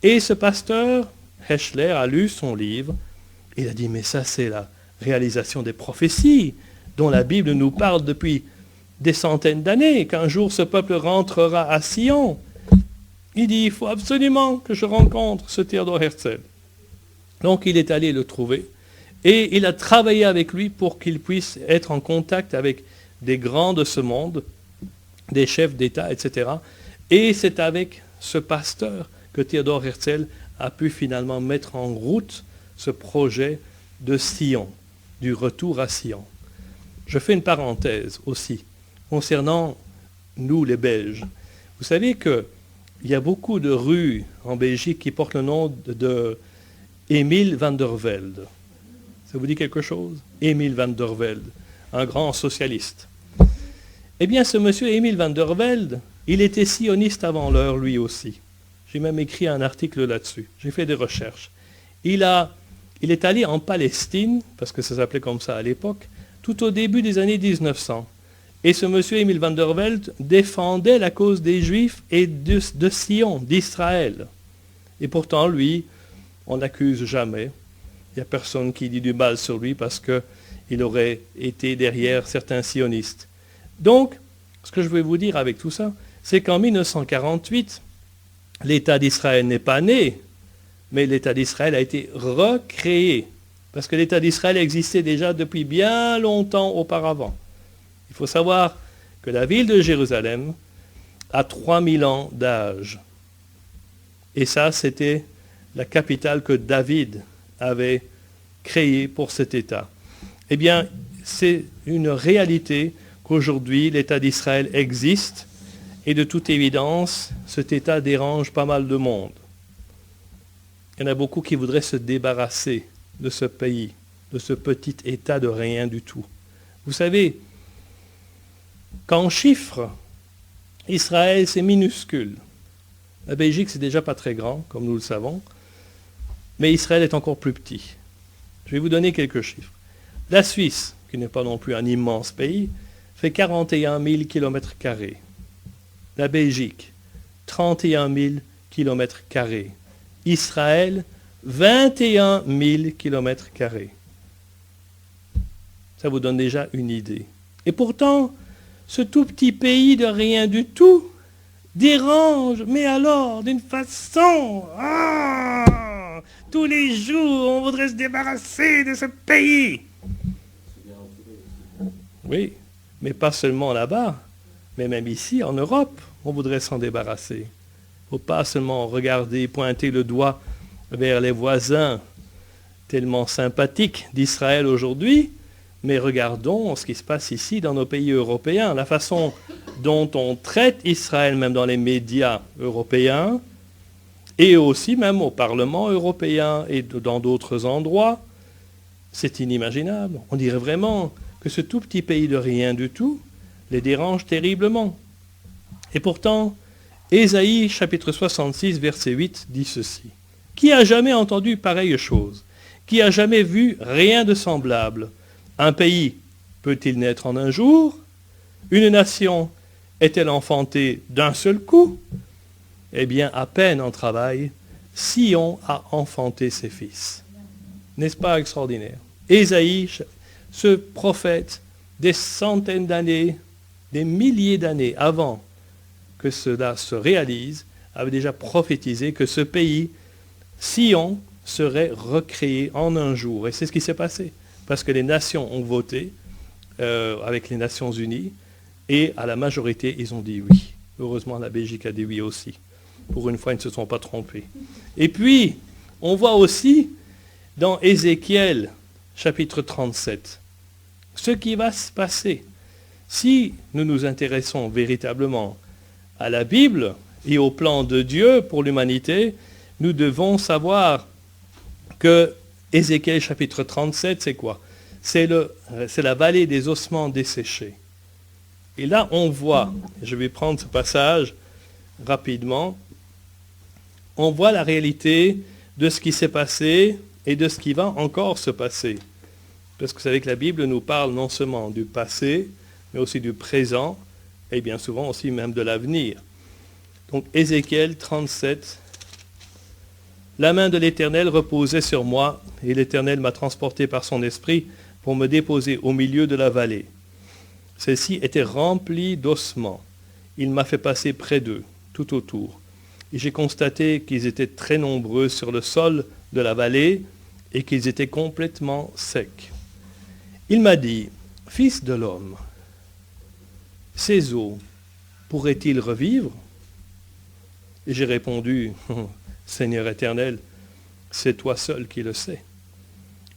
Speaker 1: Et ce pasteur, Heschler, a lu son livre, il a dit, mais ça c'est la réalisation des prophéties dont la Bible nous parle depuis des centaines d'années, qu'un jour ce peuple rentrera à Sion. Il dit, il faut absolument que je rencontre ce Theodor Herzl. Donc il est allé le trouver et il a travaillé avec lui pour qu'il puisse être en contact avec des grands de ce monde, des chefs d'État, etc. Et c'est avec ce pasteur que Theodor Herzl a pu finalement mettre en route ce projet de Sion, du retour à Sion. Je fais une parenthèse aussi concernant nous les Belges. Vous savez qu'il y a beaucoup de rues en Belgique qui portent le nom de Emile van der Velde. Ça vous dit quelque chose? Emile van der Velde, un grand socialiste. Eh bien, ce monsieur Emile van der Velde, il était sioniste avant l'heure, lui aussi. J'ai même écrit un article là-dessus. J'ai fait des recherches. Il est allé en Palestine, parce que ça s'appelait comme ça à l'époque, tout au début des années 1900. Et ce monsieur Emile van der Velde défendait la cause des Juifs et de Sion, d'Israël. Et pourtant, lui, on n'accuse jamais. Il n'y a personne qui dit du mal sur lui parce qu'il aurait été derrière certains sionistes. Donc, ce que je veux vous dire avec tout ça, c'est qu'en 1948, l'État d'Israël n'est pas né, mais l'État d'Israël a été recréé. Parce que l'État d'Israël existait déjà depuis bien longtemps auparavant. Il faut savoir que la ville de Jérusalem a 3000 ans d'âge. Et ça, c'était la capitale que David avait créée pour cet État. Eh bien, c'est une réalité qu'aujourd'hui, l'État d'Israël existe, et de toute évidence, cet État dérange pas mal de monde. Il y en a beaucoup qui voudraient se débarrasser de ce pays, de ce petit État de rien du tout. Vous savez, qu'en chiffres, Israël, c'est minuscule. La Belgique, c'est déjà pas très grand, comme nous le savons, mais Israël est encore plus petit. Je vais vous donner quelques chiffres. La Suisse, qui n'est pas non plus un immense pays, fait 41 000 km². La Belgique, 31 000 km². Israël, 21 000 km². Ça vous donne déjà une idée. Et pourtant, ce tout petit pays de rien du tout dérange, mais alors d'une façon... tous les jours, on voudrait se débarrasser de ce pays. Oui, mais pas seulement là-bas, mais même ici, en Europe, on voudrait s'en débarrasser. Il ne faut pas seulement regarder, pointer le doigt vers les voisins tellement sympathiques d'Israël aujourd'hui, mais regardons ce qui se passe ici dans nos pays européens, la façon dont on traite Israël, même dans les médias européens, et aussi même au Parlement européen et dans d'autres endroits. C'est inimaginable. On dirait vraiment que ce tout petit pays de rien du tout les dérange terriblement. Et pourtant, Ésaïe chapitre 66, verset 8 dit ceci. « Qui a jamais entendu pareille chose? Qui a jamais vu rien de semblable? Un pays peut-il naître en un jour? Une nation est-elle enfantée d'un seul coup? Eh bien, à peine en travail, Sion a enfanté ses fils. » N'est-ce pas extraordinaire? Ésaïe, ce prophète, des centaines d'années, des milliers d'années avant que cela se réalise, avait déjà prophétisé que ce pays, Sion, serait recréé en un jour. Et c'est ce qui s'est passé. Parce que les nations ont voté avec les Nations Unies, et à la majorité, ils ont dit oui. Heureusement, la Belgique a dit oui aussi. Pour une fois, ils ne se sont pas trompés. Et puis, on voit aussi dans Ézéchiel, chapitre 37, ce qui va se passer. Si nous nous intéressons véritablement à la Bible et au plan de Dieu pour l'humanité, nous devons savoir que Ézéchiel chapitre 37, c'est quoi? C'est la vallée des ossements desséchés. Et là, on voit, je vais prendre ce passage rapidement, on voit la réalité de ce qui s'est passé et de ce qui va encore se passer. Parce que vous savez que la Bible nous parle non seulement du passé, mais aussi du présent, et bien souvent aussi même de l'avenir. Donc Ézéchiel 37, « La main de l'Éternel reposait sur moi, et l'Éternel m'a transporté par son esprit pour me déposer au milieu de la vallée. Celle-ci était remplie d'ossements. Il m'a fait passer près d'eux, tout autour. Et j'ai constaté qu'ils étaient très nombreux sur le sol de la vallée et qu'ils étaient complètement secs. Il m'a dit, « Fils de l'homme, ces os pourraient-ils revivre ?» Et j'ai répondu, « Seigneur éternel, c'est toi seul qui le sais. »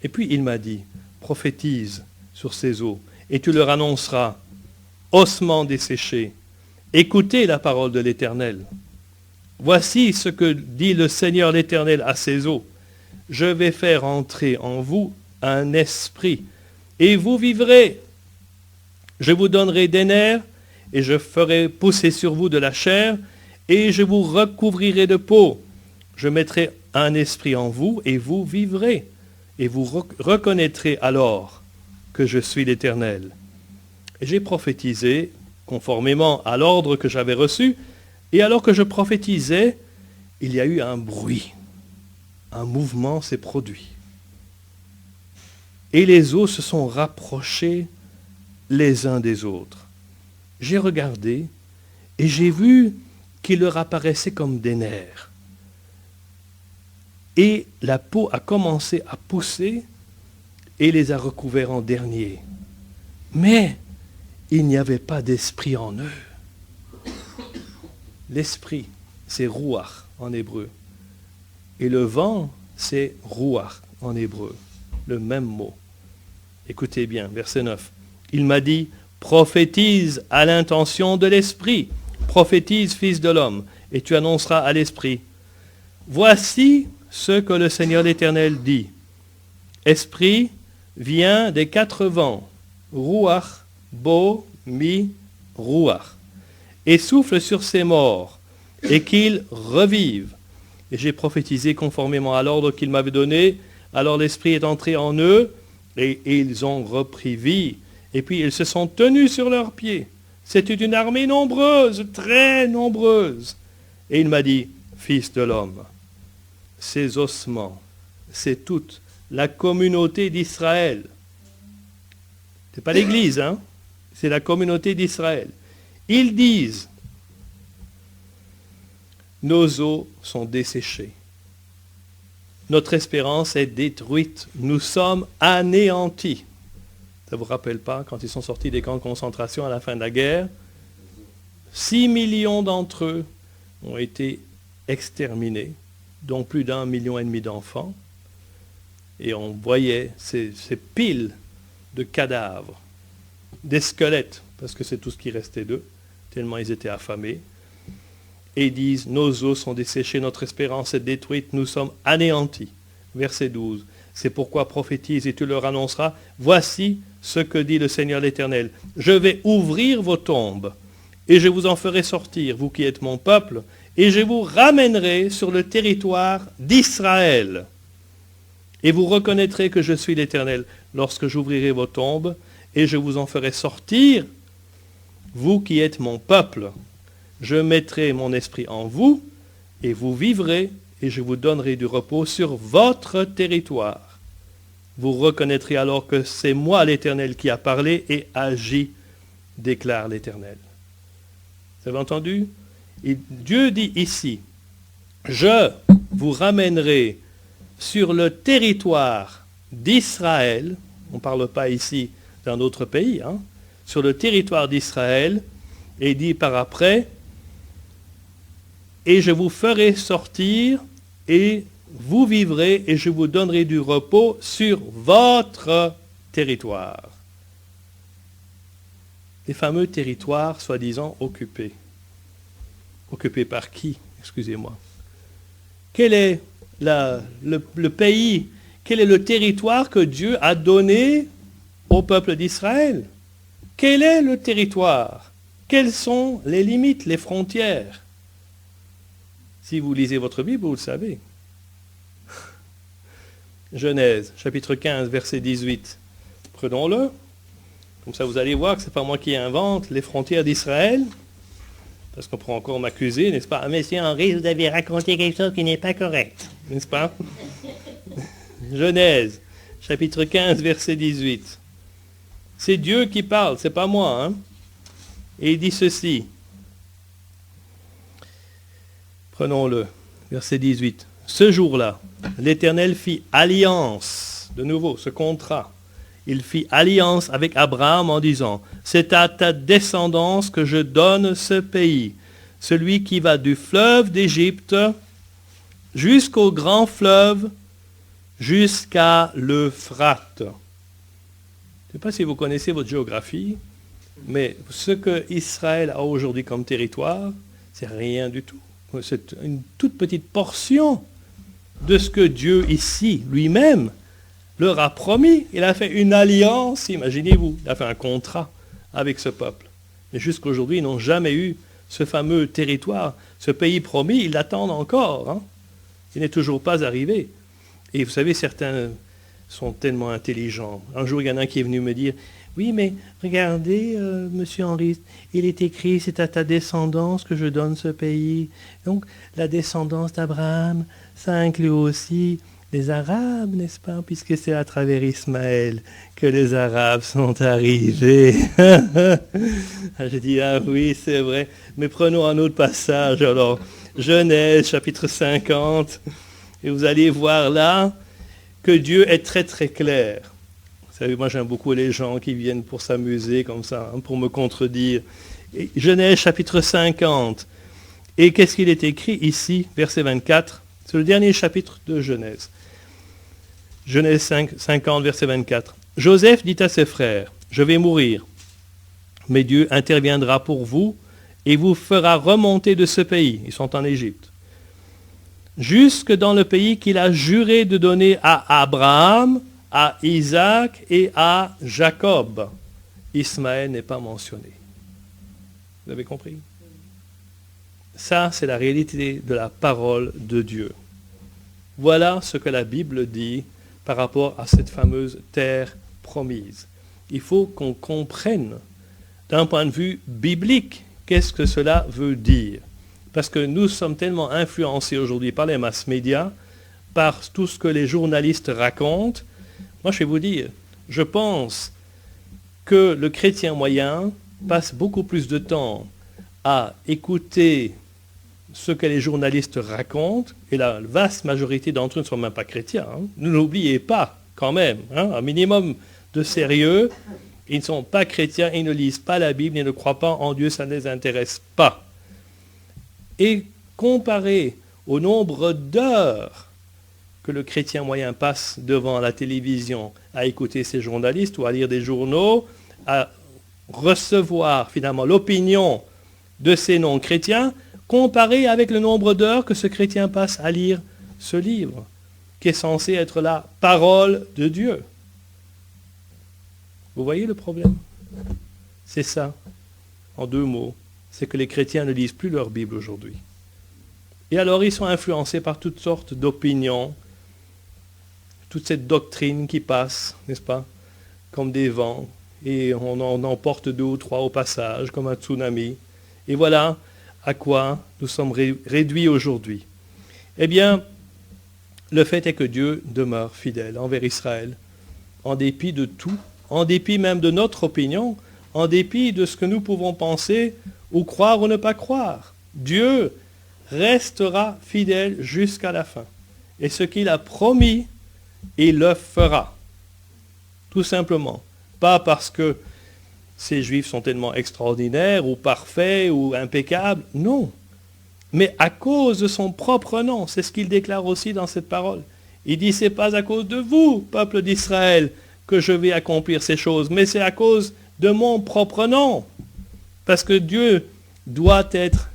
Speaker 1: Et puis il m'a dit, « Prophétise sur ces os, et tu leur annonceras, ossements desséchés, écoutez la parole de l'Éternel. Voici ce que dit le Seigneur l'Éternel à ces os. Je vais faire entrer en vous un esprit, et vous vivrez. Je vous donnerai des nerfs, et je ferai pousser sur vous de la chair, et je vous recouvrirai de peau. Je mettrai un esprit en vous, et vous vivrez, et vous reconnaîtrez alors que je suis l'Éternel. Et j'ai prophétisé conformément à l'ordre que j'avais reçu, et alors que je prophétisais, il y a eu un bruit. Un mouvement s'est produit. Et les os se sont rapprochés les uns des autres. J'ai regardé et j'ai vu qu'il leur apparaissait comme des nerfs. Et la peau a commencé à pousser et les a recouverts en dernier. Mais il n'y avait pas d'esprit en eux. L'esprit, c'est ruach en hébreu. Et le vent, c'est ruach en hébreu, le même mot. Écoutez bien, verset 9. Il m'a dit, prophétise à l'intention de l'esprit, prophétise, fils de l'homme, et tu annonceras à l'esprit. Voici ce que le Seigneur l'Éternel dit. Esprit, viens des quatre vents, ruach, bo, mi, ruach, et souffle sur ces morts, et qu'ils revivent. Et j'ai prophétisé conformément à l'ordre qu'il m'avait donné. Alors l'Esprit est entré en eux, et ils ont repris vie. Et puis ils se sont tenus sur leurs pieds. C'était une armée nombreuse, très nombreuse. Et il m'a dit, fils de l'homme, ces ossements, c'est toute la communauté d'Israël. Ce n'est pas l'Église, hein? C'est la communauté d'Israël. Ils disent, nos os sont desséchés. Notre espérance est détruite. Nous sommes anéantis. Ça ne vous rappelle pas, quand ils sont sortis des camps de concentration à la fin de la guerre, 6 millions d'entre eux ont été exterminés, dont plus d'1,5 million d'enfants. Et on voyait ces piles de cadavres, des squelettes, parce que c'est tout ce qui restait d'eux, tellement ils étaient affamés. Et ils disent, nos os sont desséchés, notre espérance est détruite, nous sommes anéantis. Verset 12. C'est pourquoi prophétise et tu leur annonceras, voici ce que dit le Seigneur l'Éternel. Je vais ouvrir vos tombes et je vous en ferai sortir, vous qui êtes mon peuple, et je vous ramènerai sur le territoire d'Israël. Et vous reconnaîtrez que je suis l'Éternel lorsque j'ouvrirai vos tombes et je vous en ferai sortir, vous qui êtes mon peuple. Je mettrai mon esprit en vous et vous vivrez et je vous donnerai du repos sur votre territoire. Vous reconnaîtrez alors que c'est moi l'Éternel qui a parlé et agi, déclare l'Éternel. Vous avez entendu? Et Dieu dit ici, je vous ramènerai sur le territoire d'Israël, on ne parle pas ici d'un autre pays, hein, sur le territoire d'Israël, et dit par après, et je vous ferai sortir et vous vivrez et je vous donnerai du repos sur votre territoire. Les fameux territoires soi-disant occupés. Occupés par qui? Excusez-moi. Quel est le pays, quel est le territoire que Dieu a donné au peuple d'Israël? Quel est le territoire? Quelles sont les limites, les frontières? Si vous lisez votre Bible, vous le savez. Genèse, chapitre 15, verset 18. Prenons-le. Comme ça, vous allez voir que ce n'est pas moi qui invente les frontières d'Israël. Parce qu'on pourra encore m'accuser, n'est-ce pas? Monsieur Henri, vous avez raconté quelque chose qui n'est pas correct. N'est-ce pas? Genèse, chapitre 15, verset 18. C'est Dieu qui parle, c'est pas moi. Hein? Et il dit ceci. Prenons-le, verset 18. Ce jour-là, l'Éternel fit alliance, de nouveau, ce contrat. Il fit alliance avec Abraham en disant, c'est à ta descendance que je donne ce pays, celui qui va du fleuve d'Égypte jusqu'au grand fleuve, jusqu'à l'Euphrate. Je ne sais pas si vous connaissez votre géographie, mais ce que Israël a aujourd'hui comme territoire, c'est rien du tout. C'est une toute petite portion de ce que Dieu ici, lui-même, leur a promis. Il a fait une alliance, imaginez-vous, il a fait un contrat avec ce peuple. Mais jusqu'à aujourd'hui, ils n'ont jamais eu ce fameux territoire, ce pays promis, ils l'attendent encore. Hein. Il n'est toujours pas arrivé. Et vous savez, certains sont tellement intelligents. Un jour, il y en a un qui est venu me dire, oui, mais regardez, monsieur Henri, il est écrit, c'est à ta descendance que je donne ce pays. Donc, la descendance d'Abraham, ça inclut aussi les Arabes, n'est-ce pas? Puisque c'est à travers Ismaël que les Arabes sont arrivés. Je dis, ah oui, c'est vrai. Mais prenons un autre passage. Alors, Genèse, chapitre 50. Et vous allez voir là que Dieu est très, très clair. Vous savez, moi, j'aime beaucoup les gens qui viennent pour s'amuser comme ça, hein, pour me contredire. Et Genèse, chapitre 50. Et qu'est-ce qu'il est écrit ici, verset 24? C'est le dernier chapitre de Genèse. Genèse 50, verset 24. Joseph dit à ses frères, je vais mourir, mais Dieu interviendra pour vous et vous fera remonter de ce pays. Ils sont en Égypte. Jusque dans le pays qu'il a juré de donner à Abraham, à Isaac et à Jacob. Ismaël n'est pas mentionné. Vous avez compris? Ça, c'est la réalité de la parole de Dieu. Voilà ce que la Bible dit par rapport à cette fameuse terre promise. Il faut qu'on comprenne, d'un point de vue biblique, qu'est-ce que cela veut dire. Parce que nous sommes tellement influencés aujourd'hui par les mass médias, par tout ce que les journalistes racontent. Moi, je vais vous dire, je pense que le chrétien moyen passe beaucoup plus de temps à écouter ce que les journalistes racontent, et la vaste majorité d'entre eux ne sont même pas chrétiens. Ne l'oubliez pas, quand même, un minimum de sérieux. Ils ne sont pas chrétiens, ils ne lisent pas la Bible, ils ne croient pas en Dieu, ça ne les intéresse pas. Et comparé au nombre d'heures que le chrétien moyen passe devant la télévision à écouter ces journalistes ou à lire des journaux, à recevoir finalement l'opinion de ces non-chrétiens, comparé avec le nombre d'heures que ce chrétien passe à lire ce livre, qui est censé être la parole de Dieu. Vous voyez le problème? C'est ça, en 2 mots, c'est que les chrétiens ne lisent plus leur Bible aujourd'hui. Et alors ils sont influencés par toutes sortes d'opinions, toute cette doctrine qui passe, n'est-ce pas, comme des vents, et on en emporte 2 ou 3 au passage, comme un tsunami. Et voilà à quoi nous sommes réduits aujourd'hui. Eh bien, le fait est que Dieu demeure fidèle envers Israël, en dépit de tout, en dépit même de notre opinion, en dépit de ce que nous pouvons penser ou croire ou ne pas croire. Dieu restera fidèle jusqu'à la fin. Et ce qu'il a promis, il le fera. Tout simplement. Pas parce que ces Juifs sont tellement extraordinaires ou parfaits ou impeccables. Non. Mais à cause de son propre nom. C'est ce qu'il déclare aussi dans cette parole. Il dit, c'est pas à cause de vous, peuple d'Israël, que je vais accomplir ces choses, mais c'est à cause de mon propre nom. Parce que Dieu doit être,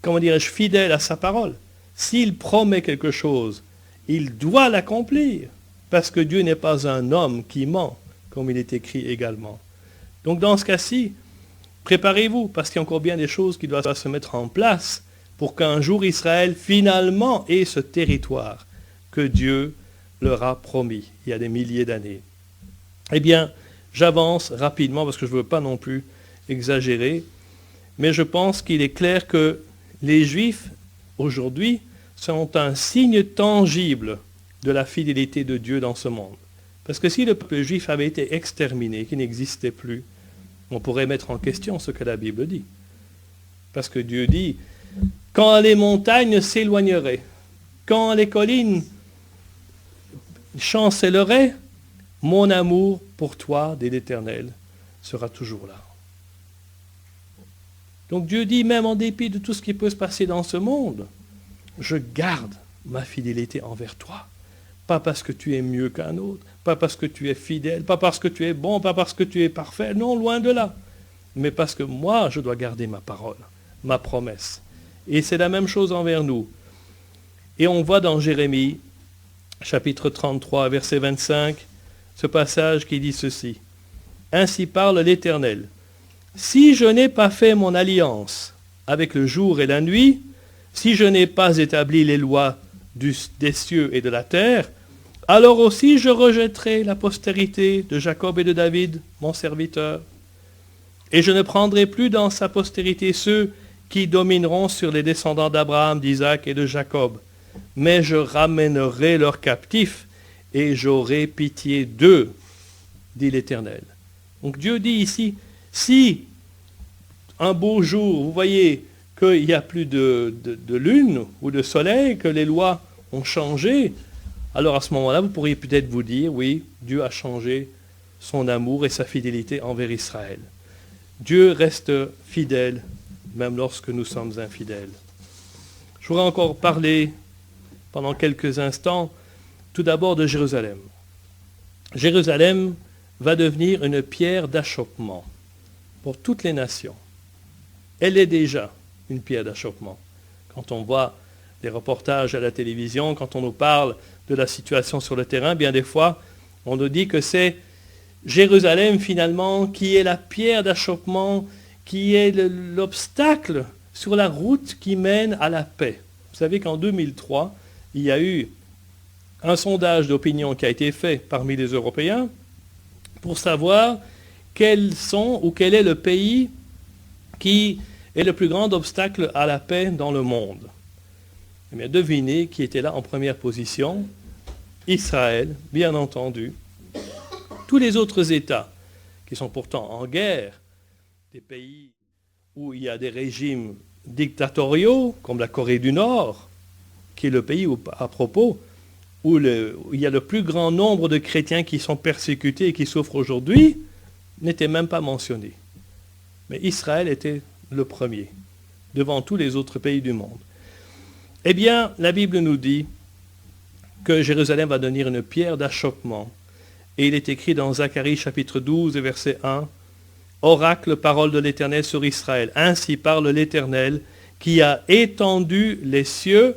Speaker 1: comment dirais-je, fidèle à sa parole. S'il promet quelque chose, il doit l'accomplir. Parce que Dieu n'est pas un homme qui ment, comme il est écrit également. Donc dans ce cas-ci, préparez-vous, parce qu'il y a encore bien des choses qui doivent se mettre en place pour qu'un jour Israël finalement ait ce territoire que Dieu leur a promis il y a des milliers d'années. Eh bien, j'avance rapidement parce que je ne veux pas non plus exagérer, mais je pense qu'il est clair que les Juifs, aujourd'hui, sont un signe tangible de la fidélité de Dieu dans ce monde. Parce que si le peuple juif avait été exterminé, qu'il n'existait plus, on pourrait mettre en question ce que la Bible dit. Parce que Dieu dit, quand les montagnes s'éloigneraient, quand les collines chancelleraient, mon amour pour toi, dit l'Éternel, sera toujours là. Donc Dieu dit, même en dépit de tout ce qui peut se passer dans ce monde, je garde ma fidélité envers toi. Pas parce que tu es mieux qu'un autre, pas parce que tu es fidèle, pas parce que tu es bon, pas parce que tu es parfait, non, loin de là. Mais parce que moi, je dois garder ma parole, ma promesse. Et c'est la même chose envers nous. Et on voit dans Jérémie, chapitre 33, verset 25, ce passage qui dit ceci. Ainsi parle l'Éternel. Si je n'ai pas fait mon alliance avec le jour et la nuit, si je n'ai pas établi les lois des cieux et de la terre, alors aussi je rejetterai la postérité de Jacob et de David, mon serviteur. Et je ne prendrai plus dans sa postérité ceux qui domineront sur les descendants d'Abraham, d'Isaac et de Jacob, mais je ramènerai leurs captifs et j'aurai pitié d'eux, dit l'Éternel. Donc Dieu dit ici, si un beau jour, vous voyez qu'il n'y a plus de lune ou de soleil, que les lois ont changé, alors à ce moment-là, vous pourriez peut-être vous dire, oui, Dieu a changé son amour et sa fidélité envers Israël. Dieu reste fidèle, même lorsque nous sommes infidèles. Je voudrais encore parler pendant quelques instants, tout d'abord de Jérusalem. Jérusalem va devenir une pierre d'achoppement pour toutes les nations. Elle est déjà une pierre d'achoppement. Quand on voit des reportages à la télévision, quand on nous parle de la situation sur le terrain, bien des fois, on nous dit que c'est Jérusalem finalement, qui est la pierre d'achoppement, qui est l'obstacle sur la route qui mène à la paix. Vous savez qu'en 2003, il y a eu un sondage d'opinion qui a été fait parmi les Européens pour savoir quel est le pays qui est le plus grand obstacle à la paix dans le monde. Eh bien, devinez qui était là en première position. Israël, bien entendu. Tous les autres États, qui sont pourtant en guerre, des pays où il y a des régimes dictatoriaux, comme la Corée du Nord, qui est le pays où il y a le plus grand nombre de chrétiens qui sont persécutés et qui souffrent aujourd'hui, n'était même pas mentionné. Mais Israël était le premier, devant tous les autres pays du monde. Eh bien, la Bible nous dit que Jérusalem va devenir une pierre d'achoppement. Et il est écrit dans Zacharie chapitre 12, verset 1, « Oracle, parole de l'Éternel sur Israël. Ainsi parle l'Éternel, qui a étendu les cieux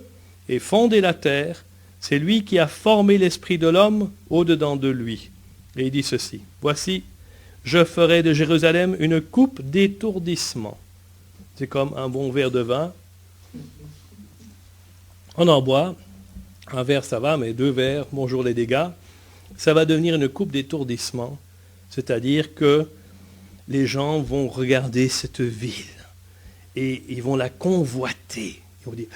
Speaker 1: et fondé la terre. C'est lui qui a formé l'esprit de l'homme au-dedans de lui. » Et il dit ceci, « Voici, je ferai de Jérusalem une coupe d'étourdissement. » C'est comme un bon verre de vin. On en boit. Un verre, ça va, mais 2 verres, bonjour les dégâts. Ça va devenir une coupe d'étourdissement. C'est-à-dire que les gens vont regarder cette ville et ils vont la convoiter. Ils vont dire,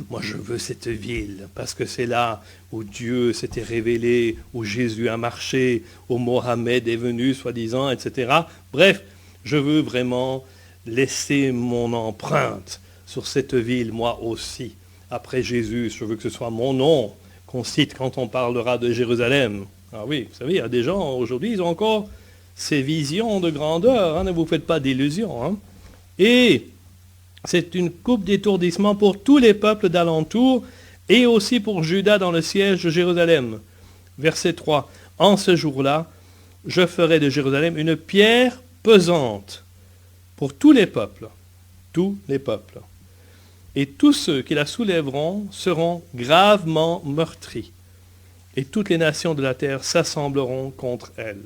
Speaker 1: moi je veux cette ville parce que c'est là où Dieu s'était révélé, où Jésus a marché, où Mohammed est venu, soi-disant, etc. Bref, je veux vraiment laisser mon empreinte sur cette ville, moi aussi. Après Jésus, je veux que ce soit mon nom qu'on cite quand on parlera de Jérusalem. Ah oui, vous savez, il y a des gens aujourd'hui, ils ont encore ces visions de grandeur, hein, ne vous faites pas d'illusions. Hein. Et c'est une coupe d'étourdissement pour tous les peuples d'alentour et aussi pour Juda dans le siège de Jérusalem. Verset 3. En ce jour-là, je ferai de Jérusalem une pierre pesante pour tous les peuples. Tous les peuples. Et tous ceux qui la soulèveront seront gravement meurtris. Et toutes les nations de la terre s'assembleront contre elle.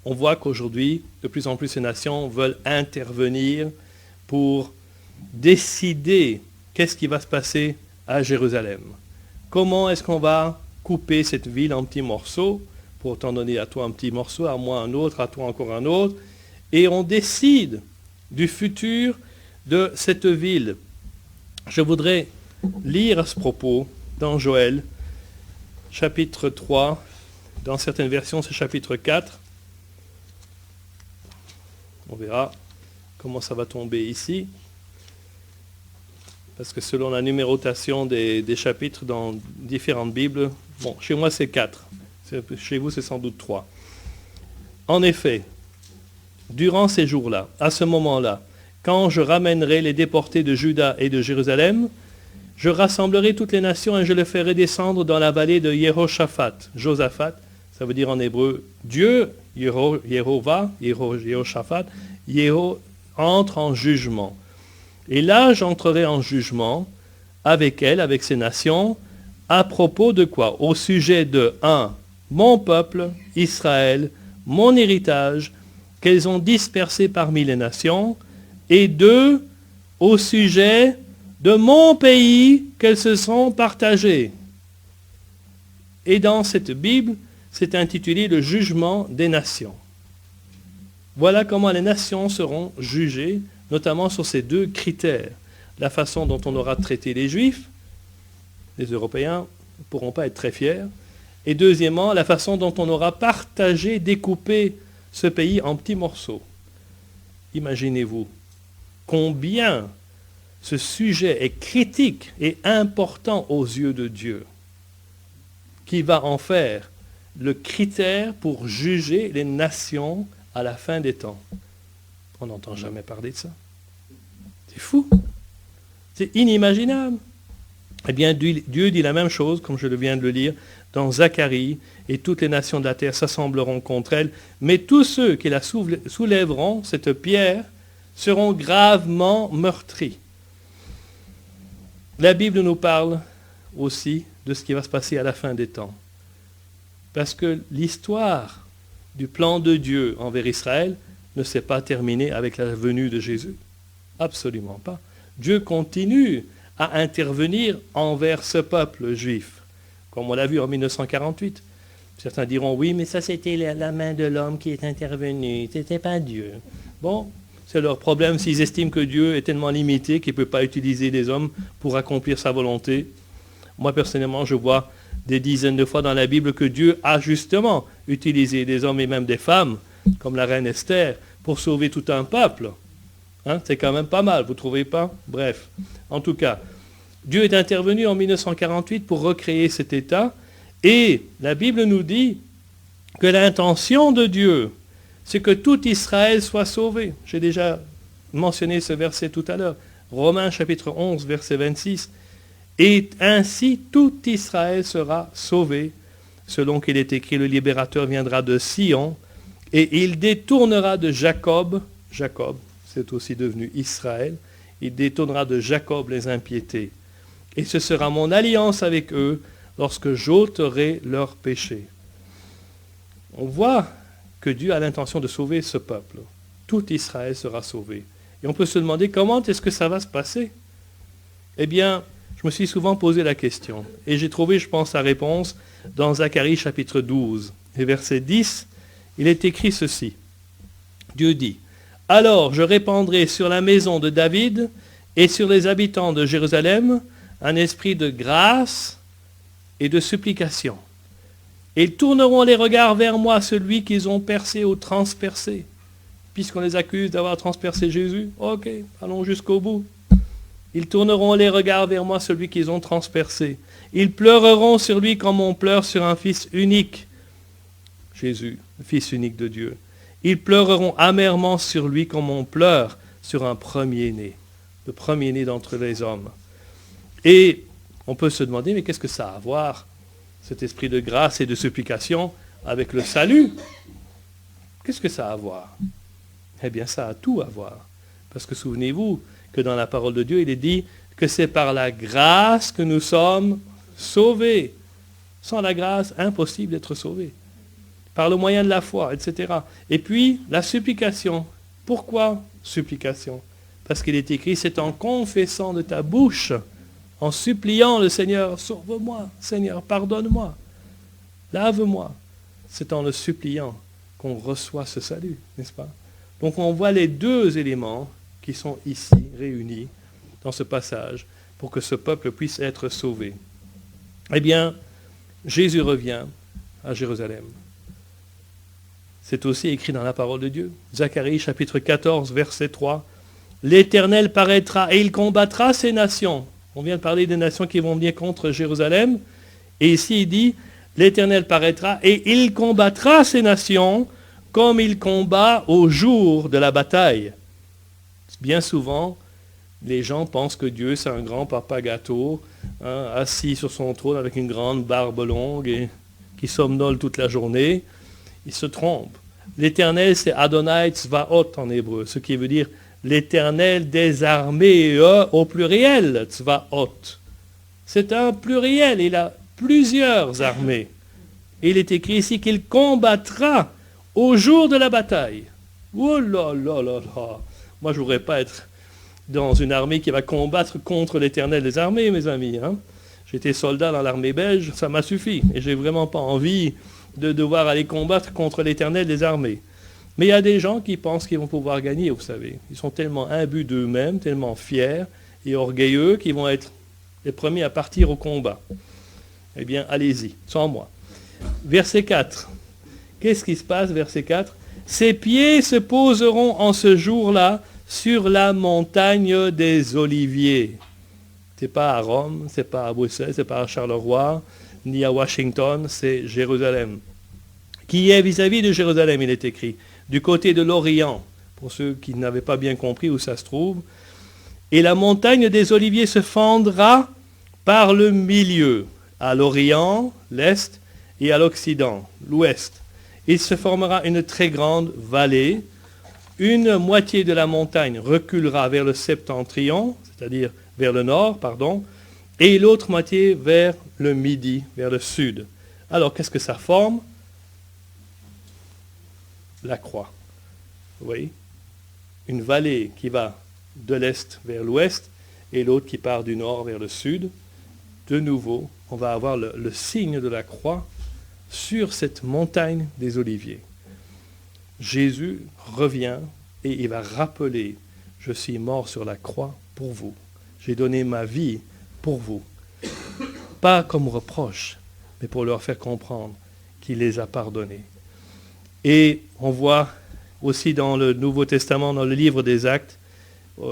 Speaker 1: On voit qu'aujourd'hui, de plus en plus, ces nations veulent intervenir pour décider qu'est-ce qui va se passer à Jérusalem. Comment est-ce qu'on va couper cette ville en petits morceaux, pour t'en donner à toi un petit morceau, à moi un autre, à toi encore un autre, et on décide du futur de cette ville. Je voudrais lire à ce propos dans Joël, chapitre 3, dans certaines versions c'est chapitre 4. On verra comment ça va tomber ici. Parce que selon la numérotation des chapitres dans différentes Bibles, bon, chez moi c'est 4. Chez vous c'est sans doute 3. En effet, durant ces jours-là, à ce moment-là, quand je ramènerai les déportés de Juda et de Jérusalem, je rassemblerai toutes les nations et je les ferai descendre dans la vallée de Jehoshaphat. Josaphat, ça veut dire en hébreu Dieu, Yehovah, Jehoshaphat, entre en jugement. Et là, j'entrerai en jugement avec elle, avec ces nations, à propos de quoi? Au sujet de 1. Mon peuple, Israël, mon héritage, qu'elles ont dispersé parmi les nations, et 2. Au sujet de mon pays qu'elles se sont partagées. Et dans cette Bible, c'est intitulé le jugement des nations. Voilà comment les nations seront jugées, notamment sur ces 2 critères. La façon dont on aura traité les Juifs, les Européens ne pourront pas être très fiers, et deuxièmement, la façon dont on aura partagé, découpé ce pays en petits morceaux. Imaginez-vous combien ce sujet est critique et important aux yeux de Dieu, qui va en faire le critère pour juger les nations à la fin des temps. On n'entend jamais parler de ça. C'est fou. C'est inimaginable. Eh bien, Dieu dit la même chose, comme je viens de le lire, dans Zacharie, et toutes les nations de la terre s'assembleront contre elle, mais tous ceux qui la soulèveront, cette pierre, seront gravement meurtris. La Bible nous parle aussi de ce qui va se passer à la fin des temps. Parce que l'histoire du plan de Dieu envers Israël ne s'est pas terminé avec la venue de Jésus. Absolument pas. Dieu continue à intervenir envers ce peuple juif, comme on l'a vu en 1948. Certains diront, oui, mais ça c'était la main de l'homme qui est intervenue, ce n'était pas Dieu. Bon, c'est leur problème s'ils estiment que Dieu est tellement limité qu'il ne peut pas utiliser des hommes pour accomplir sa volonté. Moi, personnellement, je vois des dizaines de fois dans la Bible que Dieu a justement utilisé des hommes et même des femmes, comme la reine Esther, pour sauver tout un peuple. Hein, c'est quand même pas mal, vous ne trouvez pas? Bref, en tout cas, Dieu est intervenu en 1948 pour recréer cet État, et la Bible nous dit que l'intention de Dieu, c'est que tout Israël soit sauvé. J'ai déjà mentionné ce verset tout à l'heure. Romains chapitre 11, verset 26. Et ainsi tout Israël sera sauvé, selon qu'il est écrit, le libérateur viendra de Sion, et il détournera de Jacob, c'est aussi devenu Israël, il détournera de Jacob les impiétés. Et ce sera mon alliance avec eux, lorsque j'ôterai leurs péchés. On voit que Dieu a l'intention de sauver ce peuple. Tout Israël sera sauvé. Et on peut se demander comment est-ce que ça va se passer? Eh bien, je me suis souvent posé la question. Et j'ai trouvé, je pense, sa réponse dans Zacharie chapitre 12. Et verset 10, il est écrit ceci. Dieu dit, « Alors je répandrai sur la maison de David et sur les habitants de Jérusalem un esprit de grâce et de supplication. Ils tourneront les regards vers moi, celui qu'ils ont percé ou transpercé. » Puisqu'on les accuse d'avoir transpercé Jésus, ok, allons jusqu'au bout. Ils tourneront les regards vers moi, celui qu'ils ont transpercé. Ils pleureront sur lui comme on pleure sur un fils unique. Jésus, le fils unique de Dieu. Ils pleureront amèrement sur lui comme on pleure sur un premier-né, le premier-né d'entre les hommes. Et on peut se demander, mais qu'est-ce que ça a à voir, cet esprit de grâce et de supplication, avec le salut? Qu'est-ce que ça a à voir? Eh bien, ça a tout à voir. Parce que souvenez-vous que dans la parole de Dieu, il est dit que c'est par la grâce que nous sommes sauvés. Sans la grâce, impossible d'être sauvé. Par le moyen de la foi, etc. Et puis, la supplication. Pourquoi supplication? Parce qu'il est écrit, c'est en confessant de ta bouche, en suppliant le Seigneur, sauve-moi, Seigneur, pardonne-moi, lave-moi. C'est en le suppliant qu'on reçoit ce salut, n'est-ce pas? Donc on voit les deux éléments qui sont ici réunis dans ce passage pour que ce peuple puisse être sauvé. Eh bien, Jésus revient à Jérusalem. C'est aussi écrit dans la parole de Dieu. Zacharie chapitre 14, verset 3. « L'Éternel paraîtra et il combattra ces nations. » On vient de parler des nations qui vont venir contre Jérusalem. Et ici, il dit, l'Éternel paraîtra et il combattra ces nations comme il combat au jour de la bataille. Bien souvent, les gens pensent que Dieu, c'est un grand papa gâteau, hein, assis sur son trône avec une grande barbe longue et qui somnole toute la journée. Ils se trompent. L'Éternel, c'est Adonai Tzvaot en hébreu, ce qui veut dire l'Éternel des armées, au pluriel, Tzvaot. C'est un pluriel, il a plusieurs armées. Et il est écrit ici qu'il combattra au jour de la bataille. Oh là là là là. Moi, je ne voudrais pas être dans une armée qui va combattre contre l'Éternel des armées, mes amis. Hein. J'étais soldat dans l'armée belge, ça m'a suffi. Et je n'ai vraiment pas envie de devoir aller combattre contre l'Éternel des armées. Mais il y a des gens qui pensent qu'ils vont pouvoir gagner, vous savez. Ils sont tellement imbus d'eux-mêmes, tellement fiers et orgueilleux qu'ils vont être les premiers à partir au combat. Eh bien, allez-y, sans moi. Verset 4. Qu'est-ce qui se passe, verset 4? Ses pieds se poseront en ce jour-là sur la montagne des Oliviers. Ce n'est pas à Rome, ce n'est pas à Bruxelles, ce n'est pas à Charleroi, ni à Washington, c'est Jérusalem. Qui est vis-à-vis de Jérusalem, il est écrit, du côté de l'Orient, pour ceux qui n'avaient pas bien compris où ça se trouve. Et la montagne des Oliviers se fendra par le milieu, à l'Orient, l'Est, et à l'Occident, l'Ouest. Il se formera une très grande vallée. Une moitié de la montagne reculera vers le septentrion, c'est-à-dire vers le nord, et l'autre moitié vers le midi, vers le sud. Alors, qu'est-ce que ça forme? la croix. Vous voyez? Une vallée qui va de l'est vers l'ouest et l'autre qui part du nord vers le sud. De nouveau, on va avoir le signe de la croix sur cette montagne des Oliviers. Jésus revient et il va rappeler, je suis mort sur la croix pour vous. J'ai donné ma vie pour vous. Pas comme reproche, mais pour leur faire comprendre qu'il les a pardonnés. Et on voit aussi dans le Nouveau Testament, dans le livre des Actes,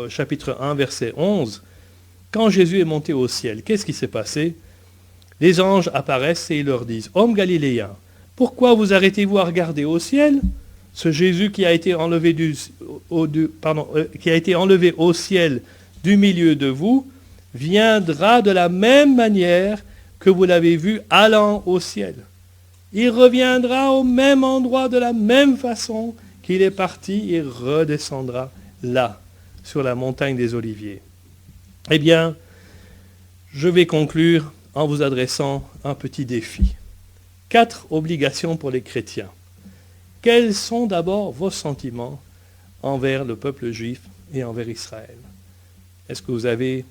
Speaker 1: chapitre 1, verset 11, quand Jésus est monté au ciel, qu'est-ce qui s'est passé? Les anges apparaissent et ils leur disent, « Hommes galiléens, pourquoi vous arrêtez-vous à regarder au ciel? Ce Jésus qui a été enlevé au ciel du milieu de vous viendra de la même manière que vous l'avez vu allant au ciel. Il reviendra au même endroit de la même façon qu'il est parti et redescendra là, sur la montagne des Oliviers. » Eh bien, je vais conclure en vous adressant un petit défi. 4 obligations pour les chrétiens. Quels sont d'abord vos sentiments envers le peuple juif et envers Israël? Est-ce que vous avez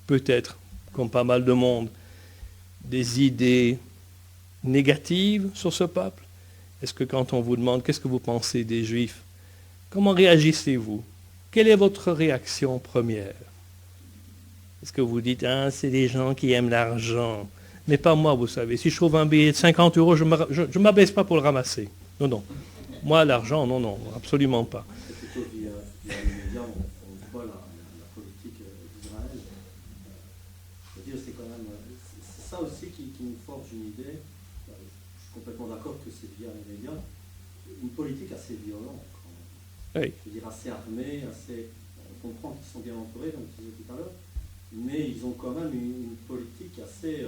Speaker 1: peut-être, comme pas mal de monde, des idées négatives sur ce peuple? Est-ce que quand on vous demande qu'est-ce que vous pensez des Juifs, comment réagissez-vous? Quelle est votre réaction première? Est-ce que vous dites, c'est des gens qui aiment l'argent? Mais pas moi, vous savez. Si je trouve un billet de 50 €, je ne m'abaisse pas pour le ramasser. Non, non. Moi, l'argent, non, non, absolument pas.
Speaker 2: C'est plutôt via les médias, on voit la politique d'Israël. Je veux dire, c'est quand même... C'est ça aussi qui nous forge une idée. Je suis complètement d'accord que c'est via les médias. Une politique assez violente.
Speaker 1: Oui.
Speaker 2: Je veux dire, assez armée, assez... On comprend qu'ils sont bien entourés, comme tu disais tout à l'heure. Mais ils ont quand même une politique assez,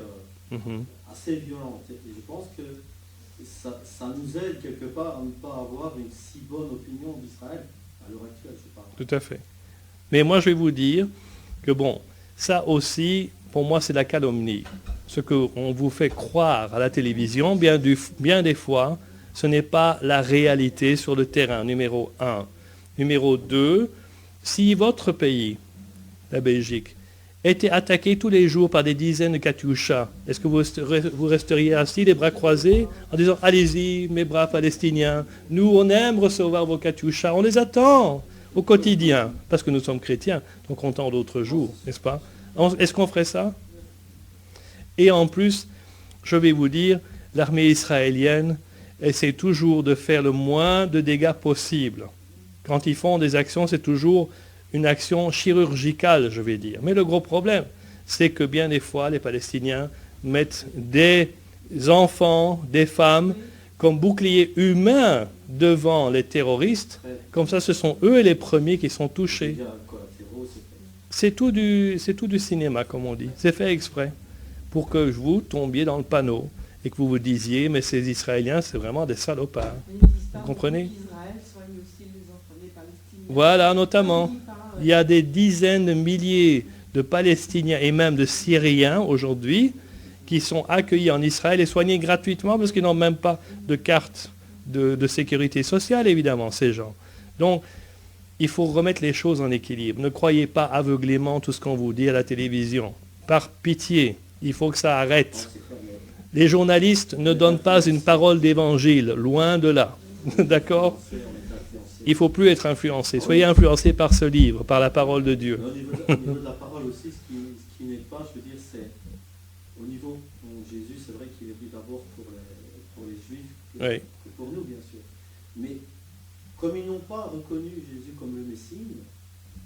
Speaker 2: assez violente. Et je pense que ça nous aide quelque part à ne pas avoir une si bonne opinion d'Israël à l'heure actuelle, je parle.
Speaker 1: Tout à fait. Mais moi, je vais vous dire que bon, ça aussi, pour moi, c'est la calomnie. Ce qu'on vous fait croire à la télévision, bien des fois, ce n'est pas la réalité sur le terrain, numéro 1. Numéro 2, si votre pays, la Belgique, était attaqué tous les jours par des dizaines de Katyusha, est-ce que vous resteriez assis, les bras croisés, en disant « Allez-y, mes braves Palestiniens, nous, on aime recevoir vos Katyusha, on les attend au quotidien, parce que nous sommes chrétiens, donc on attend d'autres jours, n'est-ce pas? Est-ce qu'on ferait ça? Et en plus, je vais vous dire, l'armée israélienne essaie toujours de faire le moins de dégâts possible. Quand ils font des actions, c'est toujours une action chirurgicale, je vais dire. Mais le gros problème, c'est que bien des fois, les Palestiniens mettent des enfants, des femmes, comme boucliers humains devant les terroristes. Comme ça, ce sont eux les premiers qui sont touchés. C'est tout du cinéma, comme on dit. C'est fait exprès pour que vous tombiez dans le panneau et que vous vous disiez, mais ces Israéliens, c'est vraiment des salopards. Vous comprenez? Voilà, notamment. Il y a des dizaines de milliers de Palestiniens et même de Syriens aujourd'hui qui sont accueillis en Israël et soignés gratuitement parce qu'ils n'ont même pas de carte de sécurité sociale, évidemment, ces gens. Donc, il faut remettre les choses en équilibre. Ne croyez pas aveuglément tout ce qu'on vous dit à la télévision. Par pitié, il faut que ça arrête. Les journalistes ne donnent pas une parole d'évangile, loin de là. D'accord ? Il ne faut plus être influencé. Soyez influencés par ce livre, par la parole de Dieu.
Speaker 2: Au niveau de la parole aussi, ce qui n'est pas, je veux dire, c'est au niveau de Jésus, c'est vrai qu'il est dit d'abord pour les Juifs que pour nous, bien sûr. Mais comme ils n'ont pas reconnu Jésus comme le Messie...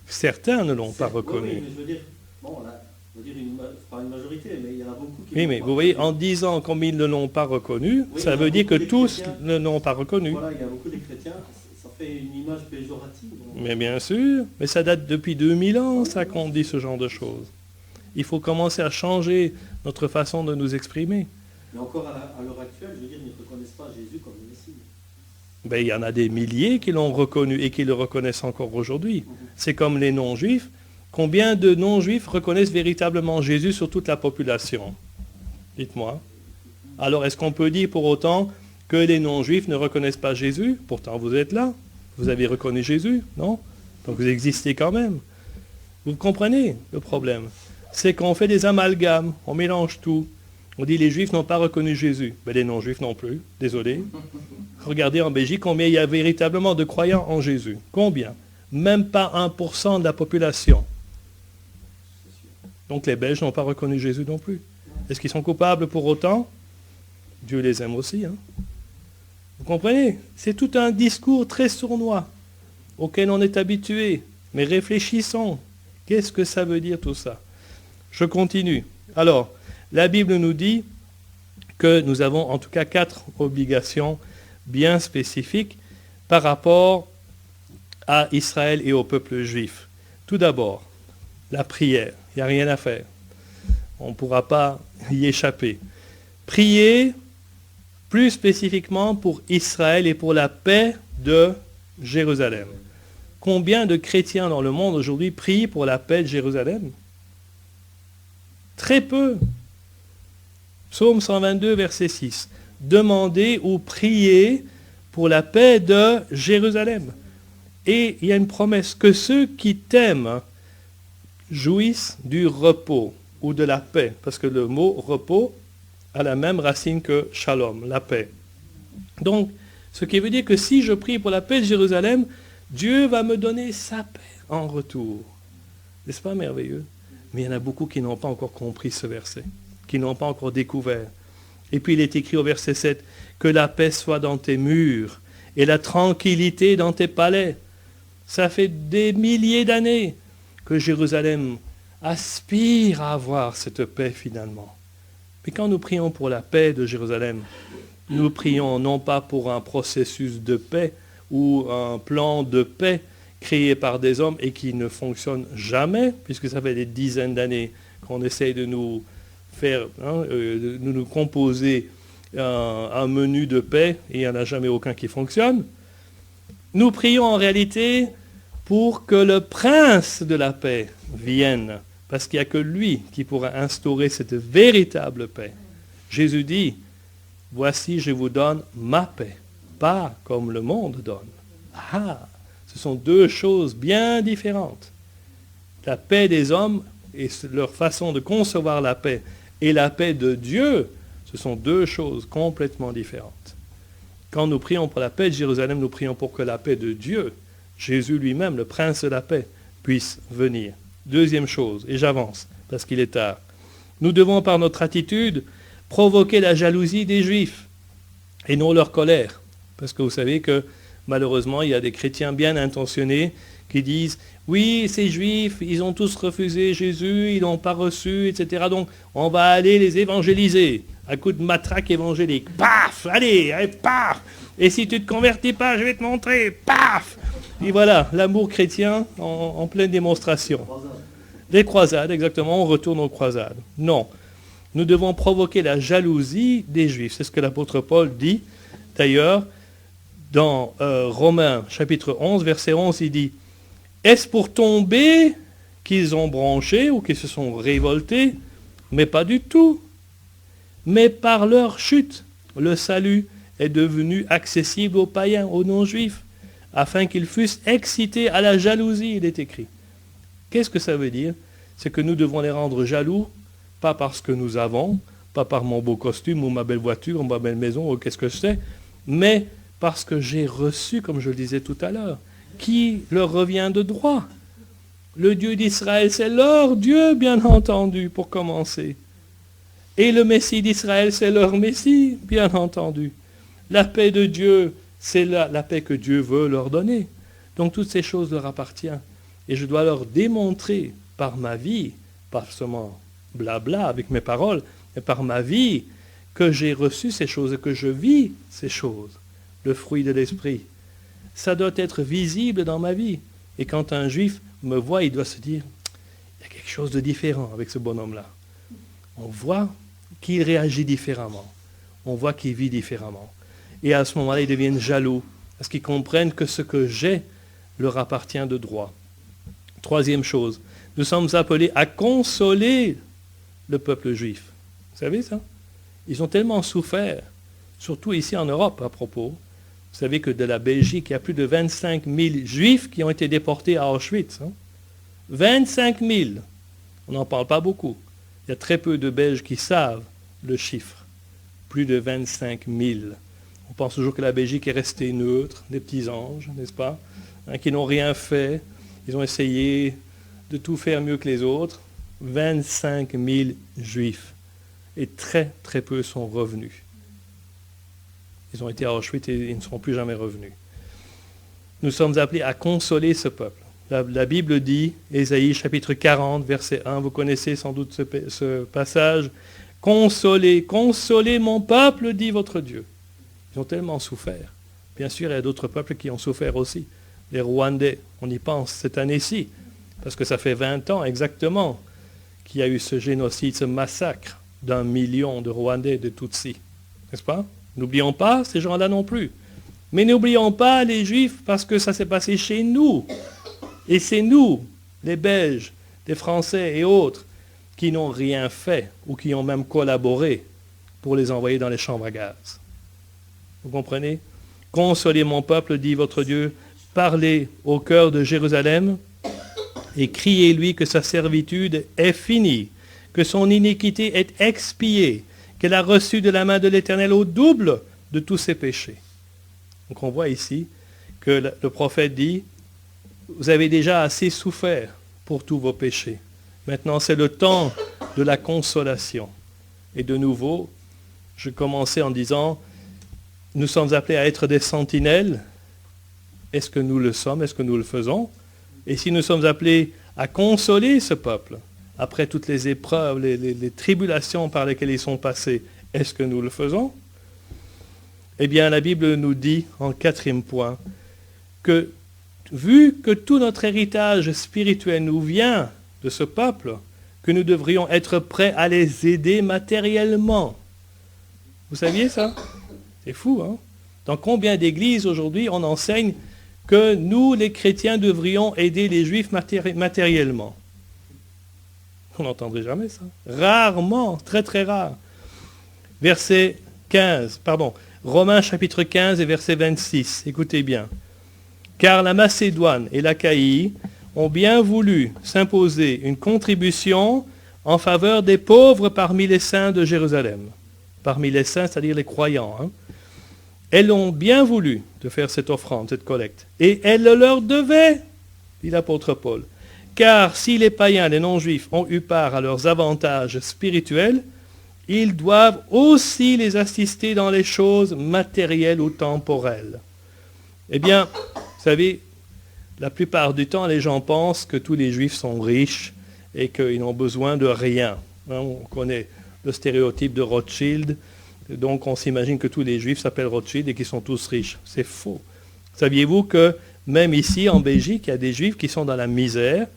Speaker 1: Certains ne l'ont pas reconnu.
Speaker 2: Oui, mais je veux dire, bon, là, je veux dire pas une majorité, mais il y en a beaucoup qui...
Speaker 1: Oui, mais vous voyez, en disant comme ils ne l'ont pas reconnu, ça veut dire que tous ne l'ont pas reconnu.
Speaker 2: Voilà, il y a beaucoup de chrétiens... une image péjorative.
Speaker 1: Mais bien sûr, mais ça date depuis 2000 ans, ça qu'on dit ce genre de choses. Il faut commencer à changer notre façon de nous exprimer.
Speaker 2: Mais encore à l'heure actuelle, je veux dire, ils ne reconnaissent pas Jésus comme le Messie.
Speaker 1: Ben, il y en a des milliers qui l'ont reconnu et qui le reconnaissent encore aujourd'hui. C'est comme les non-juifs. Combien de non-juifs reconnaissent véritablement Jésus sur toute la population? Dites-moi. Alors, est-ce qu'on peut dire pour autant que les non-juifs ne reconnaissent pas Jésus. Pourtant, vous êtes là. Vous avez reconnu Jésus, non? Donc vous existez quand même. Vous comprenez le problème? C'est qu'on fait des amalgames, on mélange tout. On dit les juifs n'ont pas reconnu Jésus. Ben, les non-juifs non plus, désolé. Regardez en Belgique combien il y a véritablement de croyants en Jésus. Combien? Même pas 1% de la population. Donc les Belges n'ont pas reconnu Jésus non plus. Est-ce qu'ils sont coupables pour autant? Dieu les aime aussi. Hein? Vous comprenez? C'est tout un discours très sournois auquel on est habitué. Mais réfléchissons. Qu'est-ce que ça veut dire tout ça? Je continue. Alors, la Bible nous dit que nous avons en tout cas 4 obligations bien spécifiques par rapport à Israël et au peuple juif. Tout d'abord, la prière. Il n'y a rien à faire. On ne pourra pas y échapper. Prier plus spécifiquement pour Israël et pour la paix de Jérusalem. Combien de chrétiens dans le monde aujourd'hui prient pour la paix de Jérusalem? Très peu. Psaume 122, verset 6. Demandez ou priez pour la paix de Jérusalem. Et il y a une promesse que ceux qui t'aiment jouissent du repos ou de la paix, parce que le mot repos a la même racine que shalom, la paix. Donc, ce qui veut dire que si je prie pour la paix de Jérusalem, Dieu va me donner sa paix en retour. N'est-ce pas merveilleux? Mais il y en a beaucoup qui n'ont pas encore compris ce verset, qui n'ont pas encore découvert. Et puis il est écrit au verset 7, que la paix soit dans tes murs et la tranquillité dans tes palais. Ça fait des milliers d'années que Jérusalem aspire à avoir cette paix finalement. Mais quand nous prions pour la paix de Jérusalem, nous prions non pas pour un processus de paix ou un plan de paix créé par des hommes et qui ne fonctionne jamais, puisque ça fait des dizaines d'années qu'on essaye de nous faire, de nous composer un menu de paix et il n'y en a jamais aucun qui fonctionne. Nous prions en réalité pour que le prince de la paix vienne, parce qu'il n'y a que lui qui pourra instaurer cette véritable paix. Jésus dit, voici je vous donne ma paix, pas comme le monde donne. Ah, ce sont deux choses bien différentes. La paix des hommes et leur façon de concevoir la paix et la paix de Dieu, ce sont deux choses complètement différentes. Quand nous prions pour la paix de Jérusalem, nous prions pour que la paix de Dieu, Jésus lui-même, le prince de la paix, puisse venir. Deuxième chose, et j'avance parce qu'il est tard, nous devons par notre attitude provoquer la jalousie des Juifs et non leur colère. Parce que vous savez que malheureusement, il y a des chrétiens bien intentionnés qui disent « Oui, ces Juifs, ils ont tous refusé Jésus, ils n'ont pas reçu, etc. Donc, on va aller les évangéliser à coup de matraque évangélique. Paf! Allez, paf! Et si tu ne te convertis pas, je vais te montrer. Paf! » Et voilà, l'amour chrétien en pleine démonstration. Les croisades, exactement, on retourne aux croisades. Non, nous devons provoquer la jalousie des Juifs. C'est ce que l'apôtre Paul dit. D'ailleurs, dans Romains chapitre 11, verset 11, il dit « Est-ce pour tomber qu'ils ont branché ou qu'ils se sont révoltés? Mais pas du tout. Mais par leur chute, le salut est devenu accessible aux païens, aux non-juifs, afin qu'ils fussent excités à la jalousie, il est écrit. » Qu'est-ce que ça veut dire? C'est que nous devons les rendre jaloux, pas parce que nous avons, pas par mon beau costume ou ma belle voiture ou ma belle maison ou qu'est-ce que je sais, mais parce que j'ai reçu, comme je le disais tout à l'heure, qui leur revient de droit. Le Dieu d'Israël, c'est leur Dieu, bien entendu, pour commencer. Et le Messie d'Israël, c'est leur Messie, bien entendu. La paix de Dieu, c'est la paix que Dieu veut leur donner. Donc toutes ces choses leur appartiennent. Et je dois leur démontrer par ma vie, pas seulement blabla avec mes paroles, mais par ma vie, que j'ai reçu ces choses et que je vis ces choses. Le fruit de l'esprit. Ça doit être visible dans ma vie. Et quand un juif me voit, il doit se dire, il y a quelque chose de différent avec ce bonhomme-là. On voit qu'il réagit différemment. On voit qu'il vit différemment. Et à ce moment-là, ils deviennent jaloux, parce qu'ils comprennent que ce que j'ai leur appartient de droit. Troisième chose, nous sommes appelés à consoler le peuple juif. Vous savez ça? Ils ont tellement souffert surtout ici en Europe à propos. Vous savez que de la Belgique, il y a plus de 25 000 Juifs qui ont été déportés à Auschwitz. 25 000. On n'en parle pas beaucoup. Il y a très peu de Belges qui savent le chiffre. Plus de 25 000. On pense toujours que la Belgique est restée neutre, des petits anges, n'est-ce pas, qui n'ont rien fait. Ils ont essayé de tout faire mieux que les autres. 25 000 Juifs. Et très, très peu sont revenus. Ils ont été à Auschwitz et ils ne seront plus jamais revenus. Nous sommes appelés à consoler ce peuple. La Bible dit, Ésaïe chapitre 40, verset 1, vous connaissez sans doute ce passage, « Consolez, consolez mon peuple, dit votre Dieu. » Ils ont tellement souffert. Bien sûr, il y a d'autres peuples qui ont souffert aussi. Les Rwandais, on y pense cette année-ci, parce que ça fait 20 ans exactement qu'il y a eu ce génocide, ce massacre d'1 million de Rwandais, de Tutsis. N'est-ce pas? N'oublions pas ces gens-là non plus. Mais n'oublions pas les Juifs parce que ça s'est passé chez nous. Et c'est nous, les Belges, les Français et autres, qui n'ont rien fait ou qui ont même collaboré pour les envoyer dans les chambres à gaz. Vous comprenez? Consolez mon peuple, dit votre Dieu, parlez au cœur de Jérusalem et criez-lui que sa servitude est finie, que son iniquité est expiée, qu'elle a reçu de la main de l'Éternel au double de tous ses péchés. Donc on voit ici que le prophète dit, vous avez déjà assez souffert pour tous vos péchés. Maintenant, c'est le temps de la consolation. Et de nouveau, je commençais en disant, nous sommes appelés à être des sentinelles. Est-ce que nous le sommes? Est-ce que nous le faisons? Et si nous sommes appelés à consoler ce peuple, après toutes les épreuves, les tribulations par lesquelles ils sont passés, est-ce que nous le faisons? Eh bien, la Bible nous dit, en 4e point, que vu que tout notre héritage spirituel nous vient de ce peuple, que nous devrions être prêts à les aider matériellement. Vous saviez ça? C'est fou, hein? Dans combien d'églises aujourd'hui on enseigne que nous, les chrétiens, devrions aider les Juifs matériellement? On n'entendrait jamais ça. Rarement, très très rare. Romains chapitre 15 et verset 26. Écoutez bien. Car la Macédoine et l'Achaïe ont bien voulu s'imposer une contribution en faveur des pauvres parmi les saints de Jérusalem. Parmi les saints, c'est-à-dire les croyants. Elles ont bien voulu de faire cette offrande, cette collecte. Et elles le leur devaient, dit l'apôtre Paul. Car si les païens, les non-juifs, ont eu part à leurs avantages spirituels, ils doivent aussi les assister dans les choses matérielles ou temporelles. Eh bien, vous savez, la plupart du temps, les gens pensent que tous les Juifs sont riches et qu'ils n'ont besoin de rien. On connaît le stéréotype de Rothschild, donc on s'imagine que tous les Juifs s'appellent Rothschild et qu'ils sont tous riches. C'est faux. Saviez-vous que même ici, en Belgique, il y a des Juifs qui sont dans la misère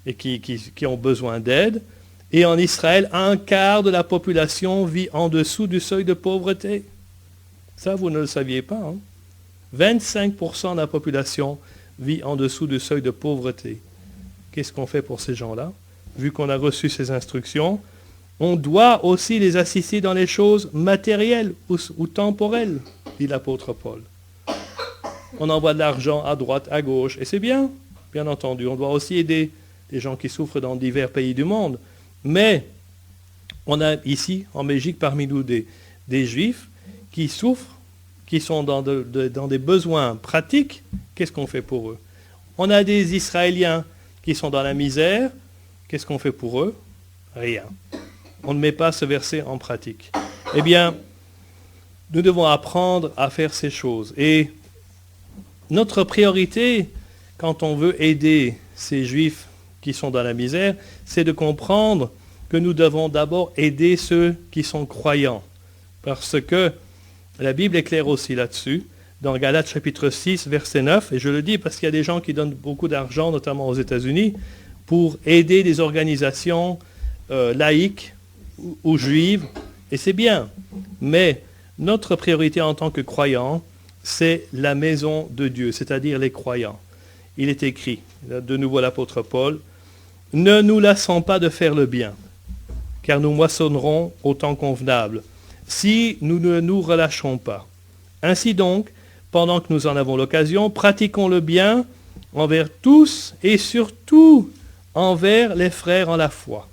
Speaker 1: et qui ont besoin d'aide. Et en Israël, 1/4 de la population vit en dessous du seuil de pauvreté. Ça, vous ne le saviez pas. 25% de la population vit en dessous du seuil de pauvreté. Qu'est-ce qu'on fait pour ces gens-là? Vu qu'on a reçu ces instructions, on doit aussi les assister dans les choses matérielles ou temporelles, dit l'apôtre Paul. On envoie de l'argent à droite, à gauche, et c'est bien, bien entendu. On doit aussi aider les gens qui souffrent dans divers pays du monde. Mais on a ici, en Belgique, parmi nous des Juifs qui souffrent, qui sont dans des besoins pratiques. Qu'est-ce qu'on fait pour eux? On a des Israéliens qui sont dans la misère. Qu'est-ce qu'on fait pour eux? Rien. On ne met pas ce verset en pratique. Eh bien, nous devons apprendre à faire ces choses. Et notre priorité, quand on veut aider ces Juifs qui sont dans la misère, c'est de comprendre que nous devons d'abord aider ceux qui sont croyants. Parce que la Bible est claire aussi là-dessus, dans Galates chapitre 6, verset 9, et je le dis parce qu'il y a des gens qui donnent beaucoup d'argent, notamment aux États-Unis, pour aider des organisations laïques ou juives, et c'est bien. Mais notre priorité en tant que croyants, c'est la maison de Dieu, c'est-à-dire les croyants. Il est écrit, de nouveau l'apôtre Paul, « Ne nous lassons pas de faire le bien, car nous moissonnerons au temps convenable. si nous ne nous relâchons pas. Ainsi donc, pendant que nous en avons l'occasion, pratiquons le bien envers tous et surtout envers les frères en la foi.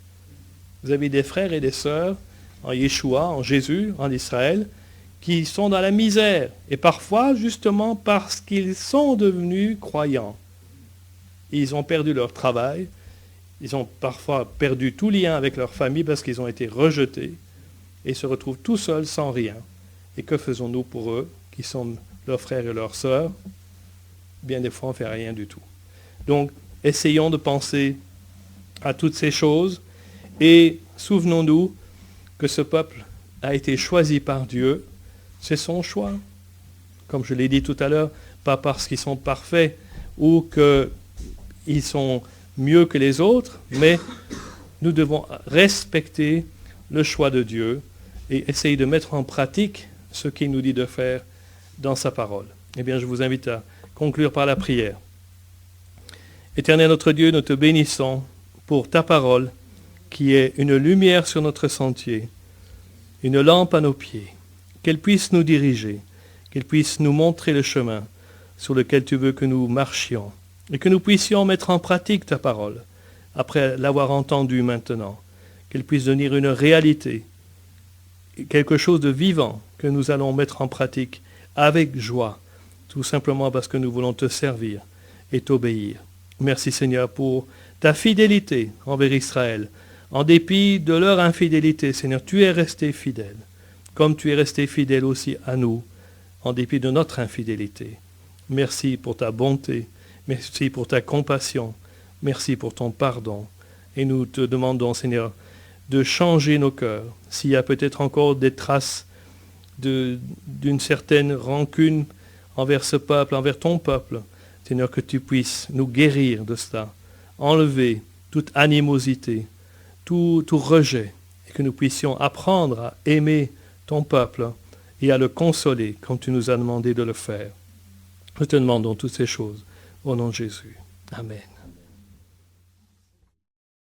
Speaker 1: Vous avez des frères et des sœurs en Yeshua, en Jésus, en Israël, qui sont dans la misère. Et parfois, justement, parce qu'ils sont devenus croyants. Ils ont perdu leur travail. Ils ont parfois perdu tout lien avec leur famille parce qu'ils ont été rejetés. Et se retrouvent tout seuls, sans rien. Et que faisons-nous pour eux, qui sont leurs frères et leurs sœurs? Bien des fois, on ne fait rien du tout. Donc, essayons de penser à toutes ces choses. Et souvenons-nous que ce peuple a été choisi par Dieu. C'est son choix. Comme je l'ai dit tout à l'heure, pas parce qu'ils sont parfaits ou qu'ils sont mieux que les autres, mais nous devons respecter le choix de Dieu et essayer de mettre en pratique ce qu'il nous dit de faire dans sa parole. Eh bien, je vous invite à conclure par la prière. Éternel notre Dieu, nous te bénissons pour ta parole qui est une lumière sur notre sentier, une lampe à nos pieds. Qu'elle puisse nous diriger, qu'elle puisse nous montrer le chemin sur lequel tu veux que nous marchions, et que nous puissions mettre en pratique ta parole, après l'avoir entendue maintenant, qu'elle puisse devenir une réalité, quelque chose de vivant que nous allons mettre en pratique avec joie, tout simplement parce que nous voulons te servir et t'obéir. Merci Seigneur pour ta fidélité envers Israël. En dépit de leur infidélité, Seigneur, tu es resté fidèle. Comme tu es resté fidèle aussi à nous, en dépit de notre infidélité. Merci pour ta bonté, merci pour ta compassion, merci pour ton pardon. Et nous te demandons, Seigneur, de changer nos cœurs. S'il y a peut-être encore des traces d'une certaine rancune envers ce peuple, envers ton peuple, Seigneur, que tu puisses nous guérir de cela, enlever toute animosité, tout rejet, et que nous puissions apprendre à aimer ton peuple et à le consoler comme tu nous as demandé de le faire. Nous te demandons toutes ces choses au nom de Jésus. Amen.